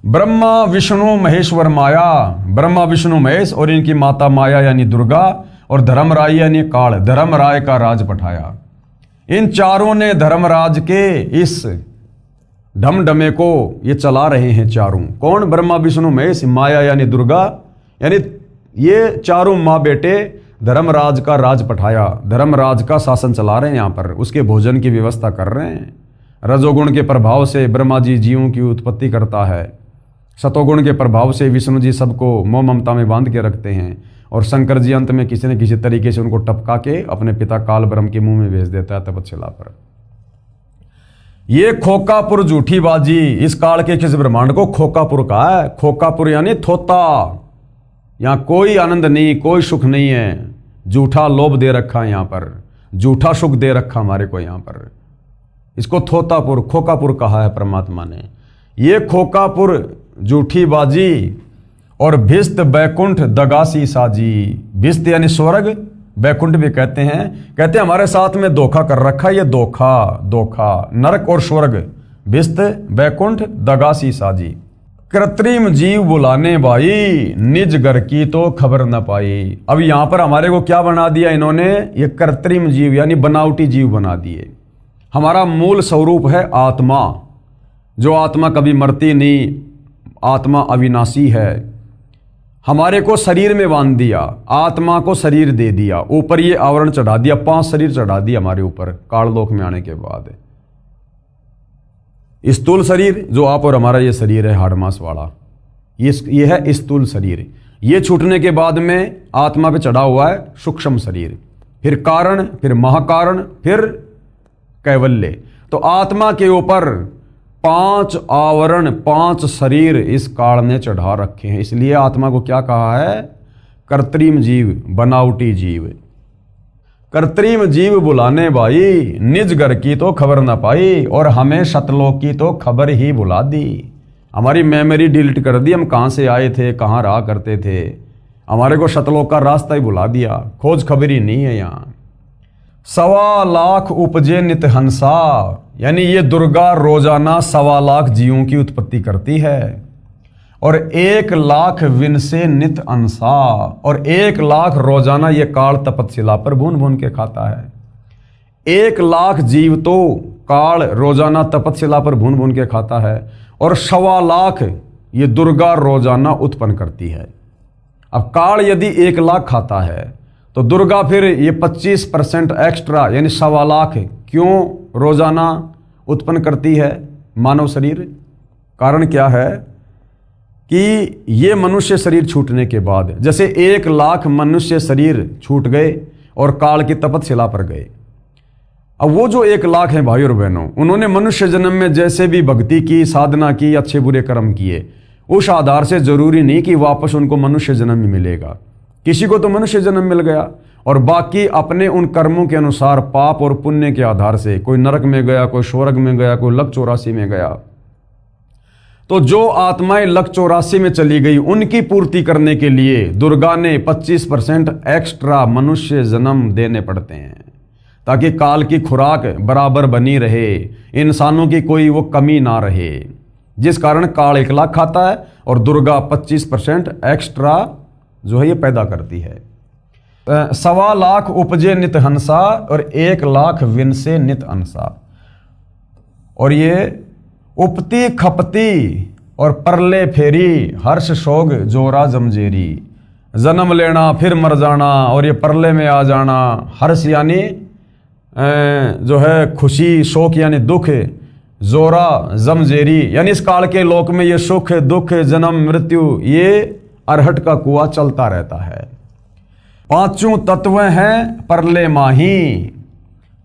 A: ब्रह्मा विष्णु महेश्वर माया, ब्रह्मा विष्णु महेश और इनकी माता माया यानी दुर्गा, और धर्मराय यानी काल, धर्मराय का राज पठाया। इन चारों ने धर्मराज के इस ढमढमे को ये चला रहे हैं चारों। कौन? ब्रह्मा विष्णु महेश, माया यानी दुर्गा, यानी ये चारों माँ बेटे धर्मराज का राज पठाया, धर्मराज का शासन चला रहे हैं यहाँ पर, उसके भोजन की व्यवस्था कर रहे हैं। रजोगुण के प्रभाव से ब्रह्मा जी जीवों की उत्पत्ति करता है, सतोगुण के प्रभाव से विष्णु जी सबको मोह ममता में बांध के रखते हैं, और शंकर जी अंत में किसी न किसी तरीके से उनको टपका के अपने पिता काल ब्रह्म के मुंह में भेज देता है तपस्या पर। ये खोकापुर झूठी बाजी, इस काल के किस ब्रह्मांड को खोकापुर कहा है। खोकापुर यानी थोता, यहां कोई आनंद नहीं, कोई सुख नहीं है, झूठा लोभ दे रखा है यहाँ पर, झूठा सुख दे रखा हमारे को यहाँ पर। इसको थोतापुर, खोकापुर कहा है परमात्मा ने। ये खोकापुर झूठी बाजी, और भिस्त बैकुंठ दगासी साजी। भिस्त यानी स्वर्ग, बैकुंठ भी कहते हैं हमारे साथ में धोखा कर रखा है। ये धोखा नरक और स्वर्ग, भिस्त बैकुंठ दगासी साजी। कृत्रिम जीव बुलाने भाई, निज घर की तो खबर न पाई। अब यहां पर हमारे को क्या बना दिया इन्होंने? ये कृत्रिम जीव यानी बनावटी जीव बना दिए। हमारा मूल स्वरूप है आत्मा, जो आत्मा कभी मरती नहीं, आत्मा अविनाशी है। हमारे को शरीर में बांध दिया, आत्मा को शरीर दे दिया, ऊपर ये आवरण चढ़ा दिया, 5 शरीर चढ़ा दिया हमारे ऊपर काललोक में आने के बाद। स्थूल शरीर जो आप और हमारा ये शरीर है हाड़ मांस वाला, ये है स्थूल शरीर। ये छूटने के बाद में आत्मा पे चढ़ा हुआ है सूक्ष्म शरीर, फिर कारण, फिर महाकारण, फिर कैवल्य। तो आत्मा के ऊपर 5 आवरण, 5 शरीर इस काल ने चढ़ा रखे हैं। इसलिए आत्मा को क्या कहा है? कृत्रिम जीव, बनावटी जीव। कृत्रिम जीव बुलाने भाई, निज घर की तो खबर ना पाई, और हमें सतलोक की तो खबर ही बुला दी। हमारी मेमोरी डिलीट कर दी, हम कहाँ से आए थे, कहाँ रहा करते थे, हमारे को सतलोक का रास्ता ही बुला दिया, खोज खबरी नहीं है यहाँ। 1.25 लाख उपजे नित हंसा, यानी ये दुर्गा रोजाना 1.25 लाख जीवों की उत्पत्ति करती है, और 1 लाख विन से नित अंसा, और 1 लाख रोजाना ये काल तपस्या पर भून भून के खाता है। 1 लाख जीव तो काल रोजाना तपस्या पर भून भून के खाता है, और 1.25 लाख ये दुर्गा रोजाना उत्पन्न करती है। अब काल यदि 1 लाख खाता है तो दुर्गा फिर ये 25% एक्स्ट्रा यानी 1.25 लाख क्यों रोजाना उत्पन्न करती है मानव शरीर? कारण क्या है कि ये मनुष्य शरीर छूटने के बाद, जैसे 1 लाख मनुष्य शरीर छूट गए और काल की तपस्या पर गए, अब वो जो 1 लाख हैं भाई और बहनों, उन्होंने मनुष्य जन्म में जैसे भी भक्ति की, साधना की, अच्छे बुरे कर्म किए, उस आधार से जरूरी नहीं कि वापस उनको मनुष्य जन्म में मिलेगा। किसी को तो मनुष्य जन्म मिल गया, और बाकी अपने उन कर्मों के अनुसार पाप और पुण्य के आधार से कोई नरक में गया, कोई स्वर्ग में गया, कोई 184 में गया। तो जो आत्माएं 184 में चली गई उनकी पूर्ति करने के लिए दुर्गा ने 25% एक्स्ट्रा मनुष्य जन्म देने पड़ते हैं, ताकि काल की खुराक बराबर बनी रहे, इंसानों की कोई वो कमी ना रहे। जिस कारण काल 1 लाख खाता है और दुर्गा 25% एक्स्ट्रा जो है ये पैदा करती है। सवा लाख उपजे नित हंसा और 1 लाख विनसे नित अंसा। और ये उपती खपती और परले फेरी हर्ष शोग जोरा जमजेरी। जन्म लेना फिर मर जाना और ये परले में आ जाना। हर्ष यानी जो है खुशी, शोक यानी दुख, जोरा जमजेरी यानी इस काल के लोक में ये सुख दुख जन्म मृत्यु ये अरहट का कुआं चलता रहता है। पांचों तत्व हैं परले माही।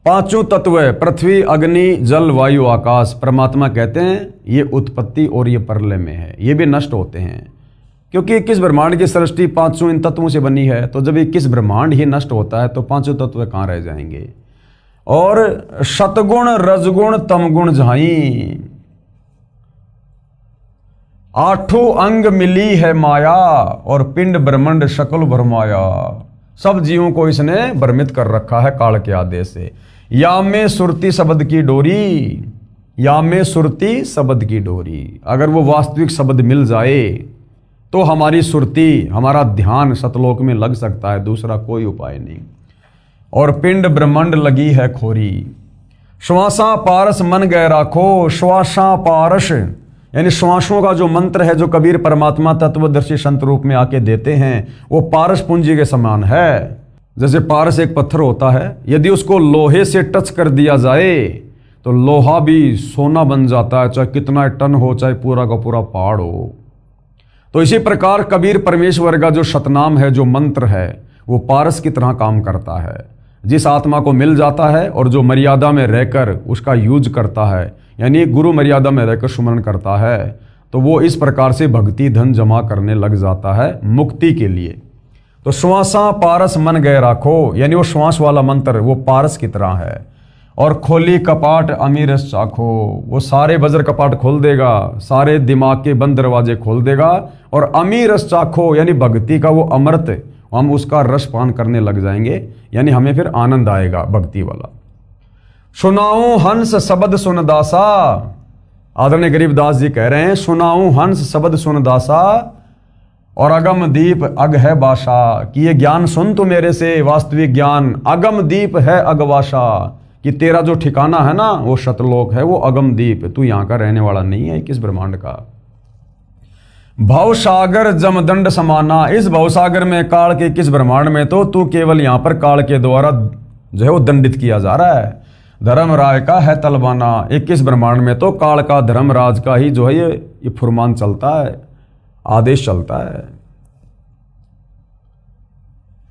A: पांचों तत्व पृथ्वी अग्नि जल वायु आकाश, परमात्मा कहते हैं ये उत्पत्ति और ये परलय में है, ये भी नष्ट होते हैं क्योंकि 21 ब्रह्मांड की सृष्टि पांचों इन तत्वों से बनी है। तो जब 21 ब्रह्मांड ही नष्ट होता है तो पांचों तत्व कहाँ रह जाएंगे। और शतगुण रजगुण तमगुण झाई, 8 अंग मिली है माया और पिंड ब्रह्मांड शकल भरमाया। सब जीवों को इसने भ्रमित कर रखा है काल के आदेश से। या में सुरती शब्द की डोरी, या में सुरती शब्द की डोरी, अगर वो वास्तविक शब्द मिल जाए तो हमारी सुरती हमारा ध्यान सतलोक में लग सकता है, दूसरा कोई उपाय नहीं। और पिंड ब्रह्मांड लगी है खोरी, श्वासा पारस मन गए राखो। श्वासा पारस यानी श्वासों का जो मंत्र है जो कबीर परमात्मा तत्वदर्शी संत रूप में आके देते हैं वो पारस पूंजी के समान है। जैसे पारस एक पत्थर होता है, यदि उसको लोहे से टच कर दिया जाए तो लोहा भी सोना बन जाता है, चाहे कितना टन हो, चाहे पूरा का पूरा पहाड़ हो। तो इसी प्रकार कबीर परमेश्वर का जो शतनाम है, जो मंत्र है, वो पारस की तरह काम करता है। जिस आत्मा को मिल जाता है और जो मर्यादा में रहकर उसका यूज करता है, यानी गुरु मर्यादा में रहकर सुमरण करता है, तो वो इस प्रकार से भक्ति धन जमा करने लग जाता है मुक्ति के लिए। तो श्वासा पारस मन गए राखो, यानी वो श्वास वाला मंत्र वो पारस की तरह है। और खोली कपाट अमीरस चाखो, वो सारे वज्र कपाट खोल देगा, सारे दिमाग के बंद दरवाजे खोल देगा। और अमीरस चाखो यानी भक्ति का वो अमृत, हम उसका रस पान करने लग जाएंगे, यानी हमें फिर आनंद आएगा भक्ति वाला। सुनाऊं हंस शब्द सुन दासा, आदरणीय गरीबदास जी कह रहे हैं सुनाऊं हंस शब्द सुन दासा और अगम दीप अग है बाशा, कि ये ज्ञान सुन तू मेरे से, वास्तविक ज्ञान अगम दीप है अगवाशा, कि तेरा जो ठिकाना है ना वो शतलोक है, वो अगम दीप, तू यहाँ का रहने वाला नहीं है किस ब्रह्मांड का। भवसागर जमदंड समाना, इस भवसागर में काल के किस ब्रह्मांड में तो तू केवल यहाँ पर काल के द्वारा जो है वो दंडित किया जा रहा है। धर्मराज का है तलबाना, 21 ब्रह्मांड में तो काल का धर्मराज का ही जो है ये फुरमान चलता है, आदेश चलता है।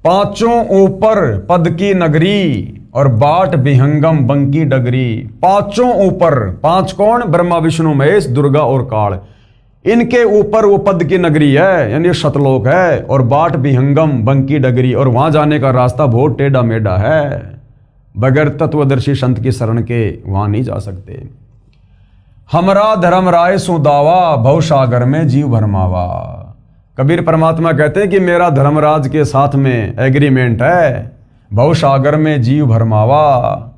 A: पांचों ऊपर पद की नगरी और बाट विहंगम बंकी डगरी। पांचों ऊपर, पांच कौन? ब्रह्मा विष्णु महेश दुर्गा और काल, इनके ऊपर वो पद की नगरी है, यानी शतलोक है। और बाट विहंगम बंकी डगरी, और वहां जाने का रास्ता बहुत टेढ़ा मेढ़ा है, बगैर तत्वदर्शी संत की शरण के वहां नहीं जा सकते। हमरा धर्म राय सुदावा भवसागर में जीव भरमावा। कबीर परमात्मा कहते हैं कि मेरा धर्मराज के साथ में एग्रीमेंट है, भवसागर में जीव भरमावा।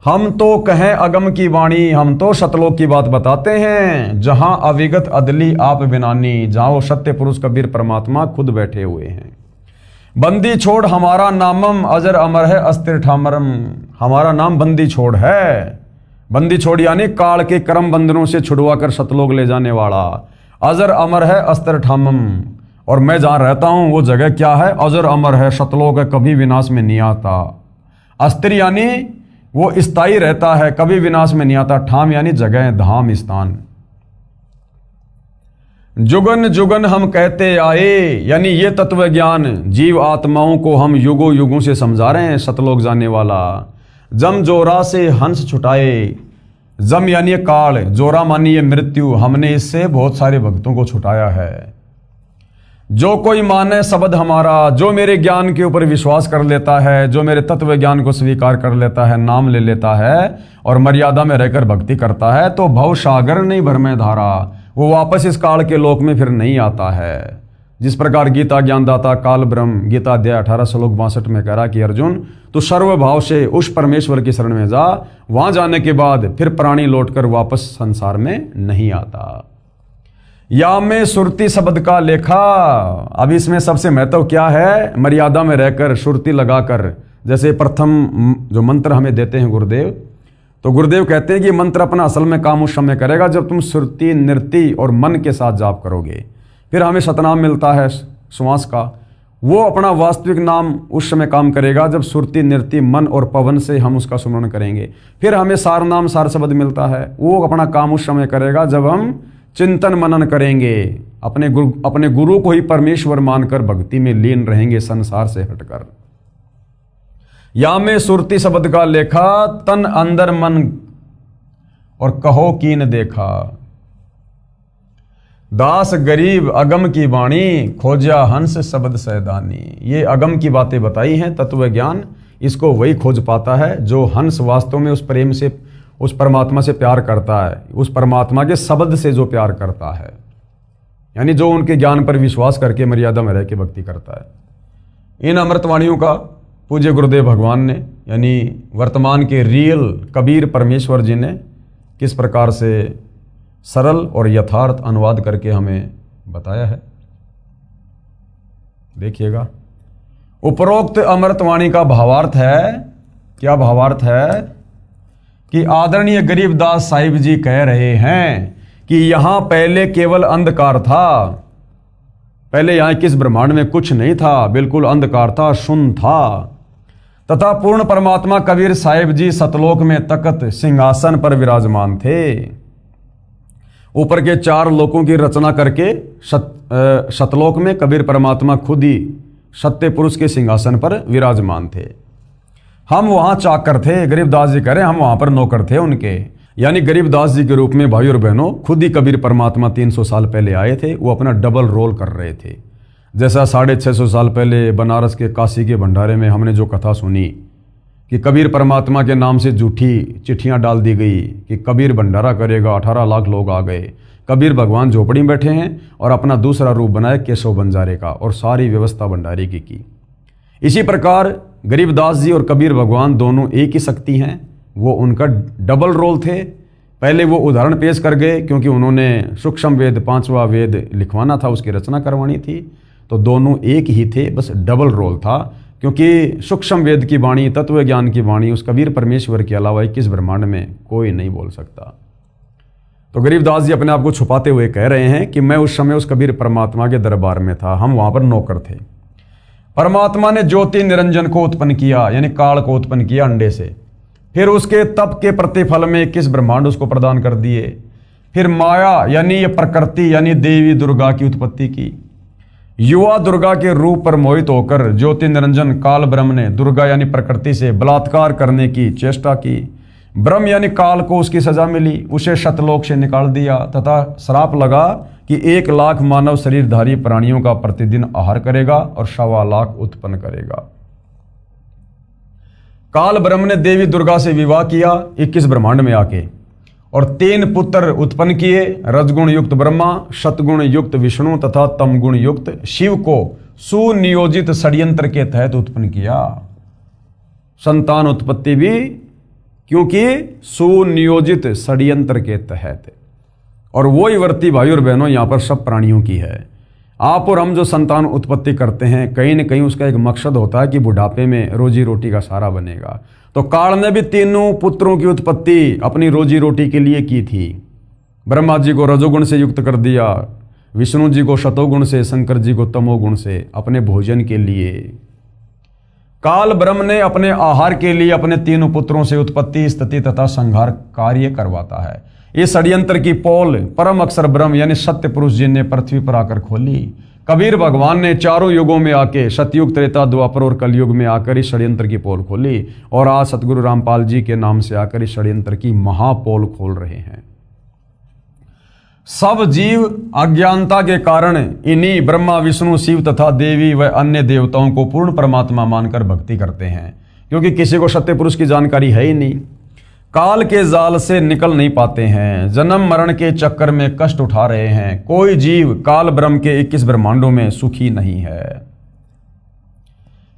A: हम तो कहें अगम की वाणी, हम तो सतलोक की बात बताते हैं, जहां अविगत अदली आप बिनानी, जहां वो सत्य पुरुष कबीर परमात्मा खुद बैठे हुए हैं। बंदी छोड़ हमारा नामम अजर अमर है अस्थिर ठामरम, हमारा नाम बंदी छोड़ है। बंदी छोड़ यानी काल के कर्म बंधनों से छुड़वा कर सतलोक ले जाने वाला। अजर अमर है अस्थिर ठामम, और मैं जहां रहता हूं वो जगह क्या है? अजर अमर है, सतलोक है, कभी विनाश में नहीं आता। अस्थिर यानी वो स्थायी रहता है, कभी विनाश में नहीं आता। ठाम यानी जगह, धाम, स्थान। जुगन जुगन हम कहते आए, यानी ये तत्व ज्ञान जीव आत्माओं को हम युगों युगों से समझा रहे हैं सतलोक जाने वाला। जम जोरा से हंस छुटाए, जम यानी काल, जोरा मानिए मृत्यु, हमने इससे बहुत सारे भक्तों को छुटाया है। जो कोई माने शब्द हमारा, जो मेरे ज्ञान के ऊपर विश्वास कर लेता है, जो मेरे तत्व ज्ञान को स्वीकार कर लेता है, नाम ले लेता है और मर्यादा में रहकर भक्ति करता है, तो भव सागर नहीं भर में धारा, वो वापस इस काल के लोक में फिर नहीं आता है। जिस प्रकार गीता ज्ञानदाता काल ब्रह्म गीता अध्याय 18 श्लोक 62 में कह रहा कि अर्जुन तो सर्वभाव से उस परमेश्वर की शरण में जा, वहां जाने के बाद फिर प्राणी लौटकर वापस संसार में नहीं आता। या में सुरती शब्द का लेखा। अब इसमें सबसे महत्व क्या है, मर्यादा में रहकर सुरती लगाकर। जैसे प्रथम जो मंत्र हमें देते हैं गुरुदेव, तो गुरुदेव कहते हैं कि मंत्र अपना असल में काम उस समय करेगा जब तुम सुरती, नृति और मन के साथ जाप करोगे। फिर हमें सतनाम मिलता है श्वास का, वो अपना वास्तविक नाम उस समय काम करेगा जब सुरती, नृति, मन और पवन से हम उसका सुमरण करेंगे। फिर हमें सार नाम, सार शब्द मिलता है, वो अपना काम उस समय करेगा जब हम चिंतन मनन करेंगे, अपने गुरु को ही परमेश्वर मानकर भक्ति में लीन रहेंगे संसार से हटकर। या में सुरती शब्द का लेखा, तन अंदर मन और कहो कीन देखा। दास गरीब अगम की वाणी, खोजा हंस शब्द सैदानी। ये अगम की बातें बताई हैं, तत्व ज्ञान इसको वही खोज पाता है जो हंस वास्तव में उस प्रेम से, उस परमात्मा से प्यार करता है, उस परमात्मा के शब्द से जो प्यार करता है, यानी जो उनके ज्ञान पर विश्वास करके मर्यादा में रह के भक्ति करता है। इन अमृतवाणियों का पूज्य गुरुदेव भगवान ने, यानी वर्तमान के रियल कबीर परमेश्वर जी ने किस प्रकार से सरल और यथार्थ अनुवाद करके हमें बताया है, देखिएगा। उपरोक्त अमृतवाणी का भावार्थ है, क्या भावार्थ है कि आदरणीय गरीबदास साहिब जी कह रहे हैं कि यहां पहले केवल अंधकार था, पहले यहां किस ब्रह्मांड में कुछ नहीं था, बिल्कुल अंधकार था, शून्य था, तथा पूर्ण परमात्मा कबीर साहिब जी सतलोक में तख्त सिंहासन पर विराजमान थे। ऊपर के 4 लोकों की रचना करके सतलोक में कबीर परमात्मा खुद ही सत्य पुरुष के सिंहासन पर विराजमान थे। हम वहां चाकर थे, गरीबदास जी कह रहे हैं हम वहां पर नौकर थे उनके, यानी गरीबदास जी के रूप में भाई और बहनों खुद ही कबीर परमात्मा 300 साल पहले आए थे। वो अपना डबल रोल कर रहे थे। जैसा 650 साल पहले बनारस के काशी के भंडारे में हमने जो कथा सुनी कि कबीर परमात्मा के नाम से झूठी चिट्ठियां डाल दी गई कि कबीर भंडारा करेगा, 18 लाख लोग आ गए। कबीर भगवान झोपड़ी में बैठे हैं और अपना दूसरा रूप बनाया केशव बंजारे का, और सारी व्यवस्था भंडारे की। इसी प्रकार गरीबदास जी और कबीर भगवान दोनों एक ही शक्ति हैं, वो उनका डबल रोल थे। पहले वो उदाहरण पेश कर गए क्योंकि उन्होंने सूक्ष्म वेद 5वां वेद लिखवाना था, उसकी रचना करवानी थी, तो दोनों एक ही थे, बस डबल रोल था। क्योंकि सूक्ष्म वेद की वाणी, तत्व ज्ञान की वाणी उस कबीर परमेश्वर के अलावा 21 ब्रह्मांड में कोई नहीं बोल सकता। तो गरीबदास जी अपने आप को छुपाते हुए कह रहे हैं कि मैं उस समय उस कबीर परमात्मा के दरबार में था, हम वहां पर नौकर थे। परमात्मा ने ज्योति निरंजन को उत्पन्न किया, यानी काल को उत्पन्न किया अंडे से। फिर उसके तप के प्रतिफल में 21 ब्रह्मांड उसको प्रदान कर दिए। फिर माया यानी ये प्रकृति यानी देवी दुर्गा की उत्पत्ति की। युवा दुर्गा के रूप पर मोहित होकर ज्योति निरंजन काल ब्रह्म ने दुर्गा यानी प्रकृति से बलात्कार करने की चेष्टा की। ब्रह्म यानी काल को उसकी सजा मिली, उसे शतलोक से निकाल दिया तथा श्राप लगा कि 1 लाख मानव शरीरधारी प्राणियों का प्रतिदिन आहार करेगा और 1.25 लाख उत्पन्न करेगा। काल ब्रह्म ने देवी दुर्गा से विवाह किया 21 ब्रह्मांड में आके, और 3 पुत्र उत्पन्न किए, रजगुण युक्त ब्रह्मा, सतगुण युक्त विष्णु तथा तमगुण युक्त शिव को सुनियोजित षड्यंत्र के तहत उत्पन्न किया। संतान उत्पत्ति भी क्योंकि सुनियोजित षड्यंत्र के तहत, और वो ही वर्ती भाई और बहनों यहां पर सब प्राणियों की है। आप और हम जो संतान उत्पत्ति करते हैं, कहीं न कहीं उसका एक मकसद होता है कि बुढ़ापे में रोजी रोटी का सहारा बनेगा। तो काल ने भी 3 पुत्रों की उत्पत्ति अपनी रोजी रोटी के लिए की थी। ब्रह्मा जी को रजोगुण से युक्त कर दिया, विष्णु जी को शतोगुण से, शंकर जी को तमोगुण से, अपने भोजन के लिए। काल ब्रह्म ने अपने आहार के लिए अपने 3 पुत्रों से उत्पत्ति, स्थिति तथा संहार कार्य करवाता है। ये षड्यंत्र की पोल परम अक्षर ब्रह्म यानी सत्य पुरुष जी ने पृथ्वी पर आकर खोली। कबीर भगवान ने चारों युगों में आके, सतयुग, त्रेता, द्वापर और कलयुग में आकर इस षड्यंत्र की पोल खोली, और आज सतगुरु रामपाल जी के नाम से आकर इस षड्यंत्र की महापोल खोल रहे हैं। सब जीव अज्ञानता के कारण इन्हीं ब्रह्मा, विष्णु, शिव तथा देवी व अन्य देवताओं को पूर्ण परमात्मा मानकर भक्ति करते हैं, क्योंकि किसी को सत्य पुरुष की जानकारी है ही नहीं। काल के जाल से निकल नहीं पाते हैं, जन्म मरण के चक्कर में कष्ट उठा रहे हैं। कोई जीव काल ब्रह्म के 21 ब्रह्मांडों में सुखी नहीं है।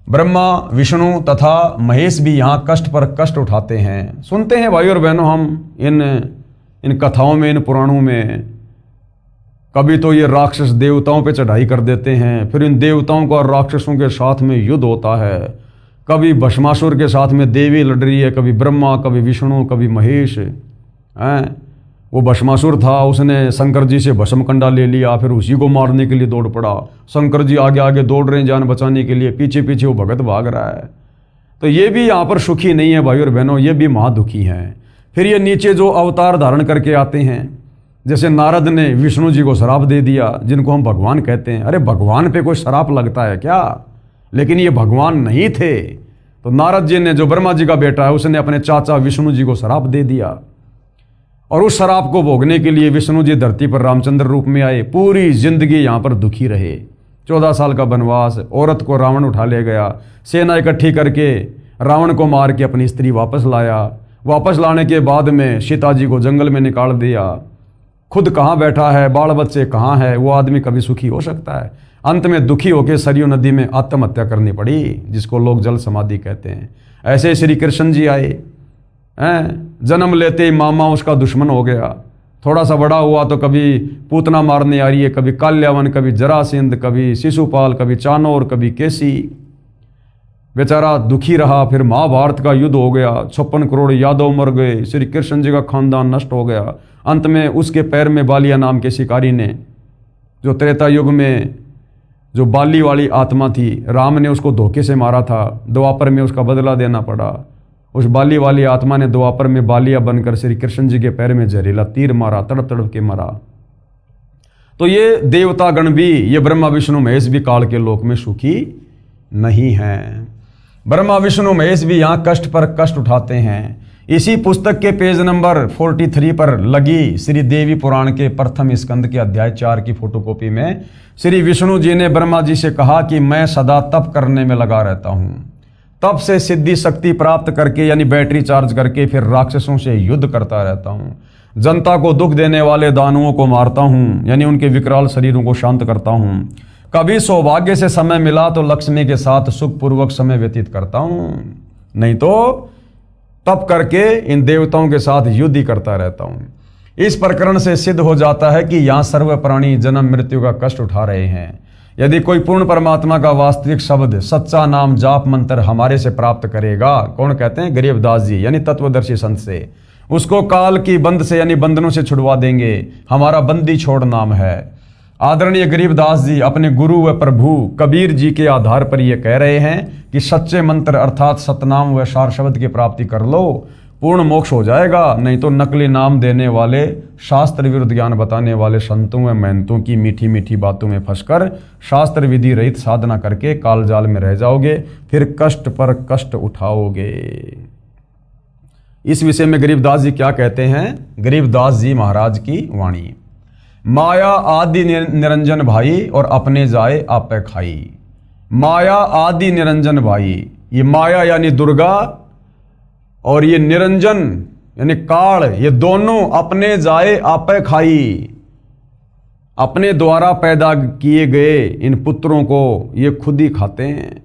A: ब्रह्मा, विष्णु तथा महेश भी यहां कष्ट पर कष्ट उठाते हैं। सुनते हैं भाई और बहनों हम इन कथाओं में, इन पुराणों में कभी तो ये राक्षस देवताओं पे चढ़ाई कर देते हैं, फिर इन देवताओं का और राक्षसों के साथ में युद्ध होता है। कभी भस्मासुर के साथ में देवी लड़ रही है, कभी ब्रह्मा, कभी विष्णु, कभी महेश हैं। वो भस्मासुर था, उसने शंकर जी से भस्म कंडा ले लिया, फिर उसी को मारने के लिए दौड़ पड़ा। शंकर जी आगे आगे दौड़ रहे हैं जान बचाने के लिए, पीछे पीछे वो भगत भाग रहा है। तो ये भी यहाँ पर सुखी नहीं है भाई और बहनों, ये भी महादुखी हैं। फिर ये नीचे जो अवतार धारण करके आते हैं, जैसे नारद ने विष्णु जी को श्राप दे दिया, जिनको हम भगवान कहते हैं। अरे भगवान पे कोई श्राप लगता है क्या? लेकिन ये भगवान नहीं थे। तो नारद जी ने, जो ब्रह्मा जी का बेटा है, उसने अपने चाचा विष्णु जी को श्राप दे दिया, और उस श्राप को भोगने के लिए विष्णु जी धरती पर रामचंद्र रूप में आए। पूरी जिंदगी यहाँ पर दुखी रहे। 14 साल का वनवास, औरत को रावण उठा ले गया, सेना इकट्ठी करके रावण को मार के अपनी स्त्री वापस लाया। वापस लाने के बाद में सीता जी को जंगल में निकाल दिया। खुद कहाँ बैठा है, बाल बच्चे कहाँ है, वो आदमी कभी सुखी हो सकता है? अंत में दुखी होकर सरयू नदी में आत्महत्या करनी पड़ी, जिसको लोग जल समाधि कहते हैं। ऐसे श्री कृष्ण जी आए हैं, जन्म लेते ही मामा उसका दुश्मन हो गया। थोड़ा सा बड़ा हुआ तो कभी पूतना मारने आ रही है, कभी काल्यावन, कभी जरासिंध, कभी शिशुपाल, कभी चाणोर, कभी केसी। बेचारा दुखी रहा। फिर महाभारत का युद्ध हो गया, 56 करोड़ यादव मर गए, श्री कृष्ण जी का खानदान नष्ट हो गया। अंत में उसके पैर में बालिया नाम के शिकारी ने, जो त्रेता युग में जो बाली वाली आत्मा थी, राम ने उसको धोखे से मारा था, द्वापर में उसका बदला देना पड़ा। उस बाली वाली आत्मा ने द्वापर में बालिया बनकर श्री कृष्ण जी के पैर में जहरीला तीर मारा, तड़प तड़प के मरा। तो ये देवता गण भी, ये ब्रह्मा विष्णु महेश भी काल के लोक में सुखी नहीं हैं। ब्रह्मा विष्णु महेश भी यहाँ कष्ट पर कष्ट उठाते हैं। इसी पुस्तक के पेज नंबर 43 पर लगी श्री देवी पुराण के प्रथम स्कंद के अध्याय 4 की फोटोकॉपी में श्री विष्णु जी ने ब्रह्मा जी से कहा कि मैं सदा तप करने में लगा रहता हूँ। तप से सिद्धि शक्ति प्राप्त करके, यानी बैटरी चार्ज करके, फिर राक्षसों से युद्ध करता रहता हूँ। जनता को दुख देने वाले दानुओं को मारता हूँ, यानी उनके विकराल शरीरों को शांत करता हूँ। कभी सौभाग्य से समय मिला तो लक्ष्मी के साथ सुखपूर्वक समय व्यतीत करता हूँ, नहीं तो तप करके इन देवताओं के साथ युद्ध ही करता रहता हूँ। इस प्रकरण से सिद्ध हो जाता है कि यहाँ सर्व प्राणी जन्म मृत्यु का कष्ट उठा रहे हैं। यदि कोई पूर्ण परमात्मा का वास्तविक शब्द, सच्चा नाम, जाप मंत्र हमारे से प्राप्त करेगा, कौन कहते हैं? गरीबदास जी, यानी तत्वदर्शी संत से, उसको काल की बंद से, यानी बंधनों से छुड़वा देंगे। हमारा बंदी छोड़ नाम है। आदरणीय गरीबदास जी अपने गुरु व प्रभु कबीर जी के आधार पर यह कह रहे हैं कि सच्चे मंत्र अर्थात सतनाम व सार शब्द की प्राप्ति कर लो, पूर्ण मोक्ष हो जाएगा। नहीं तो नकली नाम देने वाले, शास्त्र विरुद्ध ज्ञान बताने वाले संतों व महंतों की मीठी मीठी बातों में फंसकर शास्त्र विधि रहित साधना करके काल जाल में रह जाओगे, फिर कष्ट पर कष्ट उठाओगे। इस विषय में गरीबदास जी क्या कहते हैं? गरीबदास जी महाराज की वाणी। माया आदि निरंजन भाई और अपने जाए आपे खाई। माया आदि निरंजन भाई, ये माया यानी दुर्गा और ये निरंजन यानी काल, ये दोनों अपने जाए आपे खाई। अपने द्वारा पैदा किए गए इन पुत्रों को ये खुद ही खाते हैं,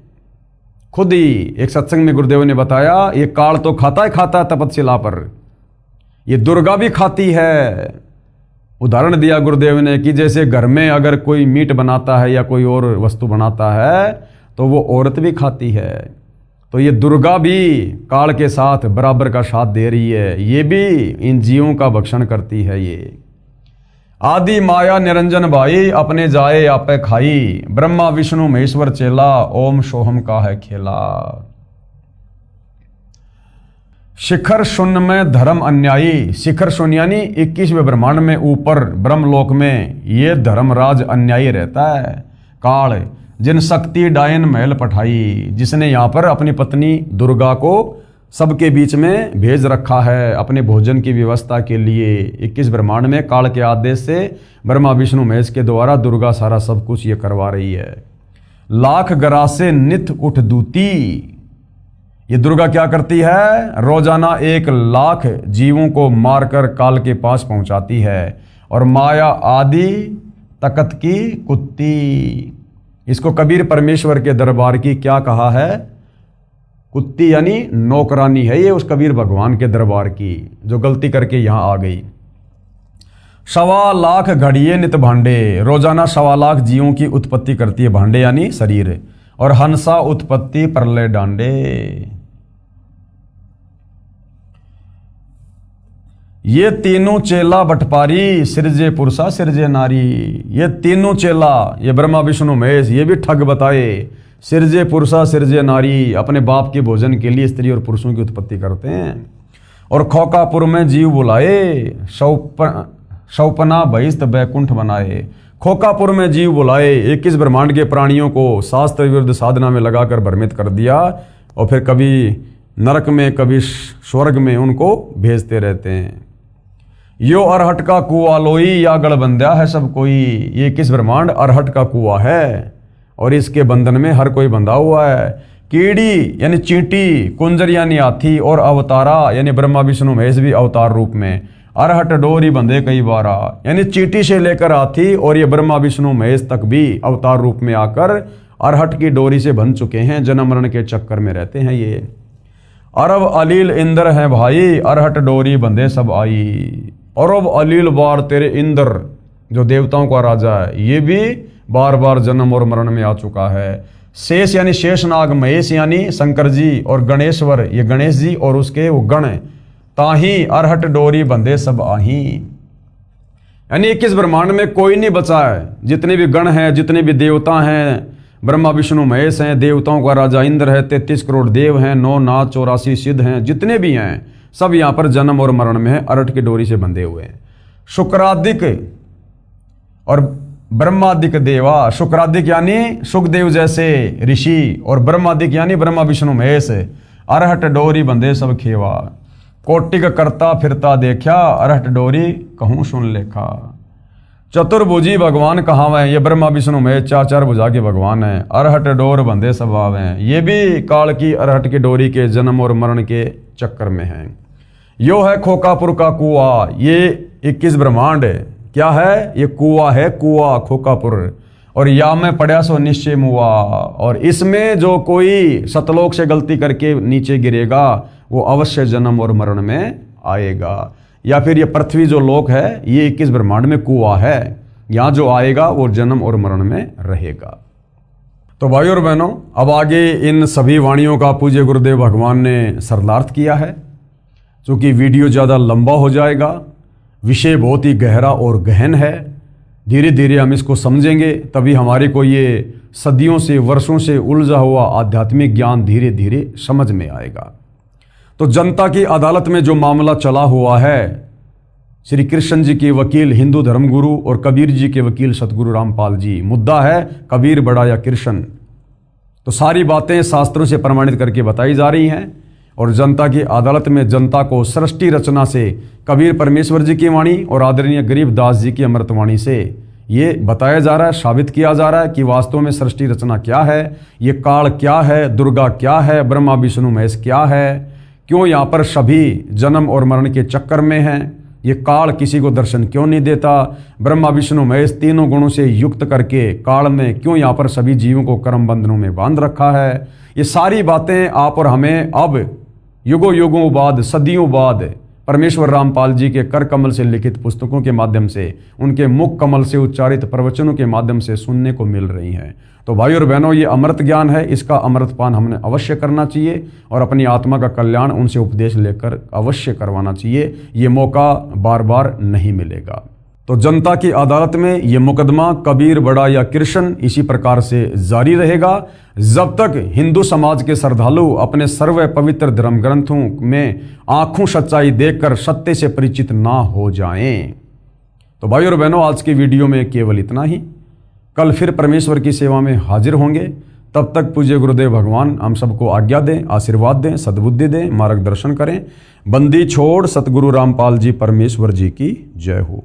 A: खुद ही। एक सत्संग में गुरुदेव ने बताया, ये काल तो खाता है तपस्या पर, ये दुर्गा भी खाती है। उदाहरण दिया गुरुदेव ने कि जैसे घर में अगर कोई मीट बनाता है या कोई और वस्तु बनाता है तो वो औरत भी खाती है। तो ये दुर्गा भी काल के साथ बराबर का साथ दे रही है, ये भी इन जीवों का भक्षण करती है। ये आदि माया निरंजन भाई अपने जाए आपे खाई। ब्रह्मा विष्णु महेश्वर चेला, ओम सोहम का है खेला। शिखर शून्य में धर्म अन्यायी। शिखर शून्य यानी 21वें ब्रह्मांड में ऊपर ब्रह्मलोक में ये धर्मराज अन्यायी रहता है। काल जिन शक्ति डायन महल पठाई, जिसने यहाँ पर अपनी पत्नी दुर्गा को सबके बीच में भेज रखा है अपने भोजन की व्यवस्था के लिए। 21 ब्रह्मांड में काल के आदेश से ब्रह्मा विष्णु महेश के द्वारा दुर्गा सारा सब कुछ ये करवा रही है। लाख गरासे नित उठ दूती। ये दुर्गा क्या करती है? रोजाना 1 लाख जीवों को मारकर काल के पास पहुंचाती है। और माया आदि तकत की कुत्ती, इसको कबीर परमेश्वर के दरबार की क्या कहा है? कुत्ती, यानी नौकरानी है ये उस कबीर भगवान के दरबार की, जो गलती करके यहां आ गई। सवा लाख घड़िए नित भांडे, रोजाना 1.25 लाख जीवों की उत्पत्ति करती है भांडे यानी शरीर। और हंसा उत्पत्ति प्रलय डांडे। ये तीनों चेला बटपारी, सिरजे पुरुषा सिरजे नारी। ये तीनों चेला, ये ब्रह्मा विष्णु महेश, ये भी ठग बताए। सिरजे पुरुषा सिरजे नारी, अपने बाप के भोजन के लिए स्त्री और पुरुषों की उत्पत्ति करते हैं। और खोकापुर में जीव बुलाए, शौपना बहिस्त बैकुंठ बनाए। खोकापुर में जीव बुलाए, 21 ब्रह्मांड के प्राणियों को शास्त्र विरुद्ध साधना में लगाकर भ्रमित कर दिया, और फिर कभी नरक में कभी स्वर्ग में उनको भेजते रहते हैं। यो अरहट का कुआ लोई, या गढ़बंध्या है सब कोई। ये 21 ब्रह्मांड अरहट का कुआ है, और इसके बंधन में हर कोई बंधा हुआ है। कीड़ी यानी चींटी, कुंजर यानी हाथी, और अवतारा यानी ब्रह्मा विष्णु महेश भी अवतार रूप में। अरहट डोरी बंधे कई बारा, यानी चींटी से लेकर हाथी और ये ब्रह्मा विष्णु महेश तक भी अवतार रूप में आकर अरहट की डोरी से बंध चुके हैं। जन्म मरण के चक्कर में रहते हैं ये। अरब अलील इंद्र हैं भाई, अरहट डोरी बंधे सब आई। अरब अलील बार तेरे इंद्र, जो देवताओं का राजा है, ये भी बार बार जन्म और मरण में आ चुका है। शेष यानी शेषनाग, महेश यानी शंकर जी, और गणेश्वर ये गणेश जी और उसके वो गण। ताही अरहट डोरी बंधे सब आही, यानी 21 ब्रह्मांड में कोई नहीं बचा है। जितने भी गण हैं, जितने भी देवता हैं, ब्रह्मा विष्णु महेश हैं, देवताओं का राजा इंद्र है, 33 करोड़ देव हैं, 9 नाथ 84 सिद्ध हैं, जितने भी हैं सब यहाँ पर जन्म और मरण में है, अरहट की डोरी से बंधे हुए हैं। शुक्रादिक और ब्रह्मादिक देवा, शुक्रादिक यानी सुखदेव जैसे ऋषि, और ब्रह्मादिक यानी ब्रह्मा विष्णु महेश। अरहट डोरी बंधे सब खेवा, कोटिक करता फिरता देखा, अरहट डोरी कहूँ सुन लेखा। चतुर्भुजी भगवान कहावे, ये ब्रह्मा विष्णु महेश 4 भुजा के भगवान हैं। अरहट डोर बंधे सब आवे, ये भी काल की अरहट की डोरी के जन्म और मरण के चक्कर में हैं। यो है खोकापुर का कुआ, ये 21 ब्रह्मांड क्या है? ये कुआ है, कुआ खोकापुर। और या में पड़ा सो निश्चय मुआ, और इसमें जो कोई सतलोक से गलती करके नीचे गिरेगा वो अवश्य जन्म और मरण में आएगा। या फिर ये पृथ्वी जो लोक है ये 21 ब्रह्मांड में कुआ है, यहाँ जो आएगा वो जन्म और मरण में रहेगा। तो भाइयों और बहनों, अब आगे इन सभी वाणियों का पूज्य गुरुदेव भगवान ने सरलार्थ किया है। चूँकि वीडियो ज़्यादा लंबा हो जाएगा, विषय बहुत ही गहरा और गहन है, धीरे धीरे हम इसको समझेंगे तभी हमारे को ये सदियों से वर्षों से उलझा हुआ आध्यात्मिक ज्ञान धीरे धीरे समझ में आएगा। तो जनता की अदालत में जो मामला चला हुआ है, श्री कृष्ण जी के वकील हिंदू धर्मगुरु और कबीर जी के वकील सतगुरु रामपाल जी, मुद्दा है कबीर बड़ा या कृष्ण। तो सारी बातें शास्त्रों से प्रमाणित करके बताई जा रही हैं, और जनता की अदालत में जनता को सृष्टि रचना से कबीर परमेश्वर जी की वाणी और आदरणीय गरीबदास जी की अमृतवाणी से ये बताया जा रहा है, साबित किया जा रहा है कि वास्तव में सृष्टि रचना क्या है, ये काल क्या है, दुर्गा क्या है, ब्रह्मा विष्णु महेश क्या है, क्यों यहाँ पर सभी जन्म और मरण के चक्कर में हैं, ये काल किसी को दर्शन क्यों नहीं देता, ब्रह्मा विष्णु महेश तीनों गुणों से युक्त करके काल में क्यों यहाँ पर सभी जीवों को कर्म बंधनों में बांध रखा है। ये सारी बातें आप और हमें अब युगों युगों बाद, सदियों बाद परमेश्वर रामपाल जी के कर कमल से लिखित पुस्तकों के माध्यम से, उनके मुख कमल से उच्चारित प्रवचनों के माध्यम से सुनने को मिल रही हैं। तो भाई और बहनों, ये अमृत ज्ञान है, इसका अमृतपान हमने अवश्य करना चाहिए और अपनी आत्मा का कल्याण उनसे उपदेश लेकर अवश्य करवाना चाहिए। ये मौका बार बार नहीं मिलेगा। तो जनता की अदालत में ये मुकदमा कबीर बड़ा या कृष्ण इसी प्रकार से जारी रहेगा जब तक हिंदू समाज के श्रद्धालु अपने सर्व पवित्र धर्म ग्रंथों में आंखों सच्चाई देखकर सत्य से परिचित ना हो जाएं। तो भाई और बहनों, आज की वीडियो में केवल इतना ही। कल फिर परमेश्वर की सेवा में हाजिर होंगे। तब तक पूज्य गुरुदेव भगवान हम सबको आज्ञा दें, आशीर्वाद दें, सद्बुद्धि दें, मार्गदर्शन करें। बंदी छोड़ सतगुरु रामपाल जी परमेश्वर जी की जय हो।